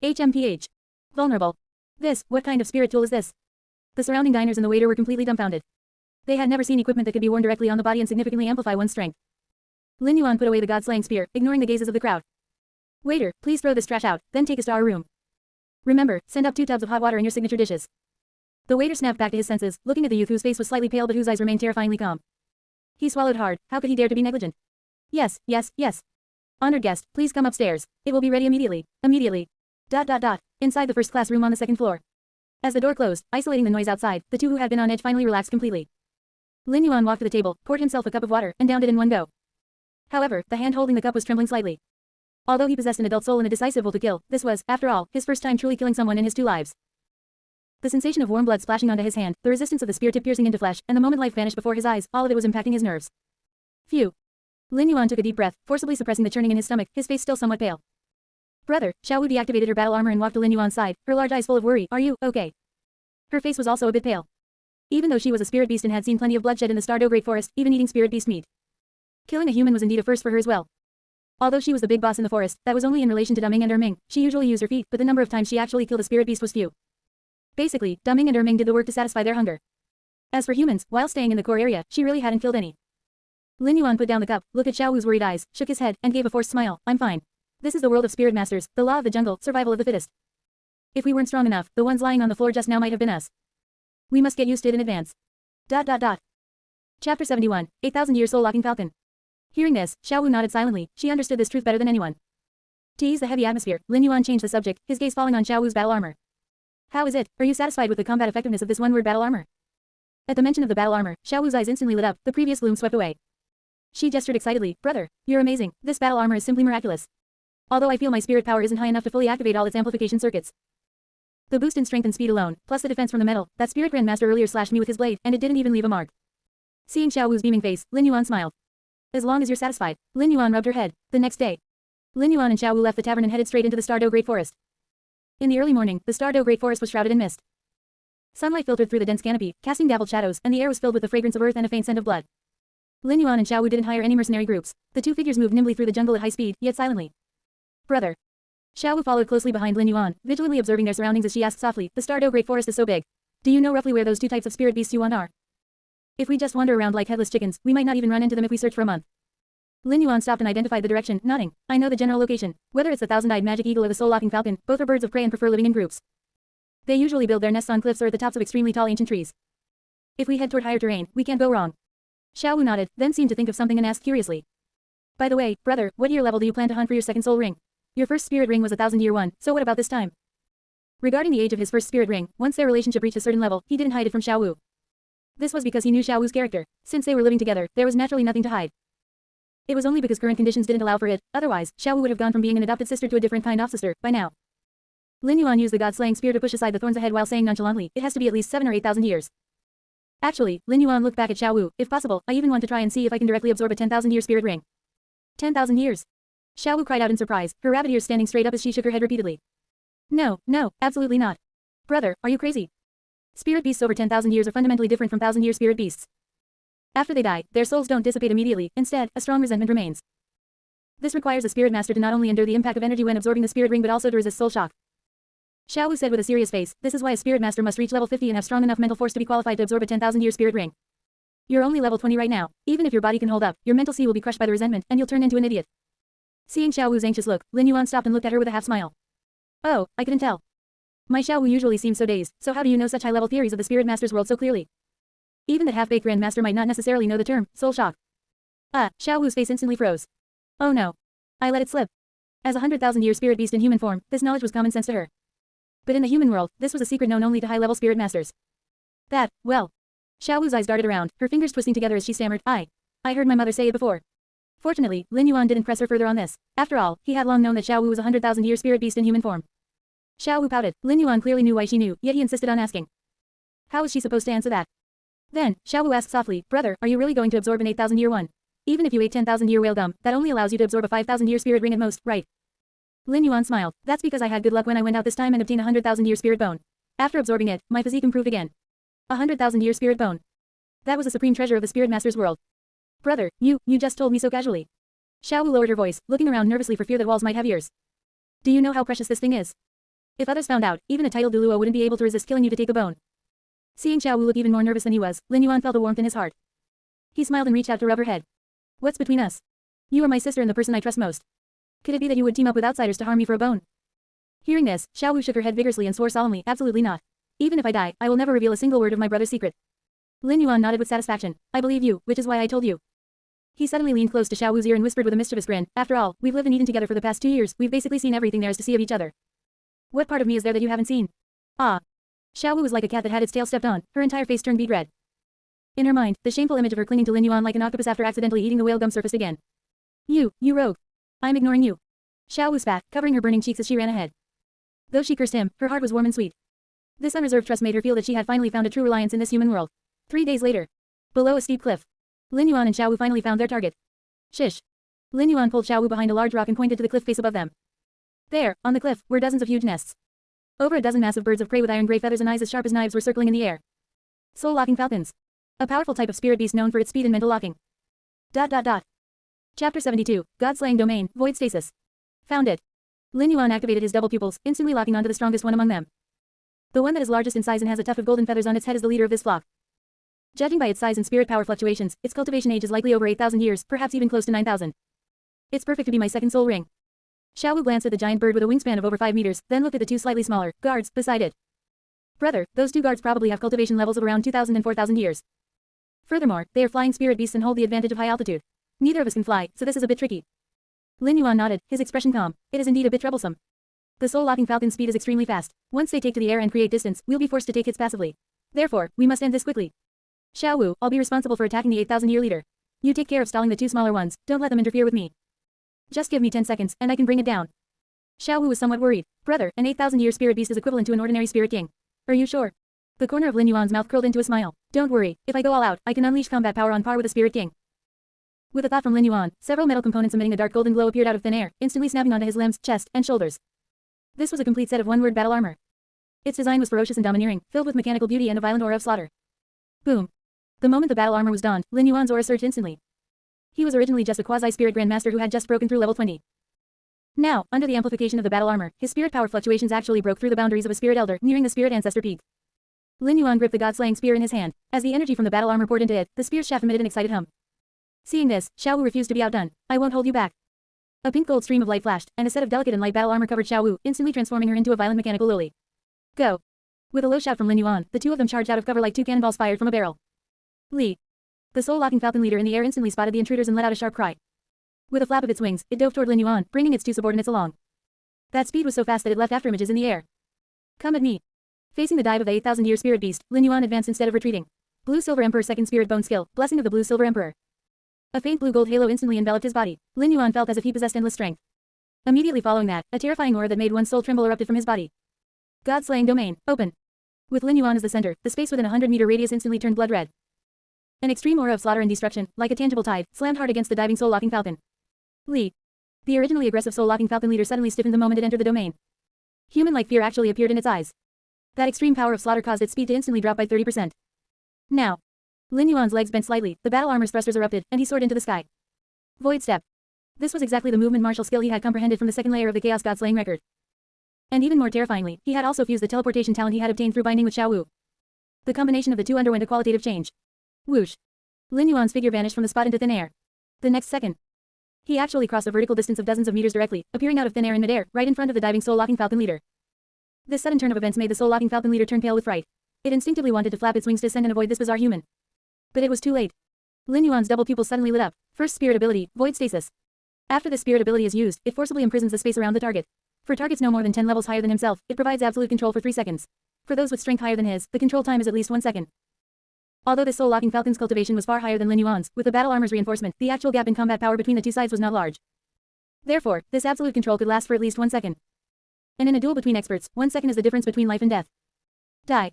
HMPH. Vulnerable. What kind of spirit tool is this? The surrounding diners and the waiter were completely dumbfounded. They had never seen equipment that could be worn directly on the body and significantly amplify one's strength. Lin Yuan put away the god-slaying spear, ignoring the gazes of the crowd. Waiter, please throw this trash out, then take us to our room. Remember, send up 2 tubs of hot water and your signature dishes. The waiter snapped back to his senses, looking at the youth whose face was slightly pale but whose eyes remained terrifyingly calm. He swallowed hard. How could he dare to be negligent? Yes. Honored guest, please come upstairs. It will be ready immediately. Immediately. ... Inside the first-class room on the 2nd floor. As the door closed, isolating the noise outside, the two who had been on edge finally relaxed completely. Lin Yuan walked to the table, poured himself a cup of water, and downed it in one go. However, the hand holding the cup was trembling slightly. Although he possessed an adult soul and a decisive will to kill, this was, after all, his first time truly killing someone in his 2 lives. The sensation of warm blood splashing onto his hand, the resistance of the spear tip piercing into flesh, and the moment life vanished before his eyes, all of it was impacting his nerves. Phew. Lin Yuan took a deep breath, forcibly suppressing the churning in his stomach, his face still somewhat pale. Brother, Xiao Wu deactivated her battle armor and walked to Lin Yuan's side, her large eyes full of worry. Are you okay? Her face was also a bit pale. Even though she was a spirit beast and had seen plenty of bloodshed in the Stardew Great Forest, even eating spirit beast meat. Killing a human was indeed a first for her as well. Although she was the big boss in the forest, that was only in relation to Dumming and Erming. She usually used her feet, but the number of times she actually killed a spirit beast was few. Basically, Dumming and Erming did the work to satisfy their hunger. As for humans, while staying in the core area, she really hadn't killed any. Lin Yuan put down the cup, looked at Xiao Wu's worried eyes, shook his head, and gave a forced smile. I'm fine. This is the world of spirit masters, the law of the jungle, survival of the fittest. If we weren't strong enough, the ones lying on the floor just now might have been us. We must get used to it in advance. ... Chapter 71, 8,000 Year Soul Locking Falcon. Hearing this, Xiao Wu nodded silently, she understood this truth better than anyone. To ease the heavy atmosphere, Lin Yuan changed the subject, his gaze falling on Xiao Wu's battle armor. How is it? Are you satisfied with the combat effectiveness of this one-word battle armor? At the mention of the battle armor, Xiao Wu's eyes instantly lit up, the previous gloom swept away. She gestured excitedly, brother, you're amazing, this battle armor is simply miraculous. Although I feel my spirit power isn't high enough to fully activate all its amplification circuits. The boost in strength and speed alone, plus the defense from the metal, that spirit grandmaster earlier slashed me with his blade, and it didn't even leave a mark. Seeing Xiao Wu's beaming face, Lin Yuan smiled. As long as you're satisfied. Lin Yuan rubbed her head. The next day, Lin Yuan and Xiao Wu left the tavern and headed straight into the Stardow Great Forest. In the early morning, the Stardow Great Forest was shrouded in mist. Sunlight filtered through the dense canopy, casting dappled shadows, and the air was filled with the fragrance of earth and a faint scent of blood. Lin Yuan and Xiao Wu didn't hire any mercenary groups. The two figures moved nimbly through the jungle at high speed, yet silently. Brother. Xiao Wu followed closely behind Lin Yuan, vigilantly observing their surroundings as she asked softly, the Stardow Great Forest is so big. Do you know roughly where those two types of spirit beasts you want are? If we just wander around like headless chickens, we might not even run into them if we search for a month. Lin Yuan stopped and identified the direction, nodding. I know the general location. Whether it's the thousand-eyed magic eagle or the soul-locking falcon, both are birds of prey and prefer living in groups. They usually build their nests on cliffs or at the tops of extremely tall ancient trees. If we head toward higher terrain, we can't go wrong. Xiao Wu nodded, then seemed to think of something and asked curiously. By the way, brother, what year level do you plan to hunt for your second soul ring? Your first spirit ring was 1,000-year one, so what about this time? Regarding the age of his first spirit ring, once their relationship reached a certain level, he didn't hide it from Xiao Wu. This was because he knew Xiao Wu's character. Since they were living together, there was naturally nothing to hide. It was only because current conditions didn't allow for it, otherwise, Xiao Wu would have gone from being an adopted sister to a different kind of sister, by now. Lin Yuan used the god-slaying spear to push aside the thorns ahead while saying nonchalantly, it has to be at least 7 or 8,000 years. Actually, Lin Yuan looked back at Xiao Wu, if possible, I even want to try and see if I can directly absorb a 10,000-year spirit ring. 10,000 years. Xiao Wu cried out in surprise, her rabbit ears standing straight up as she shook her head repeatedly. No, absolutely not. Brother, are you crazy? Spirit beasts over 10,000 years are fundamentally different from 1,000-year spirit beasts. After they die, their souls don't dissipate immediately, instead, a strong resentment remains. This requires a spirit master to not only endure the impact of energy when absorbing the spirit ring but also to resist soul shock. Xiao Wu said with a serious face, this is why a spirit master must reach level 50 and have strong enough mental force to be qualified to absorb a 10,000-year spirit ring. You're only level 20 right now. Even if your body can hold up, your mental sea will be crushed by the resentment, and you'll turn into an idiot. Seeing Xiao Wu's anxious look, Lin Yuan stopped and looked at her with a half smile. Oh, I couldn't tell. My Xiao Wu usually seems so dazed, so how do you know such high-level theories of the spirit master's world so clearly? Even the half-baked grandmaster might not necessarily know the term, soul shock. Xiao Wu's face instantly froze. Oh no. I let it slip. As a 100,000-year spirit beast in human form, this knowledge was common sense to her. But in the human world, this was a secret known only to high-level spirit masters. Well. Xiao Wu's eyes darted around, her fingers twisting together as she stammered, I heard my mother say it before. Fortunately, Lin Yuan didn't press her further on this. After all, he had long known that Xiao Wu was a 100,000-year spirit beast in human form. Xiao Wu pouted. Lin Yuan clearly knew why she knew, yet he insisted on asking. How was she supposed to answer that? Then, Xiao Wu asked softly, brother, are you really going to absorb an 8,000-year one? Even if you ate 10,000-year whale gum, that only allows you to absorb a 5,000-year spirit ring at most, right? Lin Yuan smiled. That's because I had good luck when I went out this time and obtained a 100,000-year spirit bone. After absorbing it, my physique improved again. A 100,000-year spirit bone. That was a supreme treasure of the spirit master's world. Brother, you just told me so casually. Xiao Wu lowered her voice, looking around nervously for fear that walls might have ears. Do you know how precious this thing is? If others found out, even a titled Douluo wouldn't be able to resist killing you to take a bone. Seeing Xiao Wu look even more nervous than he was, Lin Yuan felt a warmth in his heart. He smiled and reached out to rub her head. What's between us? You are my sister and the person I trust most. Could it be that you would team up with outsiders to harm me for a bone? Hearing this, Xiao Wu shook her head vigorously and swore solemnly, absolutely not. Even if I die, I will never reveal a single word of my brother's secret. Lin Yuan nodded with satisfaction. I believe you, which is why I told you. He suddenly leaned close to Xiao Wu's ear and whispered with a mischievous grin, after all, we've lived and eaten together for the past 2 years, we've basically seen everything there is to see of each other. What part of me is there that you haven't seen? Xiao Wu was like a cat that had its tail stepped on, her entire face turned beet red. In her mind, the shameful image of her clinging to Lin Yuan like an octopus after accidentally eating the whale gum surfaced again. You rogue. I'm ignoring you. Xiao Wu spat, covering her burning cheeks as she ran ahead. Though she cursed him, her heart was warm and sweet. This unreserved trust made her feel that she had finally found a true reliance in this human world. 3 days later. Below a steep cliff. Lin Yuan and Xiao Wu finally found their target. Shish. Lin Yuan pulled Xiao Wu behind a large rock and pointed to the cliff face above them. There, on the cliff, were dozens of huge nests. Over a dozen massive birds of prey with iron-gray feathers and eyes as sharp as knives were circling in the air. Soul-locking falcons. A powerful type of spirit beast known for its speed and mental locking. Chapter 72, God-slaying domain, void stasis. Found it. Lin Yuan activated his double pupils, instantly locking onto the strongest one among them. The one that is largest in size and has a tuft of golden feathers on its head is the leader of this flock. Judging by its size and spirit power fluctuations, its cultivation age is likely over 8,000 years, perhaps even close to 9,000. It's perfect to be my second soul ring. Xiao Wu glanced at the giant bird with a wingspan of over 5 meters, then looked at the two slightly smaller guards beside it. Brother, those 2 guards probably have cultivation levels of around 2,000 and 4,000 years. Furthermore, they are flying spirit beasts and hold the advantage of high altitude. Neither of us can fly, so this is a bit tricky. Lin Yuan nodded, his expression calm. It is indeed a bit troublesome. The soul-locking falcon's speed is extremely fast. Once they take to the air and create distance, we'll be forced to take hits passively. Therefore, we must end this quickly. Xiao Wu, I'll be responsible for attacking the 8,000-year leader. You take care of stalling the two smaller ones, don't let them interfere with me. Just give me 10 seconds, and I can bring it down. Xiao Wu was somewhat worried. Brother, an 8,000-year spirit beast is equivalent to an ordinary spirit king. Are you sure? The corner of Lin Yuan's mouth curled into a smile. Don't worry, if I go all out, I can unleash combat power on par with a spirit king. With a thought from Lin Yuan, several metal components emitting a dark golden glow appeared out of thin air, instantly snapping onto his limbs, chest, and shoulders. This was a complete set of one-word battle armor. Its design was ferocious and domineering, filled with mechanical beauty and a violent aura of slaughter. Boom. The moment the battle armor was donned, Lin Yuan's aura surged instantly. He was originally just a quasi-spirit grandmaster who had just broken through level 20. Now, under the amplification of the battle armor, his spirit power fluctuations actually broke through the boundaries of a spirit elder, nearing the spirit ancestor peak. Lin Yuan gripped the god-slaying spear in his hand. As the energy from the battle armor poured into it, the spear's shaft emitted an excited hum. Seeing this, Xiao Wu refused to be outdone. I won't hold you back. A pink-gold stream of light flashed, and a set of delicate and light battle armor covered Xiao Wu, instantly transforming her into a violent mechanical lily. Go. With a low shout from Lin Yuan, the two of them charged out of cover like two cannonballs fired from a barrel. Li. The soul-locking falcon leader in the air instantly spotted the intruders and let out a sharp cry. With a flap of its wings, it dove toward Lin Yuan, bringing its two subordinates along. That speed was so fast that it left afterimages in the air. Come at me. Facing the dive of the 8,000-year spirit beast, Lin Yuan advanced instead of retreating. Blue-Silver Emperor second spirit bone skill, blessing of the Blue-Silver Emperor. A faint blue-gold halo instantly enveloped his body. Lin Yuan felt as if he possessed endless strength. Immediately following that, a terrifying aura that made one's soul tremble erupted from his body. God-slaying domain, open. With Lin Yuan as the center, the space within a 100-meter radius instantly turned blood red. An extreme aura of slaughter and destruction, like a tangible tide, slammed hard against the diving soul-locking falcon. Li. The originally aggressive soul-locking falcon leader suddenly stiffened the moment it entered the domain. Human-like fear actually appeared in its eyes. That extreme power of slaughter caused its speed to instantly drop by 30%. Now. Lin Yuan's legs bent slightly, the battle armor's thrusters erupted, and he soared into the sky. Void step. This was exactly the movement martial skill he had comprehended from the second layer of the Chaos God-slaying record. And even more terrifyingly, he had also fused the teleportation talent he had obtained through binding with Xiao Wu. The combination of the two underwent a qualitative change. Whoosh. Lin Yuan's figure vanished from the spot into thin air. The next second, he actually crossed a vertical distance of dozens of meters directly, appearing out of thin air in midair, right in front of the diving soul-locking falcon leader. This sudden turn of events made the soul-locking falcon leader turn pale with fright. It instinctively wanted to flap its wings to ascend and avoid this bizarre human. But it was too late. Lin Yuan's double pupils suddenly lit up. First spirit ability, Void Stasis. After the spirit ability is used, it forcibly imprisons the space around the target. For targets no more than 10 levels higher than himself, it provides absolute control for 3 seconds. For those with strength higher than his, the control time is at least 1 second. Although the soul-locking falcon's cultivation was far higher than Lin Yuan's, with the battle armor's reinforcement, the actual gap in combat power between the two sides was not large. Therefore, this absolute control could last for at least 1 second. And in a duel between experts, 1 second is the difference between life and death. Die.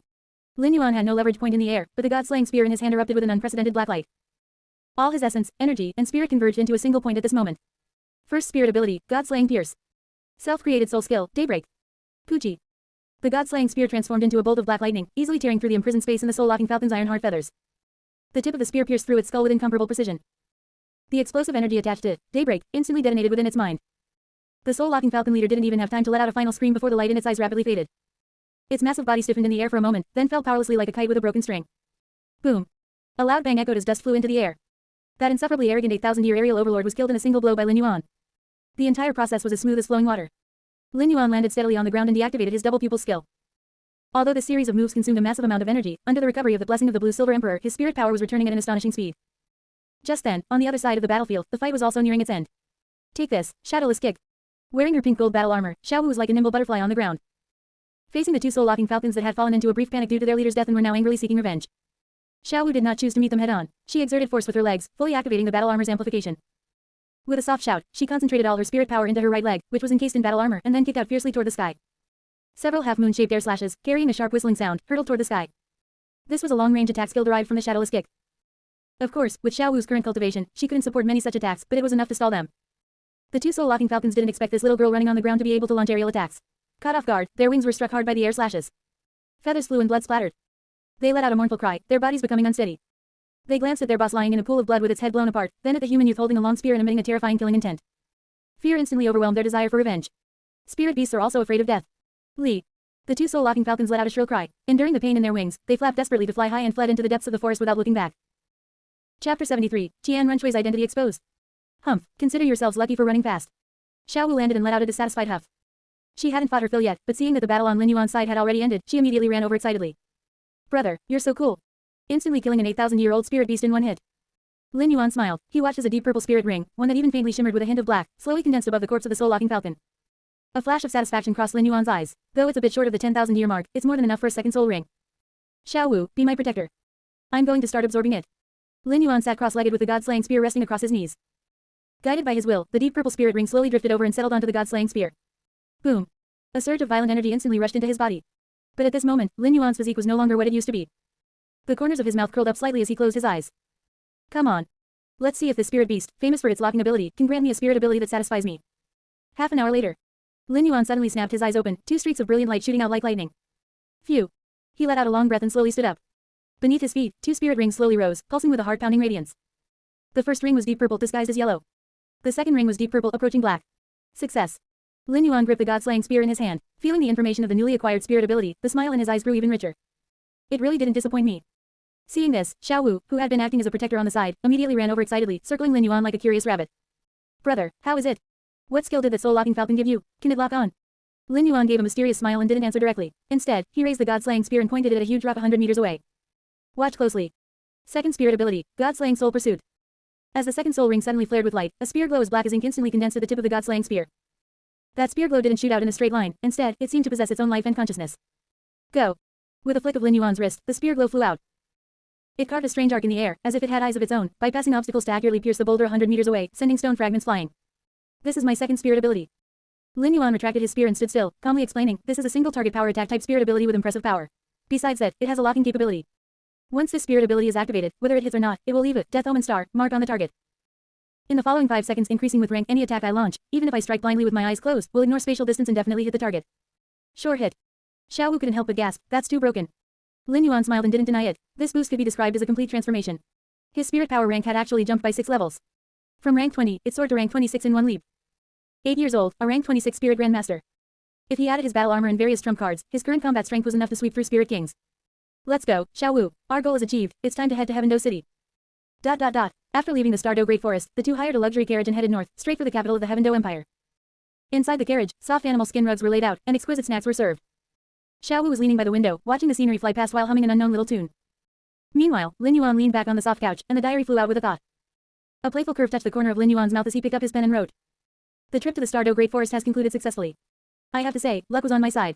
Lin Yuan had no leverage point in the air, but the god-slaying spear in his hand erupted with an unprecedented black light. All his essence, energy, and spirit converged into a single point at this moment. First spirit ability, God-slaying pierce. Self-created soul skill, Daybreak. Puji. The god-slaying spear transformed into a bolt of black lightning, easily tearing through the imprisoned space in the soul-locking falcon's iron-hard feathers. The tip of the spear pierced through its skull with incomparable precision. The explosive energy attached to it, Daybreak, instantly detonated within its mind. The soul-locking falcon leader didn't even have time to let out a final scream before the light in its eyes rapidly faded. Its massive body stiffened in the air for a moment, then fell powerlessly like a kite with a broken string. Boom. A loud bang echoed as dust flew into the air. That insufferably arrogant 8,000-year aerial overlord was killed in a single blow by Lin Yuan. The entire process was as smooth as flowing water. Lin Yuan landed steadily on the ground and deactivated his double pupil skill. Although this series of moves consumed a massive amount of energy, under the recovery of the blessing of the Blue-Silver Emperor, his spirit power was returning at an astonishing speed. Just then, on the other side of the battlefield, the fight was also nearing its end. Take this, Shadowless Kick. Wearing her pink gold battle armor, Xiao Wu was like a nimble butterfly on the ground. Facing the two soul-locking falcons that had fallen into a brief panic due to their leader's death and were now angrily seeking revenge. Xiao Wu did not choose to meet them head-on. She exerted force with her legs, fully activating the battle armor's amplification. With a soft shout, she concentrated all her spirit power into her right leg, which was encased in battle armor, and then kicked out fiercely toward the sky. Several half-moon-shaped air slashes, carrying a sharp whistling sound, hurtled toward the sky. This was a long-range attack skill derived from the Shadowless Kick. Of course, with Xiao Wu's current cultivation, she couldn't support many such attacks, but it was enough to stall them. The two soul-locking falcons didn't expect this little girl running on the ground to be able to launch aerial attacks. Caught off guard, their wings were struck hard by the air slashes. Feathers flew and blood splattered. They let out a mournful cry, their bodies becoming unsteady. They glanced at their boss lying in a pool of blood with its head blown apart, then at the human youth holding a long spear and emitting a terrifying killing intent. Fear instantly overwhelmed their desire for revenge. Spirit beasts are also afraid of death. Li. The two soul-locking falcons let out a shrill cry. Enduring the pain in their wings, they flapped desperately to fly high and fled into the depths of the forest without looking back. Chapter 73, Tian Runchui's identity exposed. Humph, consider yourselves lucky for running fast. Xiao Wu landed and let out a dissatisfied huff. She hadn't fought her fill yet, but seeing that the battle on Lin Yuan's side had already ended, she immediately ran over excitedly. Brother, you're so cool. Instantly killing an 8,000-year-old spirit beast in one hit. Lin Yuan smiled. He watched as a deep purple spirit ring, one that even faintly shimmered with a hint of black, slowly condensed above the corpse of the soul-locking falcon. A flash of satisfaction crossed Lin Yuan's eyes. Though it's a bit short of the 10,000-year mark, it's more than enough for a second soul ring. Xiao Wu, be my protector. I'm going to start absorbing it. Lin Yuan sat cross-legged with the god-slaying spear resting across his knees. Guided by his will, the deep purple spirit ring slowly drifted over and settled onto the god-slaying spear. Boom. A surge of violent energy instantly rushed into his body. But at this moment, Lin Yuan's physique was no longer what it used to be. The corners of his mouth curled up slightly as he closed his eyes. Come on. Let's see if this spirit beast, famous for its locking ability, can grant me a spirit ability that satisfies me. Half an hour later. Lin Yuan suddenly snapped his eyes open, two streaks of brilliant light shooting out like lightning. Phew. He let out a long breath and slowly stood up. Beneath his feet, two spirit rings slowly rose, pulsing with a heart-pounding radiance. The first ring was deep purple disguised as yellow. The second ring was deep purple approaching black. Success. Lin Yuan gripped the god-slaying spear in his hand, feeling the information of the newly acquired spirit ability, the smile in his eyes grew even richer. It really didn't disappoint me. Seeing this, Xiao Wu, who had been acting as a protector on the side, immediately ran over excitedly, circling Lin Yuan like a curious rabbit. Brother, how is it? What skill did that soul-locking falcon give you? Can it lock on? Lin Yuan gave a mysterious smile and didn't answer directly. Instead, he raised the god-slaying spear and pointed it at a huge rock 100 meters away. Watch closely. Second spirit ability, God-slaying soul pursuit. As the second soul ring suddenly flared with light, a spear glow as black as ink instantly condensed at the tip of the god-slaying spear. That spear glow didn't shoot out in a straight line, instead, it seemed to possess its own life and consciousness. Go. With a flick of Lin Yuan's wrist, the spear glow flew out. It carved a strange arc in the air, as if it had eyes of its own, bypassing obstacles to accurately pierce the boulder 100 meters away, sending stone fragments flying. This is my second spirit ability. Lin Yuan retracted his spear and stood still, calmly explaining, this is a single target power attack type spirit ability with impressive power. Besides that, it has a locking capability. Once this spirit ability is activated, whether it hits or not, it will leave a Death Omen star mark on the target. In the following 5 seconds increasing with rank, any attack I launch, even if I strike blindly with my eyes closed, will ignore spatial distance and definitely hit the target. Sure hit. Xiao Wu couldn't help but gasp, that's too broken. Lin Yuan smiled and didn't deny it. This boost could be described as a complete transformation. His spirit power rank had actually jumped by 6 levels. From rank 20, it soared to rank 26 in one leap. 8 years old, a rank 26 spirit grandmaster. If he added his battle armor and various trump cards, his current combat strength was enough to sweep through spirit kings. Let's go, Xiao Wu. Our goal is achieved. It's time to head to Heavendo City. After leaving the Stardo Great Forest, the two hired a luxury carriage and headed north, straight for the capital of the Heavendo Empire. Inside the carriage, soft animal skin rugs were laid out, and exquisite snacks were served. Xiao Wu was leaning by the window, watching the scenery fly past while humming an unknown little tune. Meanwhile, Lin Yuan leaned back on the soft couch, and the diary flew out with a thought. A playful curve touched the corner of Lin Yuan's mouth as he picked up his pen and wrote. The trip to the Stardo Great Forest has concluded successfully. I have to say, luck was on my side.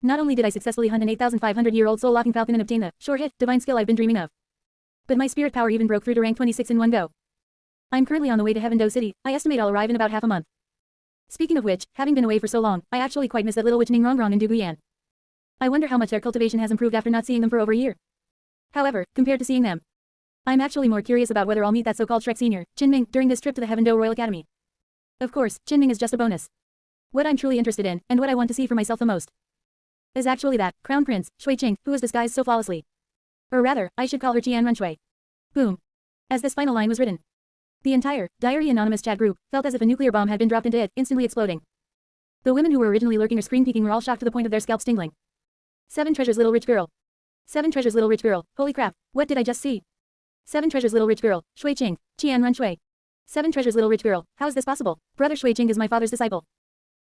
Not only did I successfully hunt an 8,500-year-old soul-locking falcon and obtain the short-hit, divine skill I've been dreaming of, but my spirit power even broke through to rank 26 in one go. I'm currently on the way to Heavendo City. I estimate I'll arrive in about half a month. Speaking of which, having been away for so long, I actually quite miss that little witch Ningrongrong in Duguyan. I wonder how much their cultivation has improved after not seeing them for over a year. However, compared to seeing them, I'm actually more curious about whether I'll meet that so-called Shrek Senior, Qinming, during this trip to the Heavendo Royal Academy. Of course, Qinming is just a bonus. What I'm truly interested in, and what I want to see for myself the most, is actually that Crown Prince, Shui Qing, who is disguised so flawlessly. Or rather, I should call her Qian Runshui. Boom. As this final line was written, the entire Diary Anonymous chat group felt as if a nuclear bomb had been dropped into it, instantly exploding. The women who were originally lurking or screen peeking were all shocked to the point of their scalps tingling. 7 treasures little rich girl. 7 treasures little rich girl. Holy crap, what did I just see? 7 treasures little rich girl. Shui Qing, Qian Runshui. 7 treasures little rich girl. How is this possible? Brother Shui Qing is my father's disciple.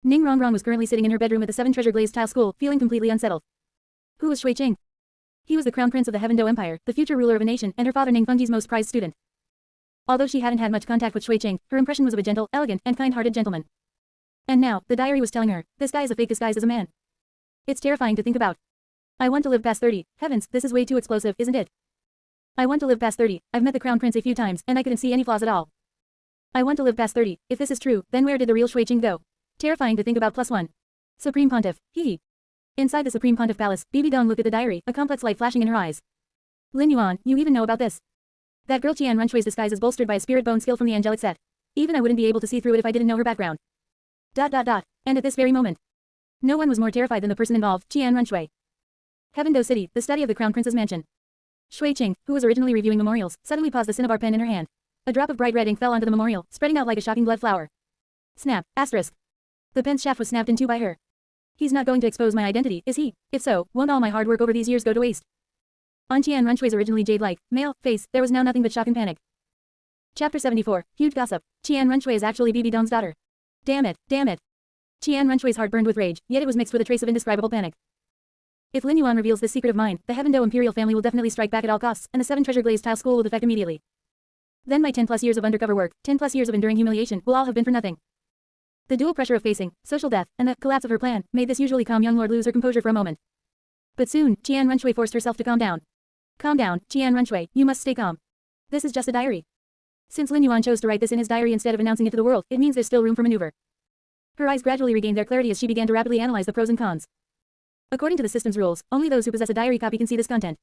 Ning Rongrong was currently sitting in her bedroom at the 7 treasure glazed tile school, feeling completely unsettled. Who was Shui Qing? He was the crown prince of the Heavendo Empire, the future ruler of a nation, and her father Ning Fengji's most prized student. Although she hadn't had much contact with Shui Qing, her impression was of a gentle, elegant, and kind-hearted gentleman. And now, the diary was telling her, this guy is a fake disguised as a man. It's terrifying to think about. I want to live past 30. Heavens, this is way too explosive, isn't it? I want to live past 30. I've met the crown prince a few times, and I couldn't see any flaws at all. I want to live past 30. If this is true, then where did the real Shui Qing go? Terrifying to think about. +1. Supreme Pontiff. Hee. Inside the Supreme Pontiff Palace, Bibi Dong looked at the diary, a complex light flashing in her eyes. Lin Yuan, you even know about this. That girl Qian Runshui's disguise is bolstered by a spirit bone skill from the angelic set. Even I wouldn't be able to see through it if I didn't know her background. And at this very moment, no one was more terrified than the person involved, Qian Runshui. Heavendo City, the study of the Crown Prince's mansion. Shui Qing, who was originally reviewing memorials, suddenly paused the cinnabar pen in her hand. A drop of bright red ink fell onto the memorial, spreading out like a shocking blood flower. Snap, asterisk. The pen's shaft was snapped in two by her. He's not going to expose my identity, is he? If so, won't all my hard work over these years go to waste? On Qian Runshui's originally jade-like, male, face, there was now nothing but shock and panic. Chapter 74, Huge Gossip. Qian Runshui is actually Bibi Dong's daughter. Damn it, damn it. Qian Runshui's heart burned with rage, yet it was mixed with a trace of indescribable panic. If Lin Yuan reveals this secret of mine, the Heavendo Imperial family will definitely strike back at all costs, and the 7 treasure glazed tile school will defect immediately. Then my 10+ years of undercover work, 10+ years of enduring humiliation will all have been for nothing. The dual pressure of facing social death and the collapse of her plan made this usually calm young lord lose her composure for a moment. But soon, Qian Runshui forced herself to calm down. Calm down, Qian Runshui, you must stay calm. This is just a diary. Since Lin Yuan chose to write this in his diary instead of announcing it to the world, it means there's still room for maneuver. Her eyes gradually regained their clarity as she began to rapidly analyze the pros and cons. According to the system's rules, only those who possess a diary copy can see this content.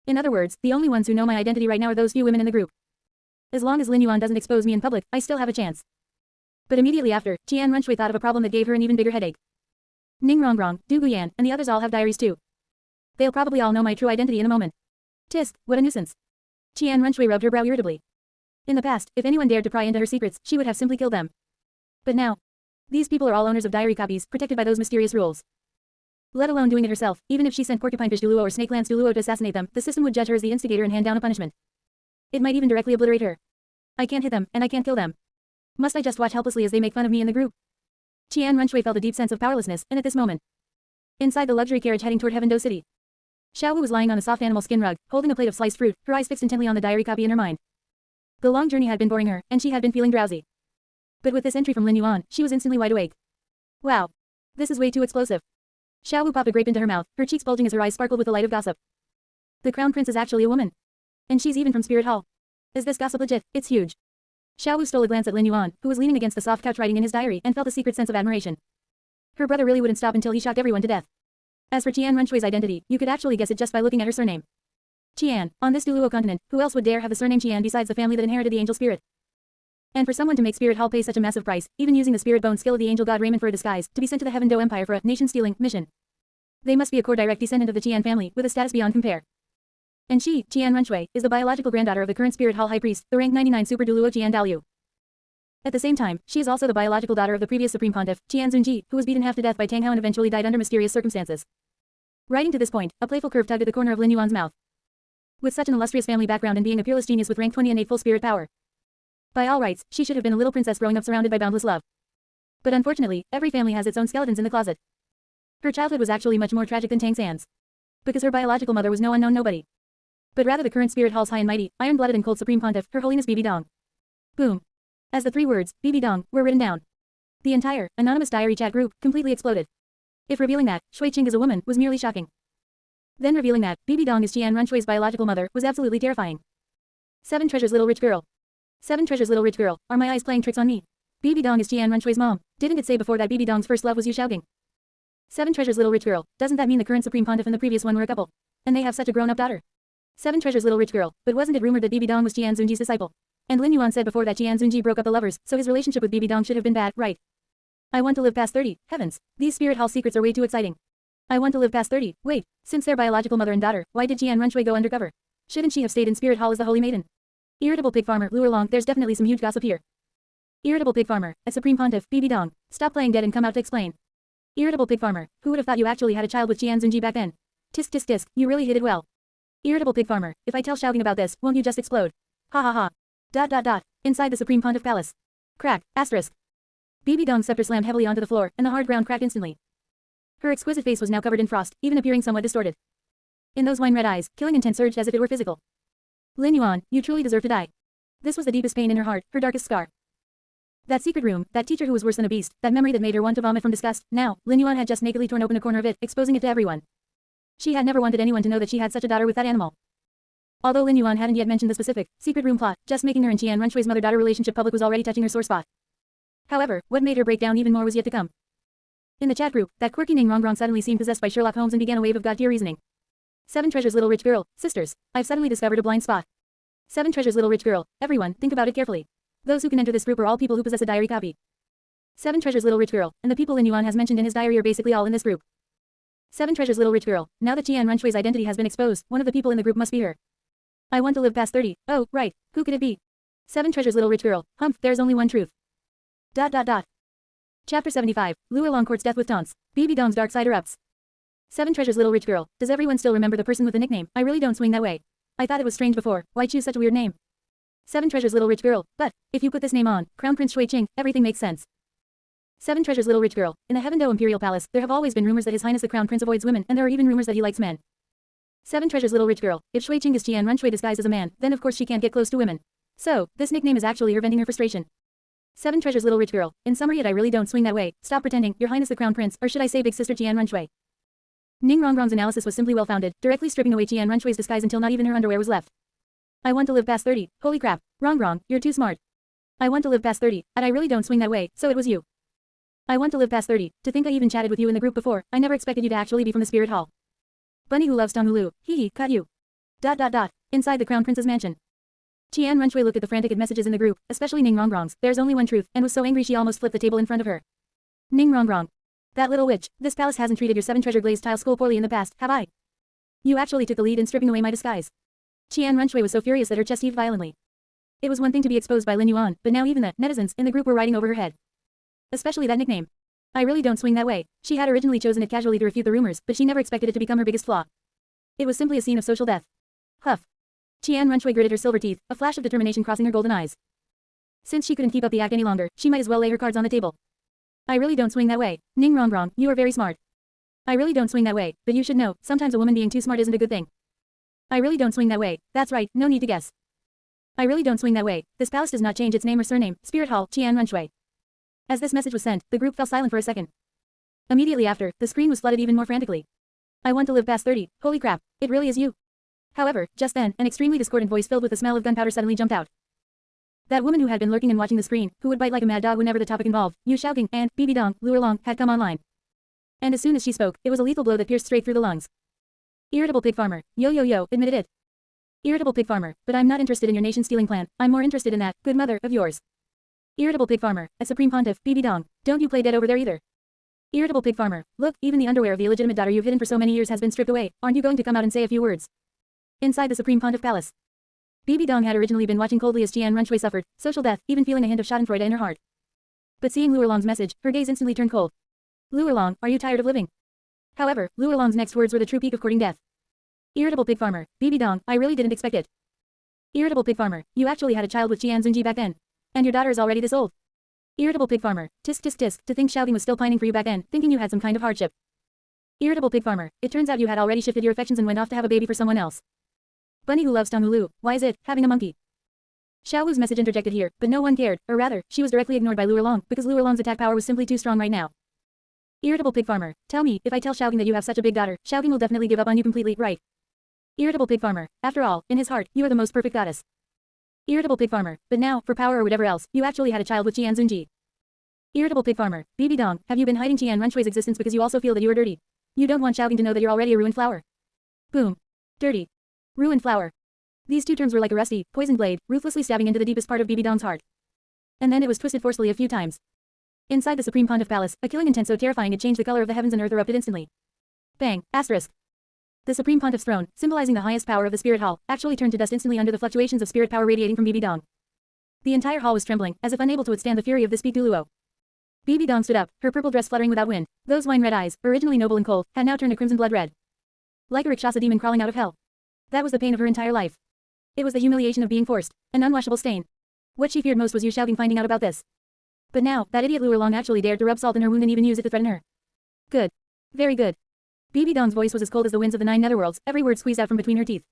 In other words, the only ones who know my identity right now are those few women in the group. As long as Lin Yuan doesn't expose me in public, I still have a chance. But immediately after, Qian Runshui thought of a problem that gave her an even bigger headache. Ning Rongrong, Du Guyan, and the others all have diaries too. They'll probably all know my true identity in a moment. Tisk, what a nuisance. Qian Runshui rubbed her brow irritably. In the past, if anyone dared to pry into her secrets, she would have simply killed them. But now, these people are all owners of diary copies, protected by those mysterious rules. Let alone doing it herself, even if she sent Porcupinefish Douluo or Snake Lance Douluo to assassinate them, the system would judge her as the instigator and hand down a punishment. It might even directly obliterate her. I can't hit them, and I can't kill them. Must I just watch helplessly as they make fun of me in the group? Qian Runshui felt a deep sense of powerlessness, and at this moment, inside the luxury carriage heading toward Heaven Do City, Xiaowu was lying on a soft animal skin rug, holding a plate of sliced fruit, her eyes fixed intently on the diary copy in her mind. The long journey had been boring her, and she had been feeling drowsy. But with this entry from Lin Yuan, she was instantly wide awake. Wow. This is way too explosive. Xiaowu popped a grape into her mouth, her cheeks bulging as her eyes sparkled with the light of gossip. The crown prince is actually a woman. And she's even from Spirit Hall. Is this gossip legit? It's huge. Xiaowu stole a glance at Lin Yuan, who was leaning against the soft couch writing in his diary, and felt a secret sense of admiration. Her brother really wouldn't stop until he shocked everyone to death. As for Qian Runshui's identity, you could actually guess it just by looking at her surname. Qian, on this Douluo Continent, who else would dare have the surname Qian besides the family that inherited the angel spirit? And for someone to make Spirit Hall pay such a massive price, even using the spirit bone skill of the angel god Raymond for a disguise, to be sent to the Heaven Do Empire for a nation-stealing mission. They must be a core direct descendant of the Qian family, with a status beyond compare. And she, Qian Runshui, is the biological granddaughter of the current Spirit Hall High Priest, the rank 99 Super Douluo Qian Daoliu. At the same time, she is also the biological daughter of the previous Supreme Pontiff, Qian Zunji, who was beaten half to death by Tang Hao and eventually died under mysterious circumstances. Writing to this point, a playful curve tugged at the corner of Lin Yuan's mouth. With such an illustrious family background and being a peerless genius with rank 20 innate full spirit power, by all rights, she should have been a little princess growing up surrounded by boundless love. But unfortunately, every family has its own skeletons in the closet. Her childhood was actually much more tragic than Tang San's. Because her biological mother was no unknown nobody. But rather the current Spirit Hall's high and mighty, iron-blooded and cold Supreme Pontiff, Her Holiness Bibi Dong. Boom. As the three words, Bibi Dong, were written down, the entire, anonymous diary chat group, completely exploded. If revealing that, Shui Qing is a woman, was merely shocking. Then revealing that, Bibi Dong is Qian Runshui's biological mother, was absolutely terrifying. 7 treasures little rich girl. 7 treasures little rich girl, are my eyes playing tricks on me? Bibi Dong is Qian Runshui's mom. Didn't it say before that Bibi Dong's first love was Yu Xiaoging? 7 treasures little rich girl, doesn't that mean the current Supreme Pontiff and the previous one were a couple? And they have such a grown-up daughter. 7 treasures little rich girl, but wasn't it rumored that Bibi Dong was Qian Zunji's disciple? And Lin Yuan said before that Qian Zunji broke up the lovers, so his relationship with Bibi Dong should have been bad, right? I want to live past 30, heavens, these Spirit Hall secrets are way too exciting. I want to live past 30, wait, since they're biological mother and daughter, why did Qian Runshui go undercover? Shouldn't she have stayed in Spirit Hall as the Holy Maiden? Irritable pig farmer, lure long, there's definitely some huge gossip here. Irritable pig farmer, a Supreme Pontiff, Bibi Dong, stop playing dead and come out to explain. Irritable pig farmer, who would have thought you actually had a child with Qian Zunji back then? Tisk tisk tisk, you really hit it well. Irritable pig farmer, if I tell Xiaoging about this, won't you just explode? Ha ha ha. ... Inside the Supreme Pontiff Palace. Crack, asterisk. Bibi Dong's scepter slammed heavily onto the floor, and the hard ground cracked instantly. Her exquisite face was now covered in frost, even appearing somewhat distorted. In those wine-red eyes, killing intent surged as if it were physical. Lin Yuan, you truly deserve to die. This was the deepest pain in her heart, her darkest scar. That secret room, that teacher who was worse than a beast, that memory that made her want to vomit from disgust, now, Lin Yuan had just nakedly torn open a corner of it, exposing it to everyone. She had never wanted anyone to know that she had such a daughter with that animal. Although Lin Yuan hadn't yet mentioned the specific, secret room plot, just making her and Qian Runshui's mother-daughter relationship public was already touching her sore spot. However, what made her break down even more was yet to come. In the chat group, that quirky Ning Rongrong suddenly seemed possessed by Sherlock Holmes and began a wave of god-tier reasoning. 7 treasures little rich girl, sisters, I've suddenly discovered a blind spot. 7 treasures little rich girl, everyone, think about it carefully. Those who can enter this group are all people who possess a diary copy. 7 treasures little rich girl, and the people Lin Yuan has mentioned in his diary are basically all in this group. 7 treasures little rich girl, now that Qian Runshui's identity has been exposed, one of the people in the group must be her. I want to live past 30, oh, right, who could it be? 7 treasures little rich girl, humph, there's only one truth. ... Chapter 75, Luo Longcourt's death with taunts, Bibi Dong's dark side erupts. 7 treasures little rich girl, does everyone still remember the person with the nickname? I really don't swing that way. I thought it was strange before, why choose such a weird name? 7 treasures little rich girl, but, if you put this name on, Crown Prince Shui Qing, everything makes sense. 7 treasures little rich girl, in the Heaven Do Imperial Palace, there have always been rumors that His Highness the Crown Prince avoids women, and there are even rumors that he likes men. 7 treasures little rich girl, if Shui Qing is Qian Runshui disguised as a man, then of course she can't get close to women. So, this nickname is actually her venting her frustration. 7 Treasures little rich girl. In summary, I really don't swing that way. Stop pretending, Your Highness the Crown Prince, or should I say Big Sister Qian Runshui. Ning Rongrong's analysis was simply well-founded, directly stripping away Qian Runshui's disguise until not even her underwear was left. I want to live past 30. Holy crap. Rongrong, you're too smart. I want to live past 30, and I really don't swing that way, so it was you. I want to live past 30. To think I even chatted with you in the group before, I never expected you to actually be from the Spirit Hall. Bunny who loves Donghulu. Hee hee, caught you. Inside the Crown Prince's mansion. Qian Runshui looked at the frantic messages in the group, especially Ning Rongrong's, there's only one truth, and was so angry she almost flipped the table in front of her. Ning Rongrong. That little witch, this palace hasn't treated your 7 treasure glazed tile school poorly in the past, have I? You actually took the lead in stripping away my disguise. Qian Runshui was so furious that her chest heaved violently. It was one thing to be exposed by Lin Yuan, but now even the netizens in the group were riding over her head. Especially that nickname. I really don't swing that way. She had originally chosen it casually to refute the rumors, but she never expected it to become her biggest flaw. It was simply a scene of social death. Huff. Qian Runshui gritted her silver teeth, a flash of determination crossing her golden eyes. Since she couldn't keep up the act any longer, she might as well lay her cards on the table. I really don't swing that way. Ning Rongrong, you are very smart. I really don't swing that way, but you should know, sometimes a woman being too smart isn't a good thing. I really don't swing that way. That's right, no need to guess. I really don't swing that way. This palace does not change its name or surname. Spirit Hall, Qian Runshui. As this message was sent, the group fell silent for a second. Immediately after, the screen was flooded even more frantically. I want to live past 30. Holy crap, it really is you. However, just then, an extremely discordant voice filled with the smell of gunpowder suddenly jumped out. That woman who had been lurking and watching the screen, who would bite like a mad dog whenever the topic involved Yu Shaoqing and Bibi Dong, Luerlong, had come online. And as soon as she spoke, it was a lethal blow that pierced straight through the lungs. Irritable pig farmer. Yo, admitted it. Irritable pig farmer, but I'm not interested in your nation-stealing plan, I'm more interested in that, good mother, of yours. Irritable pig farmer, a supreme pontiff, Bibi Dong, don't you play dead over there either. Irritable pig farmer, look, even the underwear of the illegitimate daughter you've hidden for so many years has been stripped away, aren't you going to come out and say a few words? Inside the supreme pontiff palace. Bibi Dong had originally been watching coldly as Qian Runshui suffered, social death, even feeling a hint of schadenfreude in her heart. But seeing Luerlong's message, her gaze instantly turned cold. Luerlong, are you tired of living? However, Luerlong's next words were the true peak of courting death. Irritable pig farmer, Bibi Dong, I really didn't expect it. Irritable pig farmer, you actually had a child with Qian Zunji back then. And your daughter is already this old. Irritable pig farmer, tisk, to think Shaoqing was still pining for you back then, thinking you had some kind of hardship. Irritable pig farmer, it turns out you had already shifted your affections and went off to have a baby for someone else. Bunny who loves Donghulu, why is it, having a monkey? Xiaolu's message interjected here, but no one cared, or rather, she was directly ignored by Luerlong, because Luerlong's attack power was simply too strong right now. Irritable pig farmer, tell me, if I tell Shaoqing that you have such a big daughter, Shaoqing will definitely give up on you completely, right? Irritable pig farmer, after all, in his heart, you are the most perfect goddess. Irritable pig farmer, but now, for power or whatever else, you actually had a child with Qian Zunji. Irritable pig farmer, Bibi Dong, have you been hiding Qian Runshui's existence because you also feel that you are dirty? You don't want Shaoqing to know that you're already a ruined flower. Boom. Dirty. Ruined flower. These two terms were like a rusty, poisoned blade, ruthlessly stabbing into the deepest part of Bibi Dong's heart. And then it was twisted forcefully a few times. Inside the Supreme Pontiff Palace, a killing intent so terrifying it changed the color of the heavens and earth erupted instantly. Bang, asterisk. The Supreme Pontiff's throne, symbolizing the highest power of the Spirit Hall, actually turned to dust instantly under the fluctuations of spirit power radiating from Bibi Dong. The entire hall was trembling, as if unable to withstand the fury of this peak Douluo. Bibi Dong stood up, her purple dress fluttering without wind. Those wine-red eyes, originally noble and cold, had now turned a crimson blood red. Like a Rakshasa demon crawling out of hell. That was the pain of her entire life. It was the humiliation of being forced, an unwashable stain. What she feared most was Yu Shaoqing finding out about this. But now, that idiot Luerlong actually dared to rub salt in her wound and even use it to threaten her. Good. Very good. Bibi Dong's voice was as cold as the winds of the 9 netherworlds, every word squeezed out from between her teeth.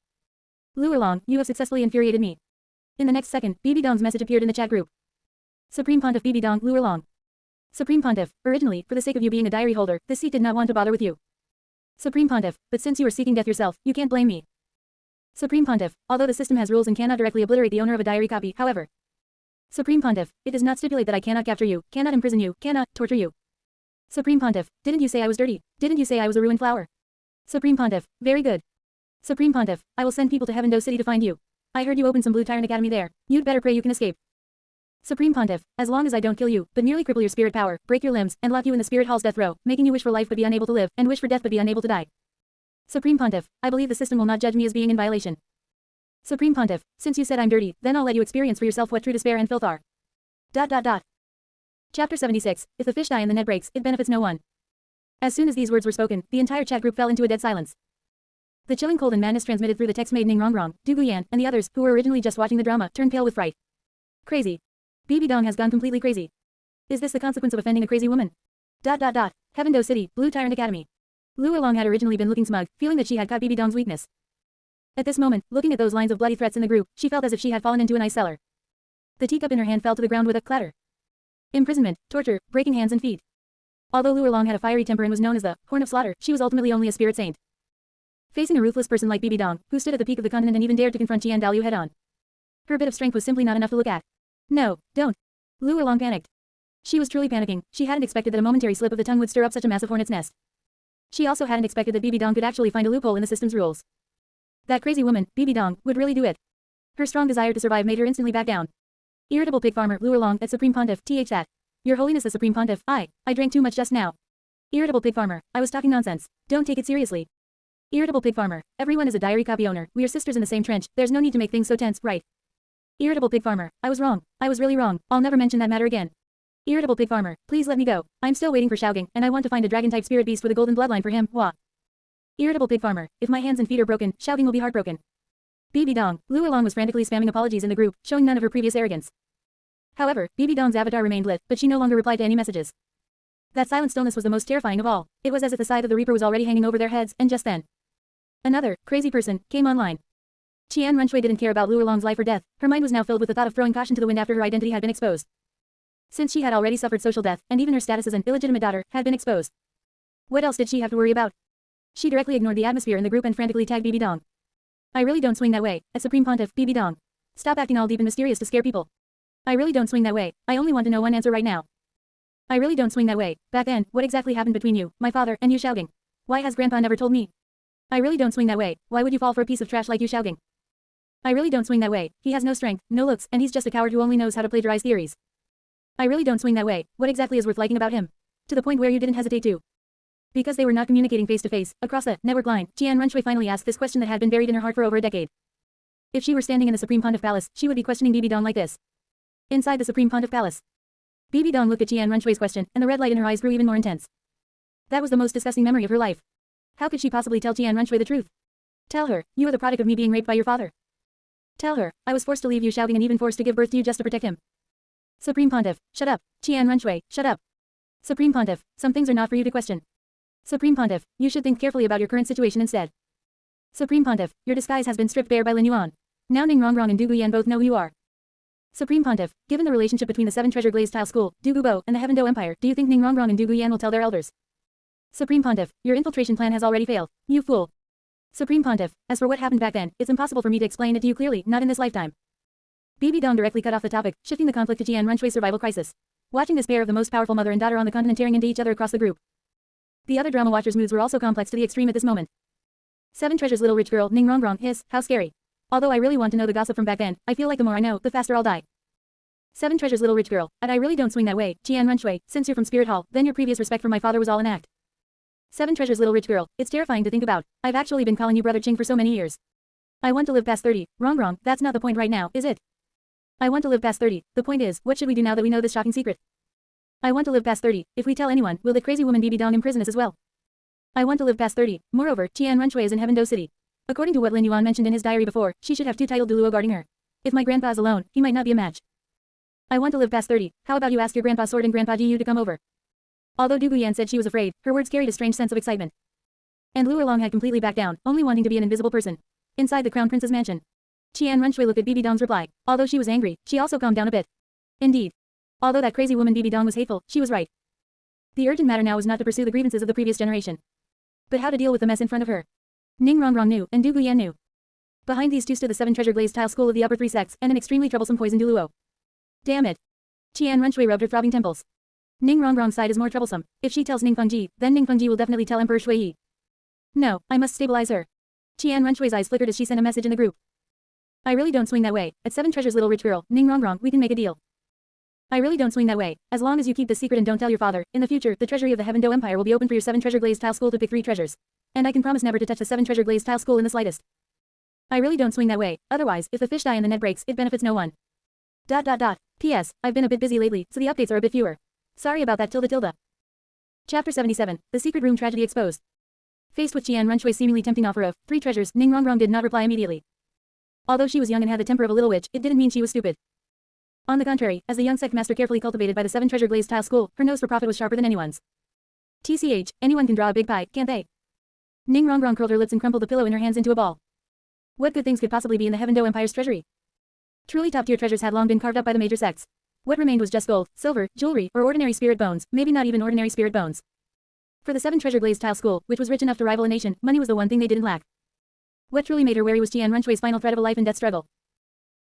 Luerlong, you have successfully infuriated me. In the next second, Bibi Dong's message appeared in the chat group. Supreme Pontiff Bibi Dong, Luerlong. Supreme Pontiff, originally, for the sake of you being a diary holder, this seat did not want to bother with you. Supreme Pontiff, but since you are seeking death yourself, you can't blame me. Supreme Pontiff, although the system has rules and cannot directly obliterate the owner of a diary copy, however. Supreme Pontiff, it does not stipulate that I cannot capture you, cannot imprison you, cannot torture you. Supreme Pontiff, didn't you say I was dirty? Didn't you say I was a ruined flower? Supreme Pontiff, very good. Supreme Pontiff, I will send people to Heaven Do City to find you. I heard you open some Blue Tyrant Academy there. You'd better pray you can escape. Supreme Pontiff, as long as I don't kill you, but merely cripple your spirit power, break your limbs, and lock you in the Spirit Hall's death row, making you wish for life but be unable to live, and wish for death but be unable to die. Supreme Pontiff, I believe the system will not judge me as being in violation. Supreme Pontiff, since you said I'm dirty, then I'll let you experience for yourself what true despair and filth are. Chapter 76, if the fish die and the net breaks, it benefits no one. As soon as these words were spoken, the entire chat group fell into a dead silence. The chilling cold and madness transmitted through the text made Ning Rongrong, Du Guyan, and the others, who were originally just watching the drama, turned pale with fright. Crazy. Bibi Dong has gone completely crazy. Is this the consequence of offending a crazy woman? Heaven Do City, Blue Tyrant Academy. Luerlong had originally been looking smug, feeling that she had caught Bibi Dong's weakness. At this moment, looking at those lines of bloody threats in the group, she felt as if she had fallen into an ice cellar. The teacup in her hand fell to the ground with a clatter. Imprisonment, torture, breaking hands and feet. Although Luo Long had a fiery temper and was known as the Horn of Slaughter, she was ultimately only a spirit saint. Facing a ruthless person like Bibi Dong, who stood at the peak of the continent and even dared to confront Qian Dalyu head-on, her bit of strength was simply not enough to look at. No, don't. Luo Long panicked. She was truly panicking. She hadn't expected that a momentary slip of the tongue would stir up such a massive hornet's nest. She also hadn't expected that Bibi Dong could actually find a loophole in the system's rules. That crazy woman, Bibi Dong, would really do it. Her strong desire to survive made her instantly back down. Irritable pig farmer, Luo Long, at Supreme Pontiff, th that. Your Holiness the Supreme Pontiff, I drank too much just now. Irritable pig farmer, I was talking nonsense. Don't take it seriously. Irritable pig farmer, everyone is a diary copy owner, we are sisters in the same trench, there's no need to make things so tense, right? Irritable pig farmer, I was wrong. I was really wrong, I'll never mention that matter again. Irritable pig farmer, please let me go. I'm still waiting for Xiaogang, and I want to find a dragon-type spirit beast with a golden bloodline for him, wah. Irritable pig farmer, if my hands and feet are broken, Xiaogang will be heartbroken. Bibi Dong, Luo Long was frantically spamming apologies in the group, showing none of her previous arrogance. However, Bibi Dong's avatar remained lit, but she no longer replied to any messages. That silent stillness was the most terrifying of all. It was as if the scythe of the Reaper was already hanging over their heads, and just then, another, crazy person, came online. Qian Runshui didn't care about Luo Long's life or death. Her mind was now filled with the thought of throwing caution to the wind after her identity had been exposed. Since she had already suffered social death, and even her status as an illegitimate daughter had been exposed. What else did she have to worry about? She directly ignored the atmosphere in the group and frantically tagged Bibi Dong. I really don't swing that way, as Supreme Pontiff, Bibi Dong. Stop acting all deep and mysterious to scare people. I really don't swing that way. I only want to know one answer right now. I really don't swing that way. Back then, what exactly happened between you, my father, and Yu Xiaogang? Why has Grandpa never told me? I really don't swing that way. Why would you fall for a piece of trash like Yu Xiaogang? I really don't swing that way. He has no strength, no looks, and he's just a coward who only knows how to plagiarize theories. I really don't swing that way. What exactly is worth liking about him? To the point where you didn't hesitate to. Because they were not communicating face to face, across the network line, Qian Runshui finally asked this question that had been buried in her heart for over a decade. If she were standing in the Supreme Pontiff Palace, she would be questioning Bibi Dong like this. Inside the Supreme Pontiff Palace. Bibi Dong looked at Qian Runshui's question, and the red light in her eyes grew even more intense. That was the most disgusting memory of her life. How could she possibly tell Qian Runshui the truth? Tell her, you are the product of me being raped by your father. Tell her, I was forced to leave Yu Xiaogang and even forced to give birth to you just to protect him. Supreme Pontiff, shut up. Qian Runshui, shut up. Supreme Pontiff, some things are not for you to question. Supreme Pontiff, you should think carefully about your current situation instead. Supreme Pontiff, your disguise has been stripped bare by Lin Yuan. Now Ning Rongrong and Du Guyan both know who you are. Supreme Pontiff, given the relationship between the Seven Treasure Glazed Tile School, Du Gubo, and the Heaven Do Empire, do you think Ning Rongrong and Du Guyan will tell their elders? Supreme Pontiff, your infiltration plan has already failed. You fool. Supreme Pontiff, as for what happened back then, it's impossible for me to explain it to you clearly, not in this lifetime. Bibi Dong directly cut off the topic, shifting the conflict to Qian Runshui's survival crisis. Watching this pair of the most powerful mother and daughter on the continent tearing into each other across the group. The other drama watchers' moods were also complex to the extreme at this moment. Seven Treasure's little rich girl, Ning Rongrong, hiss, how scary. Although I really want to know the gossip from back then, I feel like the more I know, the faster I'll die. Seven Treasure's little rich girl, and I really don't swing that way, Qian Runshui, since you're from Spirit Hall, then your previous respect for my father was all an act. Seven Treasure's little rich girl, it's terrifying to think about. I've actually been calling you Brother Ching for so many years. I want to live past 30. Wrong, that's not the point right now, is it? I want to live past 30. The point is, what should we do now that we know this shocking secret? I want to live past 30. If we tell anyone, will the crazy woman Bibi Dong imprison us as well? I want to live past 30. Moreover, Qian Runshui is in Heaven Do City. According to what Lin Yuan mentioned in his diary before, she should have two titled Douluo guarding her. If my grandpa is alone, he might not be a match. I want to live past 30. How about you ask your grandpa Sword and grandpa Jiyu to come over? Although Du Guyan said she was afraid, her words carried a strange sense of excitement. And Luo Long had completely backed down, only wanting to be an invisible person. Inside the Crown Prince's mansion. Qian Runshui looked at Bibi Dong's reply. Although she was angry, she also calmed down a bit. Indeed. Although that crazy woman Bibi Dong was hateful, she was right. The urgent matter now was not to pursue the grievances of the previous generation, but how to deal with the mess in front of her. Ning Rongrong knew, and Du Guyan knew. Behind these two stood the Seven Treasure Glazed Tile School of the Upper Three Sects, and an extremely troublesome poison Douluo. Damn it. Qian Runshui rubbed her throbbing temples. Ning Rongrong's side is more troublesome. If she tells Ning Fengji, then Ning Fengji will definitely tell Emperor Shui. No, I must stabilize her. Qian Runshui's eyes flickered as she sent a message in the group. I really don't swing that way. At Seven Treasure's little rich girl, Ning Rongrong, we can make a deal. I really don't swing that way. As long as you keep this secret and don't tell your father, in the future, the treasury of the Heaven Do Empire will be open for your Seven Treasure Glazed Tile School to pick 3 treasures. And I can promise never to touch the Seven Treasure Glazed Tile School in the slightest. I really don't swing that way. Otherwise, if the fish die and the net breaks, it benefits no one. P.S. I've been a bit busy lately, so the updates are a bit fewer. Sorry about that tilde. Chapter 77. The Secret Room Tragedy Exposed. Faced with Qian Runshui's seemingly tempting offer of 3 treasures, Ning Rongrong did not reply immediately. Although she was young and had the temper of a little witch, it didn't mean she was stupid. On the contrary, as the young sect master carefully cultivated by the Seven Treasure Glazed Tile School, her nose for profit was sharper than anyone's. TCH, anyone can draw a big pie, can't they? Ning Rongrong curled her lips and crumpled the pillow in her hands into a ball. What good things could possibly be in the Heaven Do Empire's treasury? Truly top-tier treasures had long been carved up by the major sects. What remained was just gold, silver, jewelry, or ordinary spirit bones, maybe not even ordinary spirit bones. For the 7 treasure glazed tile school, which was rich enough to rival a nation, money was the one thing they didn't lack. What truly made her wary was Qian Runshui's final threat of a life and death struggle.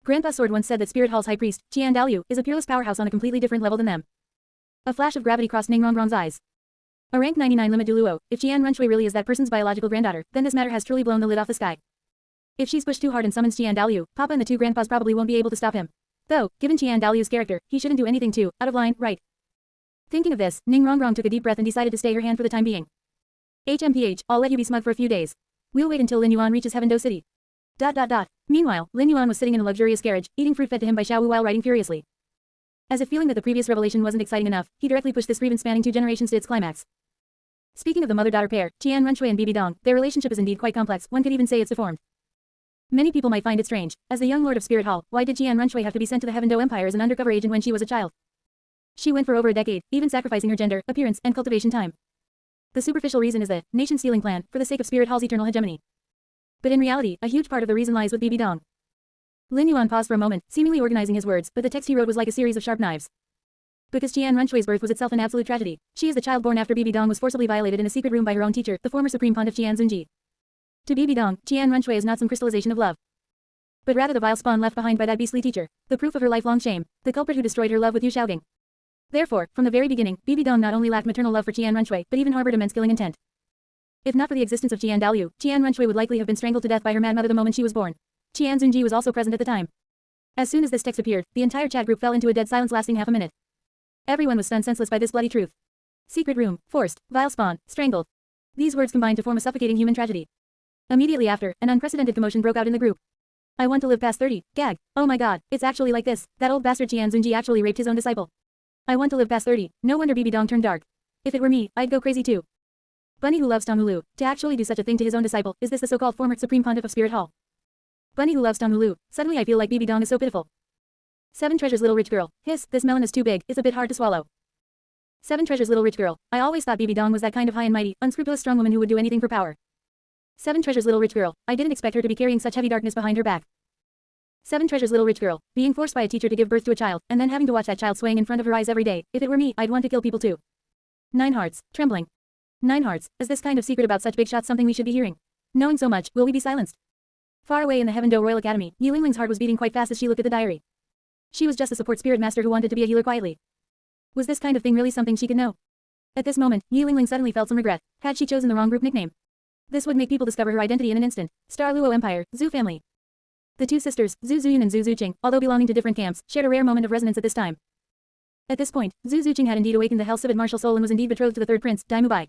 Grandpa Sword once said that Spirit Hall's high priest, Qian Douluo, is a peerless powerhouse on a completely different level than them. A flash of gravity crossed Ning Rongrong's eyes. A rank 99 limit Douluo, if Qian Runshui really is that person's biological granddaughter, then this matter has truly blown the lid off the sky. If she's pushed too hard and summons Qian Douluo, Papa and the 2 grandpas probably won't be able to stop him. Though, given Qian Dalu's character, he shouldn't do anything too out of line, right? Thinking of this, Ning Rongrong took a deep breath and decided to stay her hand for the time being. HMPH, I'll let you be smug for a few days. We'll wait until Lin Yuan reaches Heaven Do City. Meanwhile, Lin Yuan was sitting in a luxurious carriage, eating fruit fed to him by Xiao Wu while writing furiously. As if feeling that the previous revelation wasn't exciting enough, he directly pushed this grievance spanning 2 generations to its climax. Speaking of the mother-daughter pair, Qian Runshui and Bibi Dong, their relationship is indeed quite complex, one could even say it's deformed. Many people might find it strange. As the young lord of Spirit Hall, why did Qian Runshui have to be sent to the Heaven Do Empire as an undercover agent when she was a child? She went for over a decade, even sacrificing her gender, appearance, and cultivation time. The superficial reason is the nation-stealing plan, for the sake of Spirit Hall's eternal hegemony. But in reality, a huge part of the reason lies with Bibi Dong. Lin Yuan paused for a moment, seemingly organizing his words, but the text he wrote was like a series of sharp knives. Because Qian Runshui's birth was itself an absolute tragedy, she is the child born after Bibi Dong was forcibly violated in a secret room by her own teacher, the former supreme pontiff Qian Zunji. To Bibi Dong, Qian Runshui is not some crystallization of love, but rather the vile spawn left behind by that beastly teacher, the proof of her lifelong shame, the culprit who destroyed her love with Yu Xiaogang. Therefore, from the very beginning, Bibi Dong not only lacked maternal love for Qian Runshui, but even harbored immense killing intent. If not for the existence of Qian Daluo, Qian Runshui would likely have been strangled to death by her mad mother the moment she was born. Qian Zunji was also present at the time. As soon as this text appeared, the entire chat group fell into a dead silence lasting half a minute. Everyone was stunned senseless by this bloody truth. Secret room, forced, vile spawn, strangled. These words combined to form a suffocating human tragedy. Immediately after, an unprecedented commotion broke out in the group. I want to live past 30, gag. Oh my god, it's actually like this, that old bastard Qian Zunji actually raped his own disciple. I want to live past 30, no wonder Bibi Dong turned dark. If it were me, I'd go crazy too. Bunny who loves Donghulu, to actually do such a thing to his own disciple, is this the so-called former supreme pontiff of Spirit Hall? Bunny who loves Donghulu, suddenly I feel like Bibi Dong is so pitiful. 7 treasures little rich girl, hiss, this melon is too big, it's a bit hard to swallow. 7 treasures little rich girl, I always thought Bibi Dong was that kind of high and mighty, unscrupulous strong woman who would do anything for power. 7 treasures little rich girl, I didn't expect her to be carrying such heavy darkness behind her back. 7 treasures little rich girl, being forced by a teacher to give birth to a child, and then having to watch that child swaying in front of her eyes every day, if it were me, I'd want to kill people too. 9 hearts, trembling. 9 hearts, is this kind of secret about such big shots something we should be hearing? Knowing so much, will we be silenced? Far away in the Heaven Do Royal Academy, Yi Lingling's heart was beating quite fast as she looked at the diary. She was just a support spirit master who wanted to be a healer quietly. Was this kind of thing really something she could know? At this moment, Yi Lingling suddenly felt some regret. Had she chosen the wrong group nickname? This would make people discover her identity in an instant. Star Luo Empire, Zhu family. The 2 sisters, Zhu Zuyun and Zhu Zuqing, although belonging to different camps, shared a rare moment of resonance at this time. At this point, Zhu Zuqing had indeed awakened the Hell Civet martial soul and was indeed betrothed to the 3rd prince, Dai Mubai.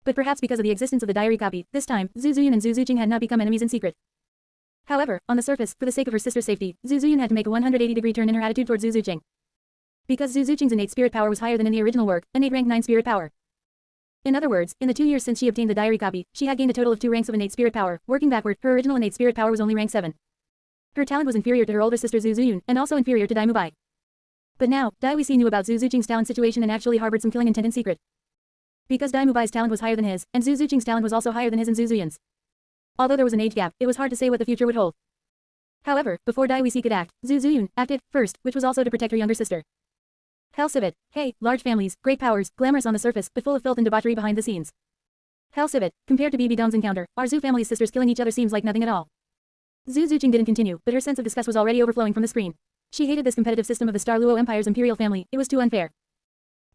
But perhaps because of the existence of the diary copy, this time, Zhu Zuyun and Zhu Zuqing had not become enemies in secret. However, on the surface, for the sake of her sister's safety, Zhu Zuyun had to make a 180-degree turn in her attitude towards Zhu Zuqing. Because Zhu Zuqing's innate spirit power was higher than in the original work, innate rank 9 spirit power. In other words, in the 2 years since she obtained the diary copy, she had gained a total of 2 ranks of innate spirit power. Working backward, her original innate spirit power was only rank 7. Her talent was inferior to her older sister Zhu Zuyun, and also inferior to Dai Mubai. But now, Dai Wuxi knew about Zhu Zuqing's talent situation and actually harbored some killing intent in secret. Because Dai Mubai's talent was higher than his, and Zhu Zuqing's talent was also higher than his and Zhu Zuyun's. Although there was an age gap, it was hard to say what the future would hold. However, before Dai Wuxi could act, Zhu Zuyun acted first, which was also to protect her younger sister. Hell Civet, hey, large families, great powers, glamorous on the surface, but full of filth and debauchery behind the scenes. Hell Civet, compared to Bibi Dong's encounter, our Zhu family's sisters killing each other seems like nothing at all. Zhu Zuqing didn't continue, but her sense of disgust was already overflowing from the screen. She hated this competitive system of the Star Luo Empire's imperial family, it was too unfair.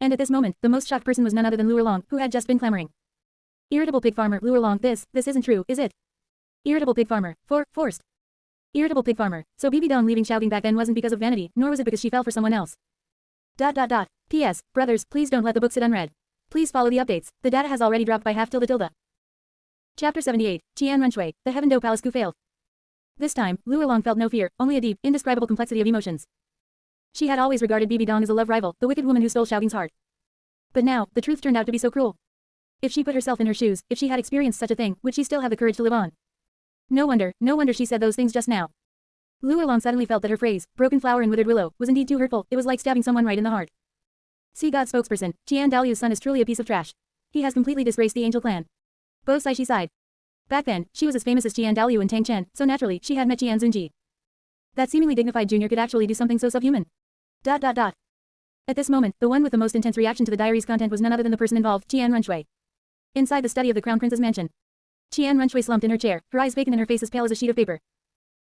And at this moment, the most shocked person was none other than Luo Long, who had just been clamoring. Irritable pig farmer, Luo Long, this isn't true, is it? Irritable pig farmer, forced. Irritable pig farmer, so Bibi Dong leaving Xiaogang back then wasn't because of vanity, nor was it because she fell for someone else. P.S. Brothers, please don't let the book sit unread. Please follow the updates, the data has already dropped by half tilde. Chapter 78, Qian Runshui, the Heaven Do Palace coup failed. This time, Luo Long felt no fear, only a deep, indescribable complexity of emotions. She had always regarded Bibi Dong as a love rival, the wicked woman who stole Xiaogang's heart. But now, the truth turned out to be so cruel. If she put herself in her shoes, if she had experienced such a thing, would she still have the courage to live on? No wonder she said those things just now. Luo Long suddenly felt that her phrase, broken flower and withered willow, was indeed too hurtful, it was like stabbing someone right in the heart. See God spokesperson, Qian Daluo's son is truly a piece of trash. He has completely disgraced the angel clan. Bo Saishi sighed. Back then, she was as famous as Qian Daluo and Tang Chen, so naturally, she had met Qian Zunji. That seemingly dignified junior could actually do something so subhuman. ... At this moment, the one with the most intense reaction to the diary's content was none other than the person involved, Qian Runshui. Inside the study of the Crown Prince's mansion, Qian Runshui slumped in her chair, her eyes vacant and her face as pale as a sheet of paper.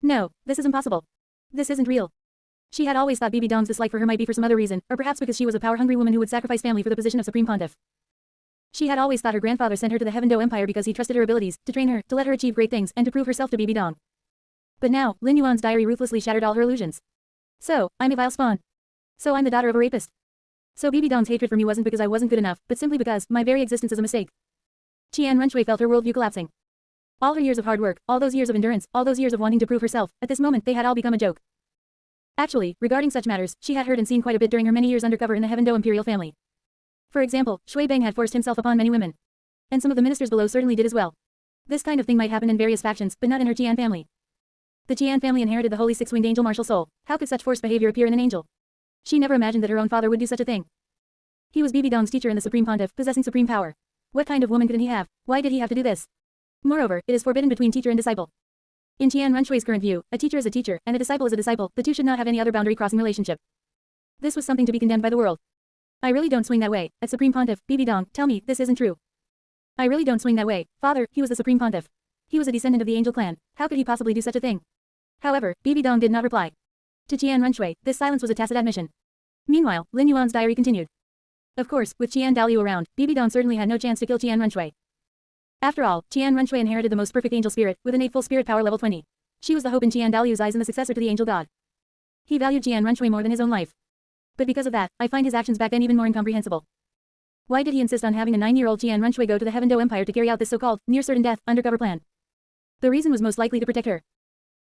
No, this is impossible. This isn't real. She had always thought Bibi Dong's dislike for her might be for some other reason, or perhaps because she was a power-hungry woman who would sacrifice family for the position of Supreme Pontiff. She had always thought her grandfather sent her to the Heaven Do Empire because he trusted her abilities, to train her, to let her achieve great things, and to prove herself to Bibi Dong. But now, Lin Yuan's diary ruthlessly shattered all her illusions. So, I'm a vile spawn. So I'm the daughter of a rapist. So Bibi Dong's hatred for me wasn't because I wasn't good enough, but simply because my very existence is a mistake. Qian Runshui felt her worldview collapsing. All her years of hard work, all those years of endurance, all those years of wanting to prove herself, at this moment they had all become a joke. Actually, regarding such matters, she had heard and seen quite a bit during her many years undercover in the Heaven Do imperial family. For example, Shui Bang had forced himself upon many women. And some of the ministers below certainly did as well. This kind of thing might happen in various factions, but not in her Qian family. The Qian family inherited the holy six-winged angel martial soul. How could such forced behavior appear in an angel? She never imagined that her own father would do such a thing. He was Bibi Dong's teacher and the Supreme Pontiff, possessing supreme power. What kind of woman couldn't he have? Why did he have to do this? Moreover, it is forbidden between teacher and disciple. In Qian Runshui's current view, a teacher is a teacher, and a disciple is a disciple, the two should not have any other boundary-crossing relationship. This was something to be condemned by the world. I really don't swing that way. As Supreme Pontiff, Bibi Dong, tell me, this isn't true. I really don't swing that way. Father, he was the Supreme Pontiff. He was a descendant of the angel clan. How could he possibly do such a thing? However, Bibi Dong did not reply. To Qian Runshui, this silence was a tacit admission. Meanwhile, Lin Yuan's diary continued. Of course, with Qian Douluo around, Bibi Dong certainly had no chance to kill Qian Runshui. After all, Qian Runshui inherited the most perfect angel spirit, with innate full spirit power level 20. She was the hope in Qian Daluo's eyes and the successor to the angel god. He valued Qian Runshui more than his own life. But because of that, I find his actions back then even more incomprehensible. Why did he insist on having a 9-year-old Qian Runshui go to the Heaven Do Empire to carry out this so-called, near-certain death, undercover plan? The reason was most likely to protect her.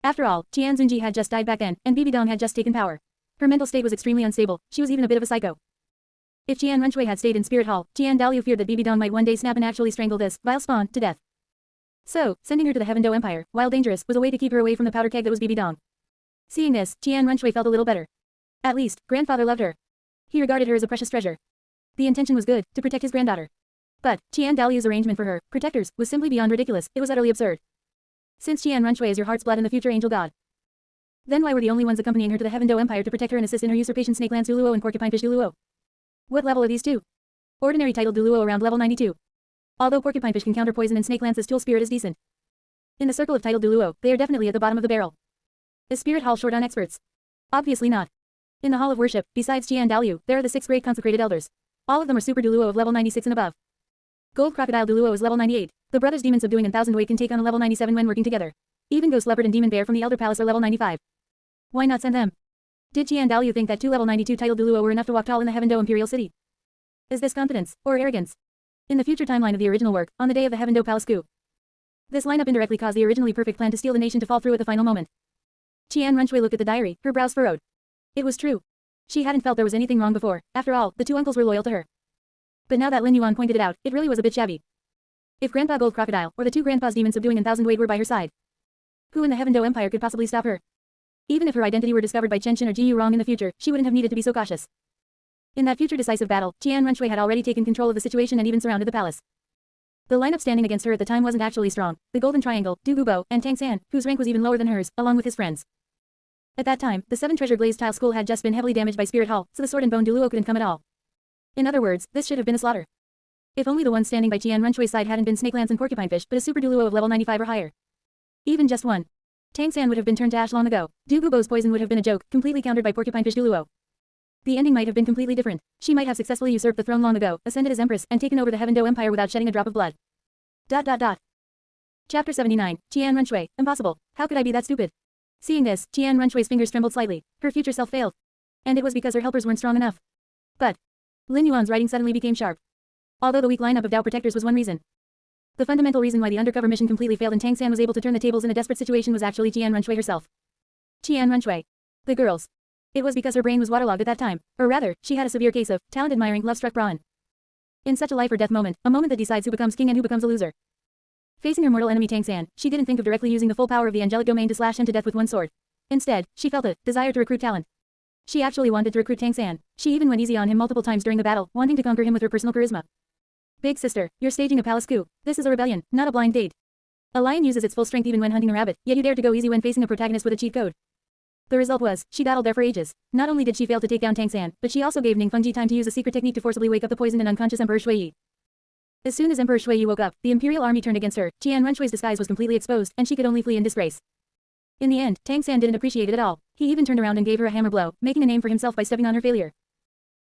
After all, Qian Zunji had just died back then, and Bibi Dong had just taken power. Her mental state was extremely unstable, she was even a bit of a psycho. If Qian Runshui had stayed in Spirit Hall, Qian Daluo feared that Bibi Dong might one day snap and actually strangle this vile spawn to death. So, sending her to the Heaven Do Empire, while dangerous, was a way to keep her away from the powder keg that was Bibi Dong. Seeing this, Qian Runshui felt a little better. At least, grandfather loved her. He regarded her as a precious treasure. The intention was good, to protect his granddaughter. But, Qian Daluo's arrangement for her, protectors, was simply beyond ridiculous, it was utterly absurd. Since Qian Runshui is your heart's blood and the future angel god, then why were the only ones accompanying her to the Heaven Do Empire to protect her and assist in her usurpation Snakelands Douluo and Porcupinefish Douluo? What level are these two? Ordinary title Douluo around level 92. Although Porcupinefish can counter poison and Snakelands' tool spirit is decent. In the circle of title Douluo, they are definitely at the bottom of the barrel. Is Spirit Hall short on experts? Obviously not. In the Hall of Worship, besides Qian Daluo, there are the 6 great consecrated elders. All of them are Super Douluo of level 96 and above. Gold Crocodile Douluo is level 98. The brothers Demon Subduing and Thousand Weight can take on a level 97 when working together. Even Ghost Leopard and Demon Bear from the Elder Palace are level 95. Why not send them? Did Qian Daluo think that 2 level 92 title Douluo were enough to walk tall in the Heaven Do Imperial City? Is this confidence, or arrogance? In the future timeline of the original work, on the day of the Heaven Do Palace coup, this lineup indirectly caused the originally perfect plan to steal the nation to fall through at the final moment. Qian Runshui looked at the diary, her brows furrowed. It was true. She hadn't felt there was anything wrong before. After all, the 2 uncles were loyal to her. But now that Lin Yuan pointed it out, it really was a bit shabby. If Grandpa Gold Crocodile, or the 2 grandpas Demon Subduing and Thousand Weight were by her side, who in the Heaven Do Empire could possibly stop her? Even if her identity were discovered by Chen Shin or Ji Yu Rong in the future, she wouldn't have needed to be so cautious. In that future decisive battle, Qian Runshui had already taken control of the situation and even surrounded the palace. The lineup standing against her at the time wasn't actually strong. The Golden Triangle, Du Gubo, and Tang San, whose rank was even lower than hers, along with his friends. At that time, the 7 Treasure Glazed Tile School had just been heavily damaged by Spirit Hall, so the Sword and Bone Douluo couldn't come at all. In other words, this should have been a slaughter. If only the one standing by Qian Runshui's side hadn't been Snakelands and Porcupinefish, but a Super Douluo of level 95 or higher. Even just one. Tang San would have been turned to ash long ago. Du Gubo's poison would have been a joke, completely countered by Porcupinefish Douluo. The ending might have been completely different. She might have successfully usurped the throne long ago, ascended as Empress, and taken over the Heaven Do Empire without shedding a drop of blood. ... Chapter 79, Qian Runshui, impossible. How could I be that stupid? Seeing this, Qian Runshui's fingers trembled slightly. Her future self failed. And it was because her helpers weren't strong enough. But Lin Yuan's writing suddenly became sharp. Although the weak lineup of Dao protectors was one reason, the fundamental reason why the undercover mission completely failed and Tang San was able to turn the tables in a desperate situation was actually Qian Runshui herself. Qian Runshui. The girls. It was because her brain was waterlogged at that time, or rather, she had a severe case of talent-admiring, love-struck brawn. In such a life or death moment, a moment that decides who becomes king and who becomes a loser. Facing her mortal enemy Tang San, she didn't think of directly using the full power of the angelic domain to slash him to death with one sword. Instead, she felt a desire to recruit talent. She actually wanted to recruit Tang San. She even went easy on him multiple times during the battle, wanting to conquer him with her personal charisma. Big sister, you're staging a palace coup. This is a rebellion, not a blind date. A lion uses its full strength even when hunting a rabbit, yet you dare to go easy when facing a protagonist with a cheat code. The result was, she battled there for ages. Not only did she fail to take down Tang San, but she also gave Ning Fengji time to use a secret technique to forcibly wake up the poisoned and unconscious Emperor Shui. As soon as Emperor Shui woke up, the imperial army turned against her. Qian Runshui's disguise was completely exposed, and she could only flee in disgrace. In the end, Tang San didn't appreciate it at all. He even turned around and gave her a hammer blow, making a name for himself by stepping on her failure.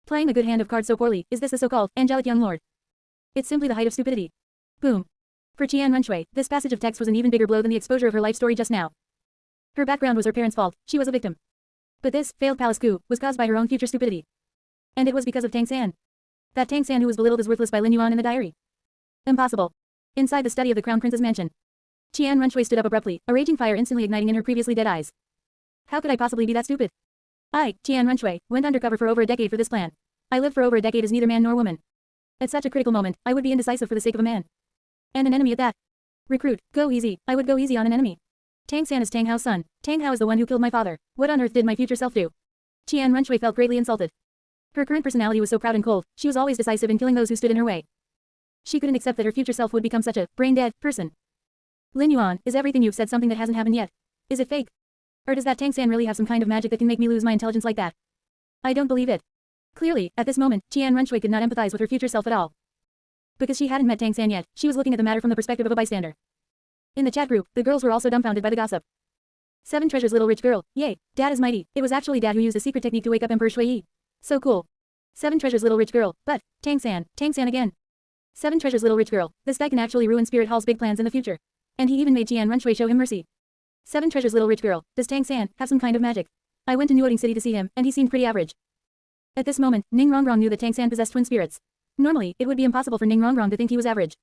Playing a good hand of cards so poorly, is this the so-called angelic young lord? It's simply the height of stupidity. Boom. For Qian Runshui, this passage of text was an even bigger blow than the exposure of her life story just now. Her background was her parents' fault, she was a victim. But this failed palace coup was caused by her own future stupidity. And it was because of Tang San. That Tang San who was belittled as worthless by Lin Yuan in the diary. Impossible. Inside the study of the Crown Prince's mansion, Qian Runshui stood up abruptly, a raging fire instantly igniting in her previously dead eyes. How could I possibly be that stupid? I, Qian Runshui, went undercover for over a decade for this plan. I lived for over a decade as neither man nor woman. At such a critical moment, I would be indecisive for the sake of a man. And an enemy at that. Recruit, go easy, I would go easy on an enemy. Tang San is Tang Hao's son. Tang Hao is the one who killed my father. What on earth did my future self do? Qian Runshui felt greatly insulted. Her current personality was so proud and cold, she was always decisive in killing those who stood in her way. She couldn't accept that her future self would become such a brain-dead person. Lin Yuan, is everything you've said something that hasn't happened yet? Is it fake? Or does that Tang San really have some kind of magic that can make me lose my intelligence like that? I don't believe it. Clearly, at this moment, Qian Runshui could not empathize with her future self at all. Because she hadn't met Tang San yet, she was looking at the matter from the perspective of a bystander. In the chat group, the girls were also dumbfounded by the gossip. 7 Treasures little rich girl, yay, Dad is mighty. It was actually Dad who used a secret technique to wake up Emperor Shui. So cool. 7 Treasures little rich girl, but, Tang San again. 7 Treasures little rich girl, this guy can actually ruin Spirit Hall's big plans in the future. And he even made Qian Runshui show him mercy. 7 Treasures little rich girl, does Tang San have some kind of magic? I went to Nuoding City to see him, and he seemed pretty average. At this moment, Ning Rongrong knew that Tang San possessed twin spirits. Normally, it would be impossible for Ning Rongrong to think he was average.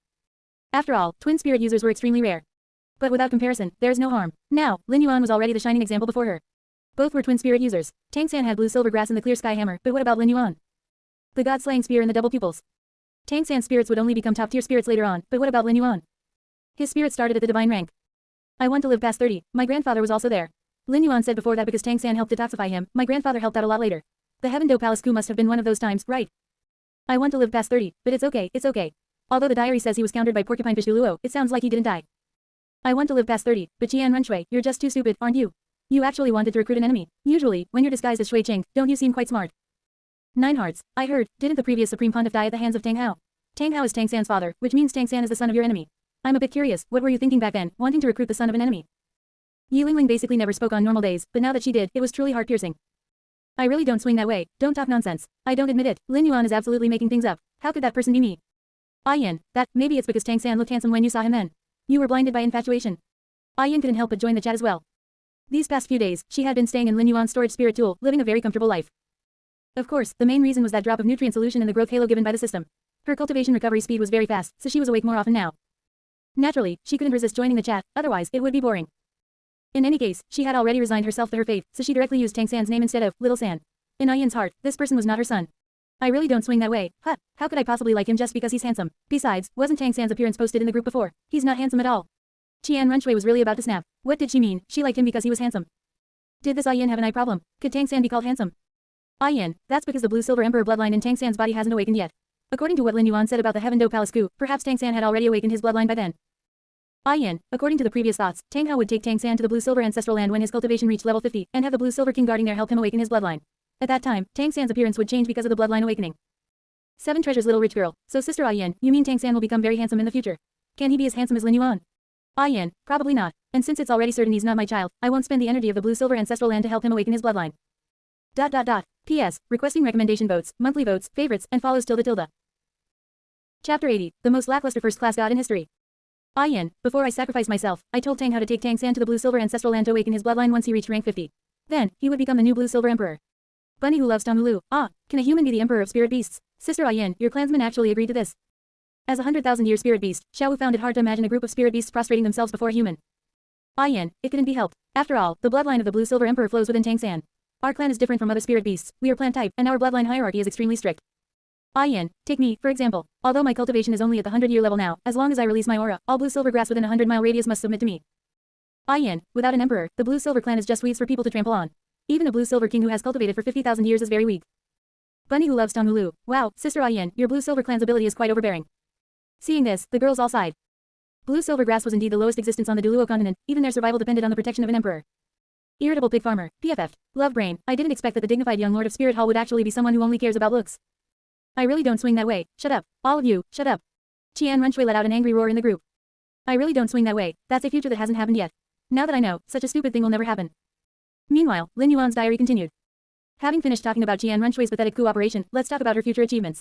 After all, twin spirit users were extremely rare. But without comparison, there is no harm. Now, Lin Yuan was already the shining example before her. Both were twin spirit users. Tang San had blue silver grass and the clear sky hammer, but what about Lin Yuan? The god-slaying spear and the double pupils. Tang San's spirits would only become top-tier spirits later on, but what about Lin Yuan? His spirit started at the divine rank. I want to live past 30, my grandfather was also there. Lin Yuan said before that because Tang San helped detoxify him, my grandfather helped out a lot later. The Heaven Do Palace coup must have been one of those times, right? I want to live past 30, but it's okay. Although the diary says he was countered by Porcupine Fish Douluo, it sounds like he didn't die. I want to live past 30, but Qian Runshui, you're just too stupid, aren't you? You actually wanted to recruit an enemy. Usually, when you're disguised as Shui Qing, don't you seem quite smart? 9 hearts. I heard, didn't the previous Supreme Pontiff die at the hands of Tang Hao? Tang Hao is Tang San's father, which means Tang San is the son of your enemy. I'm a bit curious, what were you thinking back then, wanting to recruit the son of an enemy? Yi Lingling basically never spoke on normal days, but now that she did, it was truly heart-piercing. I really don't swing that way, don't talk nonsense. I don't admit it, Lin Yuan is absolutely making things up. How could that person be me? Yin, maybe it's because Tang San looked handsome when you saw him then. You were blinded by infatuation. Yin couldn't help but join the chat as well. These past few days, she had been staying in Lin Yuan's storage spirit tool, living a very comfortable life. Of course, the main reason was that drop of nutrient solution in the growth halo given by the system. Her cultivation recovery speed was very fast, so she was awake more often now. Naturally, she couldn't resist joining the chat, otherwise it would be boring. In any case, she had already resigned herself to her fate, so she directly used Tang San's name instead of Little San. In Yin's heart, this person was not her son. I really don't swing that way. How could I possibly like him just because he's handsome? Besides, wasn't Tang San's appearance posted in the group before? He's not handsome at all. Qian Runshui was really about to snap. What did she mean? She liked him because he was handsome. Did this Yin have an eye problem? Could Tang San be called handsome? Yin, that's because the blue-silver emperor bloodline in Tang San's body hasn't awakened yet. According to what Lin Yuan said about the Heaven Do Palace coup, perhaps Tang San had already awakened his bloodline by then. Yin, according to the previous thoughts, Tang Hao would take Tang San to the blue-silver ancestral land when his cultivation reached level 50, and have the blue-silver king guarding there help him awaken his bloodline. At that time, Tang San's appearance would change because of the bloodline awakening. 7 Treasures little rich girl. So sister Yin, you mean Tang San will become very handsome in the future? Can he be as handsome as Lin Yuan? Yin, probably not. And since it's already certain he's not my child, I won't spend the energy of the blue-silver ancestral land to help him awaken his bloodline. P.S. Requesting recommendation votes, monthly votes, favorites, and follows tilde. Chapter 80, the most lackluster first-class god in history. Yin, before I sacrificed myself, I told Tang Hao to take Tang San to the blue-silver ancestral land to awaken his bloodline once he reached rank 50. Then, he would become the new blue-silver emperor. Bunny who loves Donghulu. Can a human be the emperor of spirit beasts? Sister Yin, your clansmen actually agreed to this. As a 100,000-year spirit beast, Xiao Wu found it hard to imagine a group of spirit beasts prostrating themselves before a human. Yin, it couldn't be helped. After all, the bloodline of the blue-silver emperor flows within Tang San. Our clan is different from other spirit beasts, we are plant type, and our bloodline hierarchy is extremely strict. Yin, take me, for example. Although my cultivation is only at the 100-year level now, as long as I release my aura, all blue-silver grass within a 100-mile radius must submit to me. Yin, without an emperor, the blue-silver clan is just weeds for people to trample on. Even a blue-silver king who has cultivated for 50,000 years is very weak. Bunny who loves Donghulu. Wow, sister Yin, your blue-silver clan's ability is quite overbearing. Seeing this, the girls all sighed. Blue-silver grass was indeed the lowest existence on the Douluo Continent, even their survival depended on the protection of an emperor. Irritable pig farmer, PFF. Love brain, I didn't expect that the dignified young lord of Spirit Hall would actually be someone who only cares about looks. I really don't swing that way, shut up. All of you, shut up. Qian Runshui let out an angry roar in the group. I really don't swing that way, that's a future that hasn't happened yet. Now that I know, such a stupid thing will never happen. Meanwhile, Lin Yuan's diary continued. Having finished talking about Qian Runshui's pathetic coup operation, let's talk about her future achievements.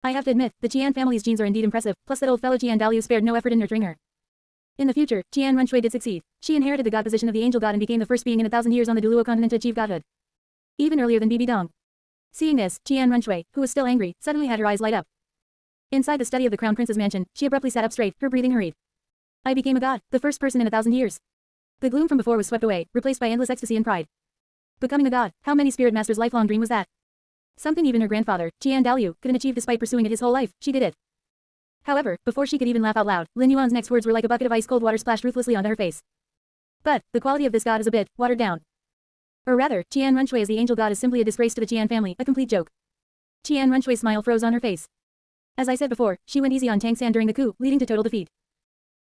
I have to admit, the Qian family's genes are indeed impressive, plus that old fellow Qian Daoliu spared no effort in nurturing her. In the future, Qian Runshui did succeed. She inherited the god position of the angel god and became the first being in 1,000 years on the Douluo Continent to achieve godhood. Even earlier than Bibi Dong. Seeing this, Qian Runshui, who was still angry, suddenly had her eyes light up. Inside the study of the Crown Prince's mansion, she abruptly sat up straight, her breathing hurried. I became a god, the first person in 1,000 years. The gloom from before was swept away, replaced by endless ecstasy and pride. Becoming a god, how many spirit masters' lifelong dream was that? Something even her grandfather, Qian Daoliu, couldn't achieve despite pursuing it his whole life, she did it. However, before she could even laugh out loud, Lin Yuan's next words were like a bucket of ice-cold water splashed ruthlessly onto her face. But, the quality of this god is a bit watered down. Or rather, Qian Runshui as the angel god is simply a disgrace to the Qian family, a complete joke. Qian Runshui's smile froze on her face. As I said before, she went easy on Tang San during the coup, leading to total defeat.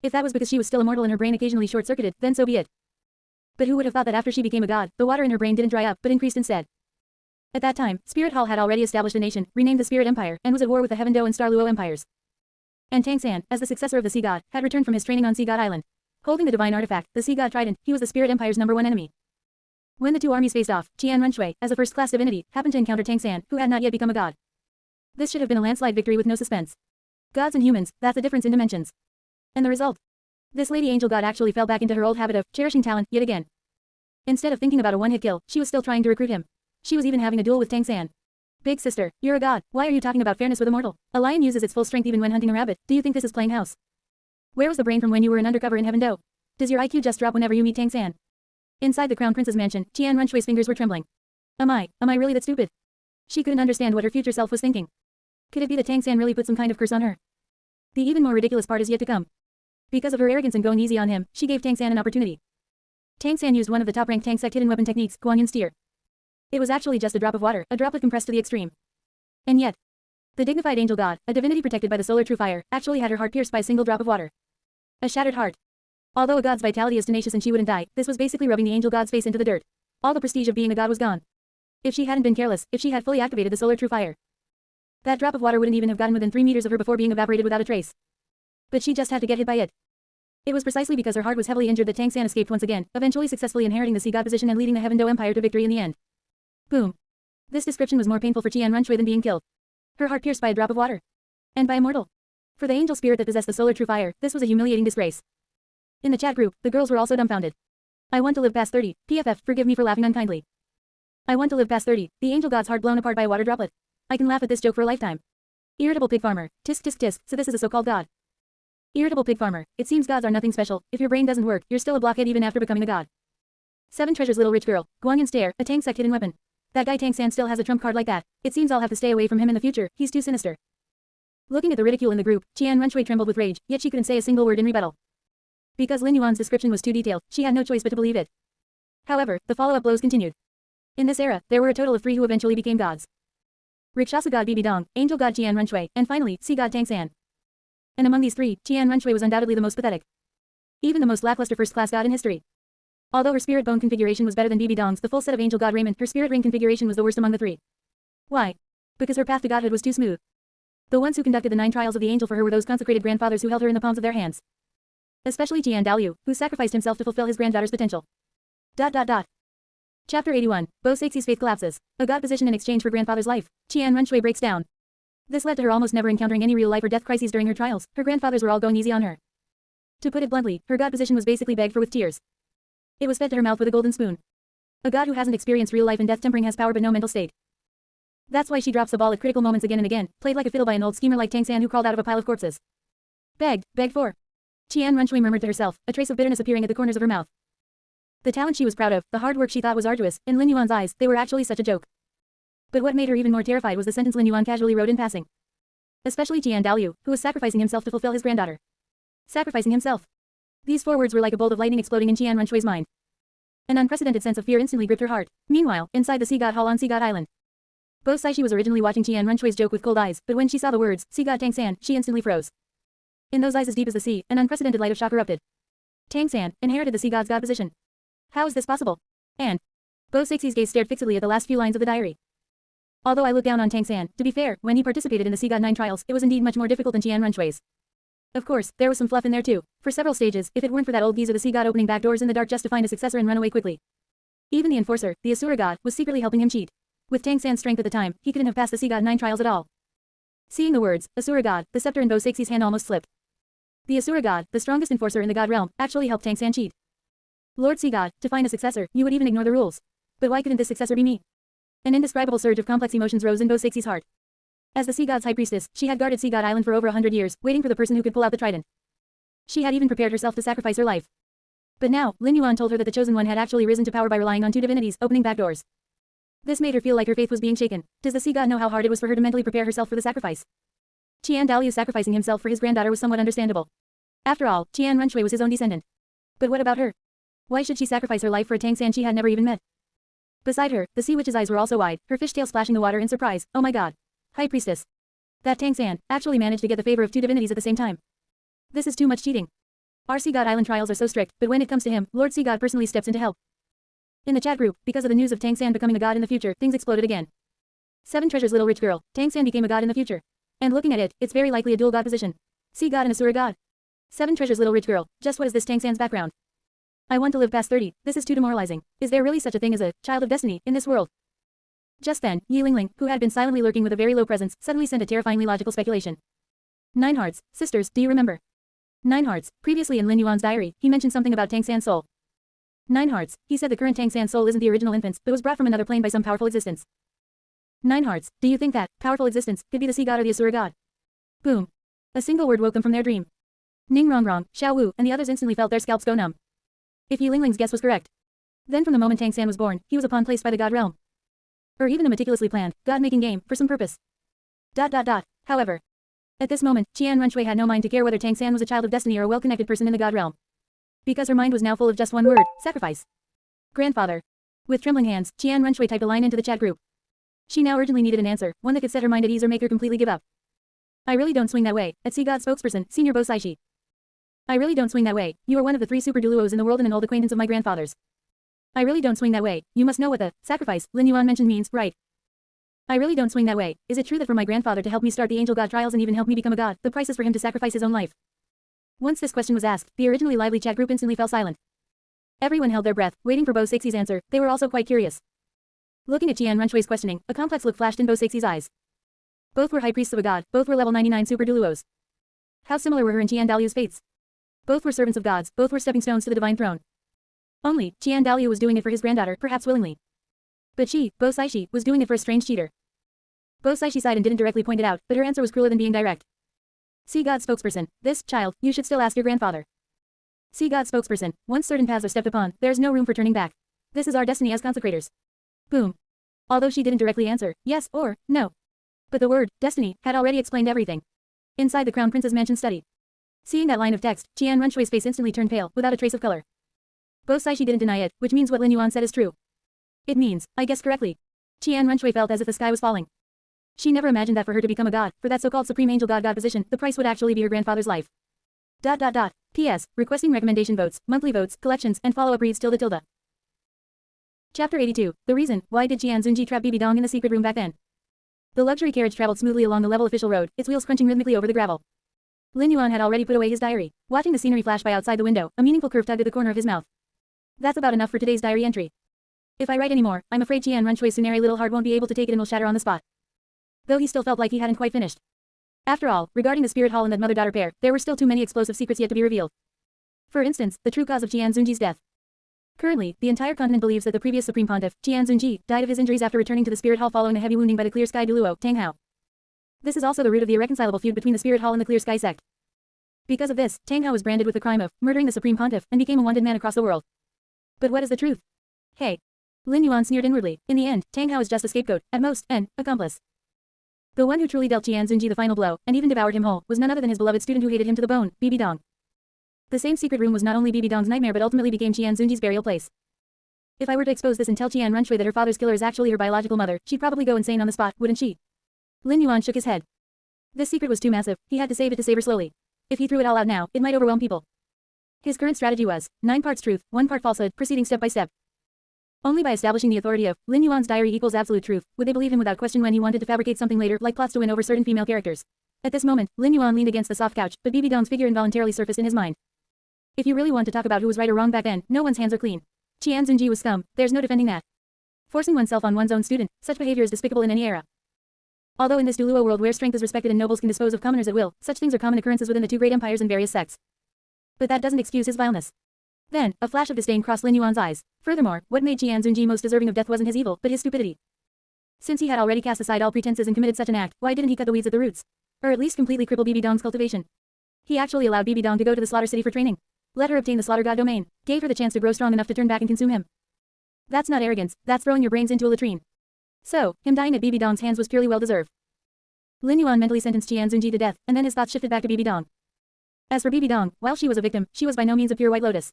If that was because she was still immortal and her brain occasionally short-circuited, then so be it. But who would have thought that after she became a god, the water in her brain didn't dry up, but increased instead? At that time, Spirit Hall had already established a nation, renamed the Spirit Empire, and was at war with the Heaven Do and Star Luo empires. And Tang San, as the successor of the Sea God, had returned from his training on Sea God Island. Holding the divine artifact, the Sea God Trident, he was the Spirit Empire's #1 enemy. When the two armies faced off, Qian Runshui, as a first-class divinity, happened to encounter Tang San, who had not yet become a god. This should have been a landslide victory with no suspense. Gods and humans, that's the difference in dimensions. And the result? This lady angel god actually fell back into her old habit of cherishing talent yet again. Instead of thinking about a one-hit kill, she was still trying to recruit him. She was even having a duel with Tang San. Big sister, you're a god, why are you talking about fairness with a mortal? A lion uses its full strength even when hunting a rabbit, do you think this is playing house? Where was the brain from when you were an undercover in Heaven Do? Does your IQ just drop whenever you meet Tang San? Inside the Crown Prince's mansion, Qian Runshui's fingers were trembling. Am I really that stupid? She couldn't understand what her future self was thinking. Could it be that Tang San really put some kind of curse on her? The even more ridiculous part is yet to come. Because of her arrogance and going easy on him, she gave Tang San an opportunity. Tang San used one of the top-ranked Tang sect hidden weapon techniques, Guanyin Steer. It was actually just a drop of water, a droplet compressed to the extreme. And yet, the dignified angel god, a divinity protected by the solar true fire, actually had her heart pierced by a single drop of water. A shattered heart. Although a god's vitality is tenacious and she wouldn't die, this was basically rubbing the angel god's face into the dirt. All the prestige of being a god was gone. If she hadn't been careless, if she had fully activated the solar true fire, that drop of water wouldn't even have gotten within 3 meters of her before being evaporated without a trace. But she just had to get hit by it. It was precisely because her heart was heavily injured that Tang San escaped once again, eventually successfully inheriting the Sea God position and leading the Heaven Do Empire to victory in the end. Boom. This description was more painful for Qian Runshui than being killed. Her heart pierced by a drop of water. And by a mortal. For the angel spirit that possessed the solar true fire, this was a humiliating disgrace. In the chat group, the girls were also dumbfounded. I want to live past 30, PFF, forgive me for laughing unkindly. I want to live past 30, the angel god's heart blown apart by a water droplet. I can laugh at this joke for a lifetime. Irritable pig farmer, tisk tisk tisk, so this is a so-called god. Irritable pig farmer, it seems gods are nothing special, if your brain doesn't work, you're still a blockhead even after becoming a god. 7 treasures little rich girl, Guanyin stare, a Tang sect hidden weapon. That guy Tang San still has a trump card like that, it seems I'll have to stay away from him in the future, he's too sinister. Looking at the ridicule in the group, Qian Runshui trembled with rage, yet she couldn't say a single word in rebuttal. Because Lin Yuan's description was too detailed, she had no choice but to believe it. However, the follow-up blows continued. In this era, there were a total of 3 who eventually became gods. Rakshasa god Bibi Dong, angel god Qian Runshui, and finally, sea god Tang San. And among these 3, Qian Runshui was undoubtedly the most pathetic. Even the most lackluster first-class god in history. Although her spirit bone configuration was better than Bibi Dong's, the full set of angel god raiment, her spirit ring configuration was the worst among the 3. Why? Because her path to godhood was too smooth. The ones who conducted the 9 trials of the angel for her were those consecrated grandfathers who held her in the palms of their hands. Especially Qian Daoliu, who sacrificed himself to fulfill his granddaughter's potential. Chapter 81, Bo Saixi's faith collapses. A god position in exchange for grandfather's life. Qian Runshui breaks down. This led to her almost never encountering any real life or death crises during her trials. Her grandfathers were all going easy on her. To put it bluntly, her god position was basically begged for with tears. It was fed to her mouth with a golden spoon. A god who hasn't experienced real life and death tempering has power but no mental state. That's why she drops the ball at critical moments again and again, played like a fiddle by an old schemer like Tang San who crawled out of a pile of corpses. Begged for. Qian Runshui murmured to herself, a trace of bitterness appearing at the corners of her mouth. The talent she was proud of, the hard work she thought was arduous, in Lin Yuan's eyes, they were actually such a joke. But what made her even more terrified was the sentence Lin Yuan casually wrote in passing. Especially Qian Daoliu, who was sacrificing himself to fulfill his granddaughter. Sacrificing himself. These 4 words were like a bolt of lightning exploding in Qian Runshui's mind. An unprecedented sense of fear instantly gripped her heart. Meanwhile, inside the Sea God Hall on Sea God Island. Bo Saishi was originally watching Qian Runshui's joke with cold eyes, but when she saw the words, Sea God Tang San, she instantly froze. In those eyes as deep as the sea, an unprecedented light of shock erupted. Tang San inherited the Sea God's god position. How is this possible? And Bo Sixie's gaze stared fixedly at the last few lines of the diary. Although I look down on Tang San, to be fair, when he participated in the Sea God 9 trials, it was indeed much more difficult than Qian Runshui's. Of course, there was some fluff in there too. For several stages, if it weren't for that old geezer the Sea God opening back doors in the dark just to find a successor and run away quickly. Even the Enforcer, the Asura God, was secretly helping him cheat. With Tang San's strength at the time, he couldn't have passed the Sea God 9 trials at all. Seeing the words, Asura God, the scepter in Bo Sixie's hand almost slipped. The Asura God, the strongest enforcer in the God realm, actually helped Tang San cheat. Lord Sea God, to find a successor, you would even ignore the rules. But why couldn't this successor be me? An indescribable surge of complex emotions rose in Bo Sixie's heart. As the Sea God's high priestess, she had guarded Sea God Island for over 100 years, waiting for the person who could pull out the trident. She had even prepared herself to sacrifice her life. But now, Lin Yuan told her that the Chosen One had actually risen to power by relying on two divinities, opening back doors. This made her feel like her faith was being shaken. Does the Sea God know how hard it was for her to mentally prepare herself for the sacrifice? Qian Daliu sacrificing himself for his granddaughter was somewhat understandable. After all, Qian Runshui was his own descendant. But what about her? Why should she sacrifice her life for a Tang San she had never even met? Beside her, the Sea Witch's eyes were also wide, her fishtail splashing the water in surprise. Oh my god. High Priestess. That Tang San actually managed to get the favor of two divinities at the same time. This is too much cheating. Our Sea God Island trials are so strict, but when it comes to him, Lord Sea God personally steps in to help. In the chat group, because of the news of Tang San becoming a god in the future, things exploded again. 7 treasures little rich girl, Tang San became a god in the future. And looking at it, it's very likely a dual god position. Sea God and Asura God. 7 treasures little rich girl, just what is this Tang San's background? I want to live past 30, this is too demoralizing. Is there really such a thing as a child of destiny in this world? Just then, Yi Lingling, who had been silently lurking with a very low presence, suddenly sent a terrifyingly logical speculation. 9 hearts, sisters, do you remember? 9 hearts, previously in Lin Yuan's diary, he mentioned something about Tang San's soul. 9 hearts, he said the current Tang San soul isn't the original infant's, but was brought from another plane by some powerful existence. 9 hearts, do you think that powerful existence could be the Sea God or the Asura God? Boom. A single word woke them from their dream. Ning Rongrong, Xiao Wu, and the others instantly felt their scalps go numb. If Yi Lingling's guess was correct. Then from the moment Tang San was born, he was a pawn placed by the God realm. Or even a meticulously planned, God-making game, for some purpose. However. At this moment, Qian Runshui had no mind to care whether Tang San was a child of destiny or a well-connected person in the God realm. Because her mind was now full of just one word, sacrifice. Grandfather. With trembling hands, Qian Runshui typed a line into the chat group. She now urgently needed an answer, one that could set her mind at ease or make her completely give up. I really don't swing that way, at Sea God spokesperson, Senior Bo Saishi. I really don't swing that way, you are one of the 3 super Douluos in the world and an old acquaintance of my grandfather's. I really don't swing that way, you must know what the sacrifice Lin Yuan mentioned means, right? I really don't swing that way. Is it true that for my grandfather to help me start the angel god trials and even help me become a god, the price is for him to sacrifice his own life? Once this question was asked, the originally lively chat group instantly fell silent. Everyone held their breath, waiting for Bo Sixie's answer. They were also quite curious. Looking at Qian Runshui's questioning, a complex look flashed in Bo Sixie's eyes. Both were high priests of a god, both were level 99 super Douluos. How similar were her and Qian Daliu's fates? Both were servants of gods, both were stepping stones to the divine throne. Only, Qian Daliu was doing it for his granddaughter, perhaps willingly. But she, Bo Saishi, was doing it for a strange cheater. Bo Saishi sighed and didn't directly point it out, but her answer was crueler than being direct. Sea God spokesperson, this, child, you should still ask your grandfather. Sea God spokesperson, once certain paths are stepped upon, there is no room for turning back. This is our destiny as consecrators. Boom. Although she didn't directly answer, yes or no. But the word, destiny, had already explained everything. Inside the Crown Prince's mansion study. Seeing that line of text, Qian Runshui's face instantly turned pale, without a trace of color. Bo Saishi didn't deny it, which means what Lin Yuan said is true. It means, I guessed correctly. Qian Runshui felt as if the sky was falling. She never imagined that for her to become a god, for that so-called supreme angel god position, the price would actually be her grandfather's life. P.S. Requesting recommendation votes, monthly votes, collections, and follow-up reads tilde. Chapter 82. The reason, why did Jian Zunji trap Bibi Dong in the secret room back then? The luxury carriage traveled smoothly along the level official road, its wheels crunching rhythmically over the gravel. Lin Yuan had already put away his diary. Watching the scenery flash by outside the window, a meaningful curve tugged at the corner of his mouth. That's about enough for today's diary entry. If I write any more, I'm afraid Qian Runshui's Suneri little heart won't be able to take it and will shatter on the spot. Though he still felt like he hadn't quite finished. After all, regarding the spirit hall and that mother-daughter pair, there were still too many explosive secrets yet to be revealed. For instance, the true cause of Jian Zunji's death. Currently, the entire continent believes that the previous Supreme Pontiff, Jian Zunji, died of his injuries after returning to the spirit hall following a heavy wounding by the Clear Sky Douluo, Tang Hao. This is also the root of the irreconcilable feud between the spirit hall and the Clear Sky sect. Because of this, Tang Hao was branded with the crime of murdering the Supreme Pontiff and became a wanted man across the world. But what is the truth? Hey. Lin Yuan sneered inwardly. In the end, Tang Hao is just a scapegoat, at most, an accomplice. The one who truly dealt Jian Zunji the final blow, and even devoured him whole, was none other than his beloved student who hated him to the bone, Bibi Dong. The same secret room was not only Bibi Dong's nightmare but ultimately became Jian Zunji's burial place. If I were to expose this and tell Qian Runshui that her father's killer is actually her biological mother, she'd probably go insane on the spot, wouldn't she? Lin Yuan shook his head. This secret was too massive, he had to save it to save her slowly. If he threw it all out now, it might overwhelm people. His current strategy was 9 parts truth, 1 part falsehood, proceeding step by step. Only by establishing the authority of Lin Yuan's diary equals absolute truth would they believe him without question when he wanted to fabricate something later, like plots to win over certain female characters. At this moment, Lin Yuan leaned against the soft couch, but Bibi Dong's figure involuntarily surfaced in his mind. If you really want to talk about who was right or wrong back then, no one's hands are clean. Qian Zunji was scum, there's no defending that. Forcing oneself on one's own student, such behavior is despicable in any era. Although in this Douluo world where strength is respected and nobles can dispose of commoners at will, such things are common occurrences within the two great empires and various sects. But that doesn't excuse his vileness. Then, a flash of disdain crossed Lin Yuan's eyes. Furthermore, what made Qian Zunji most deserving of death wasn't his evil, but his stupidity. Since he had already cast aside all pretenses and committed such an act, why didn't he cut the weeds at the roots? Or at least completely cripple Bibi Dong's cultivation? He actually allowed Bibi Dong to go to the slaughter city for training. Let her obtain the slaughter god domain. Gave her the chance to grow strong enough to turn back and consume him. That's not arrogance, that's throwing your brains into a latrine. So, him dying at Bibi Dong's hands was purely well-deserved. Lin Yuan mentally sentenced Qian Zunji to death, and then his thoughts shifted back to Bibi Dong. As for Bibi Dong, while she was a victim, she was by no means a pure white lotus.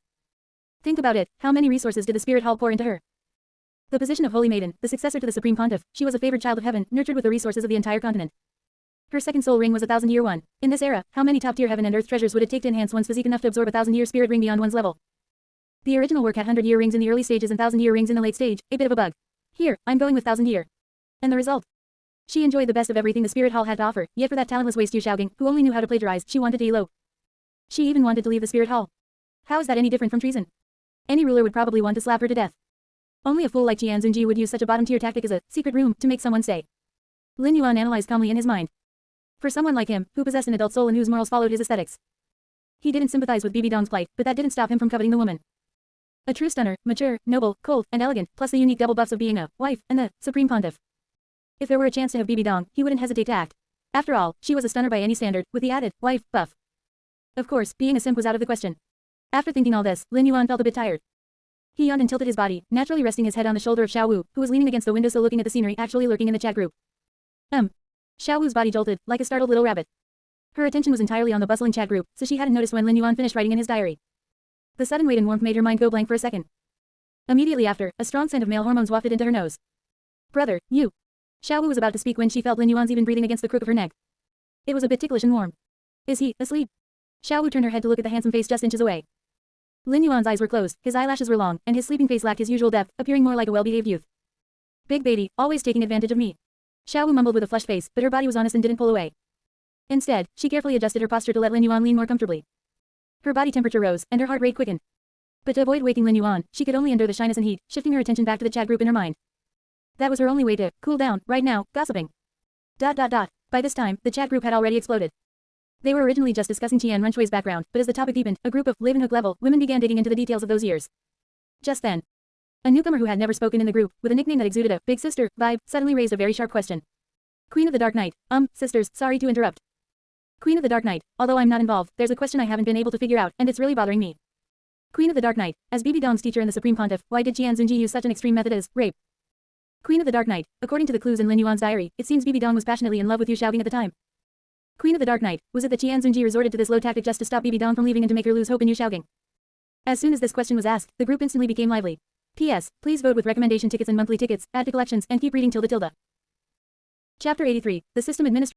Think about it, how many resources did the spirit hall pour into her? The position of Holy Maiden, the successor to the Supreme Pontiff, she was a favored child of heaven, nurtured with the resources of the entire continent. Her second soul ring was a 1,000-year one. In this era, how many top-tier heaven and earth treasures would it take to enhance one's physique enough to absorb a 1,000-year spirit ring beyond one's level? The original work had 100-year rings in the early stages and 1,000-year rings in the late stage, a bit of a bug. Here, I'm going with 1,000-year. And the result? She enjoyed the best of everything the spirit hall had to offer, yet for that talentless waste Yu Xiaogang, who only knew how to plagiarize, she wanted to elope. She even wanted to leave the spirit hall. How is that any different from treason? Any ruler would probably want to slap her to death. Only a fool like Qian Zunji would use such a bottom-tier tactic as a secret room to make someone stay. Lin Yuan analyzed calmly in his mind. For someone like him, who possessed an adult soul and whose morals followed his aesthetics. He didn't sympathize with Bibi Dong's plight, but that didn't stop him from coveting the woman. A true stunner, mature, noble, cold, and elegant, plus the unique double buffs of being a wife and the Supreme Pontiff. If there were a chance to have Bibi Dong, he wouldn't hesitate to act. After all, she was a stunner by any standard, with the added wife buff. Of course, being a simp was out of the question. After thinking all this, Lin Yuan felt a bit tired. He yawned and tilted his body, naturally resting his head on the shoulder of Xiao Wu, who was leaning against the windowsill looking at the scenery actually lurking in the chat group. Xiao Wu's body jolted, like a startled little rabbit. Her attention was entirely on the bustling chat group, so she hadn't noticed when Lin Yuan finished writing in his diary. The sudden weight and warmth made her mind go blank for a second. Immediately after, a strong scent of male hormones wafted into her nose. Brother, you. Xiao Wu was about to speak when she felt Lin Yuan's even breathing against the crook of her neck. It was a bit ticklish and warm. Is he asleep? Xiao Wu turned her head to look at the handsome face just inches away. Lin Yuan's eyes were closed, his eyelashes were long, and his sleeping face lacked his usual depth, appearing more like a well-behaved youth. Big baby, always taking advantage of me. Xiao Wu mumbled with a flushed face, but her body was honest and didn't pull away. Instead, she carefully adjusted her posture to let Lin Yuan lean more comfortably. Her body temperature rose, and her heart rate quickened. But to avoid waking Lin Yuan, she could only endure the shyness and heat, shifting her attention back to the chat group in her mind. That was her only way to cool down, right now, gossiping. By this time, the chat group had already exploded. They were originally just discussing Qian Runshui's background, but as the topic deepened, a group of Leeuwenhoek-level women began digging into the details of those years. Just then, a newcomer who had never spoken in the group, with a nickname that exuded a big sister vibe, suddenly raised a very sharp question. Queen of the Dark Knight, sisters, sorry to interrupt. Queen of the Dark Knight, although I'm not involved, there's a question I haven't been able to figure out, and it's really bothering me. Queen of the Dark Knight, as Bibi Dong's teacher and the Supreme Pontiff, why did Qian Zunji use such an extreme method as rape? Queen of the Dark Knight, according to the clues in Lin Yuan's diary, it seems Bibi Dong was passionately in love with Yu Xiaogang at the time. Queen of the Dark Knight, was it that Qian Zunji resorted to this low tactic just to stop Bibi Dong from leaving and to make her lose hope in Yu Xiaogang? As soon as this question was asked, the group instantly became lively. P.S. Please vote with recommendation tickets and monthly tickets, add to collections, and keep reading tilde. Chapter 83, The System Administrator.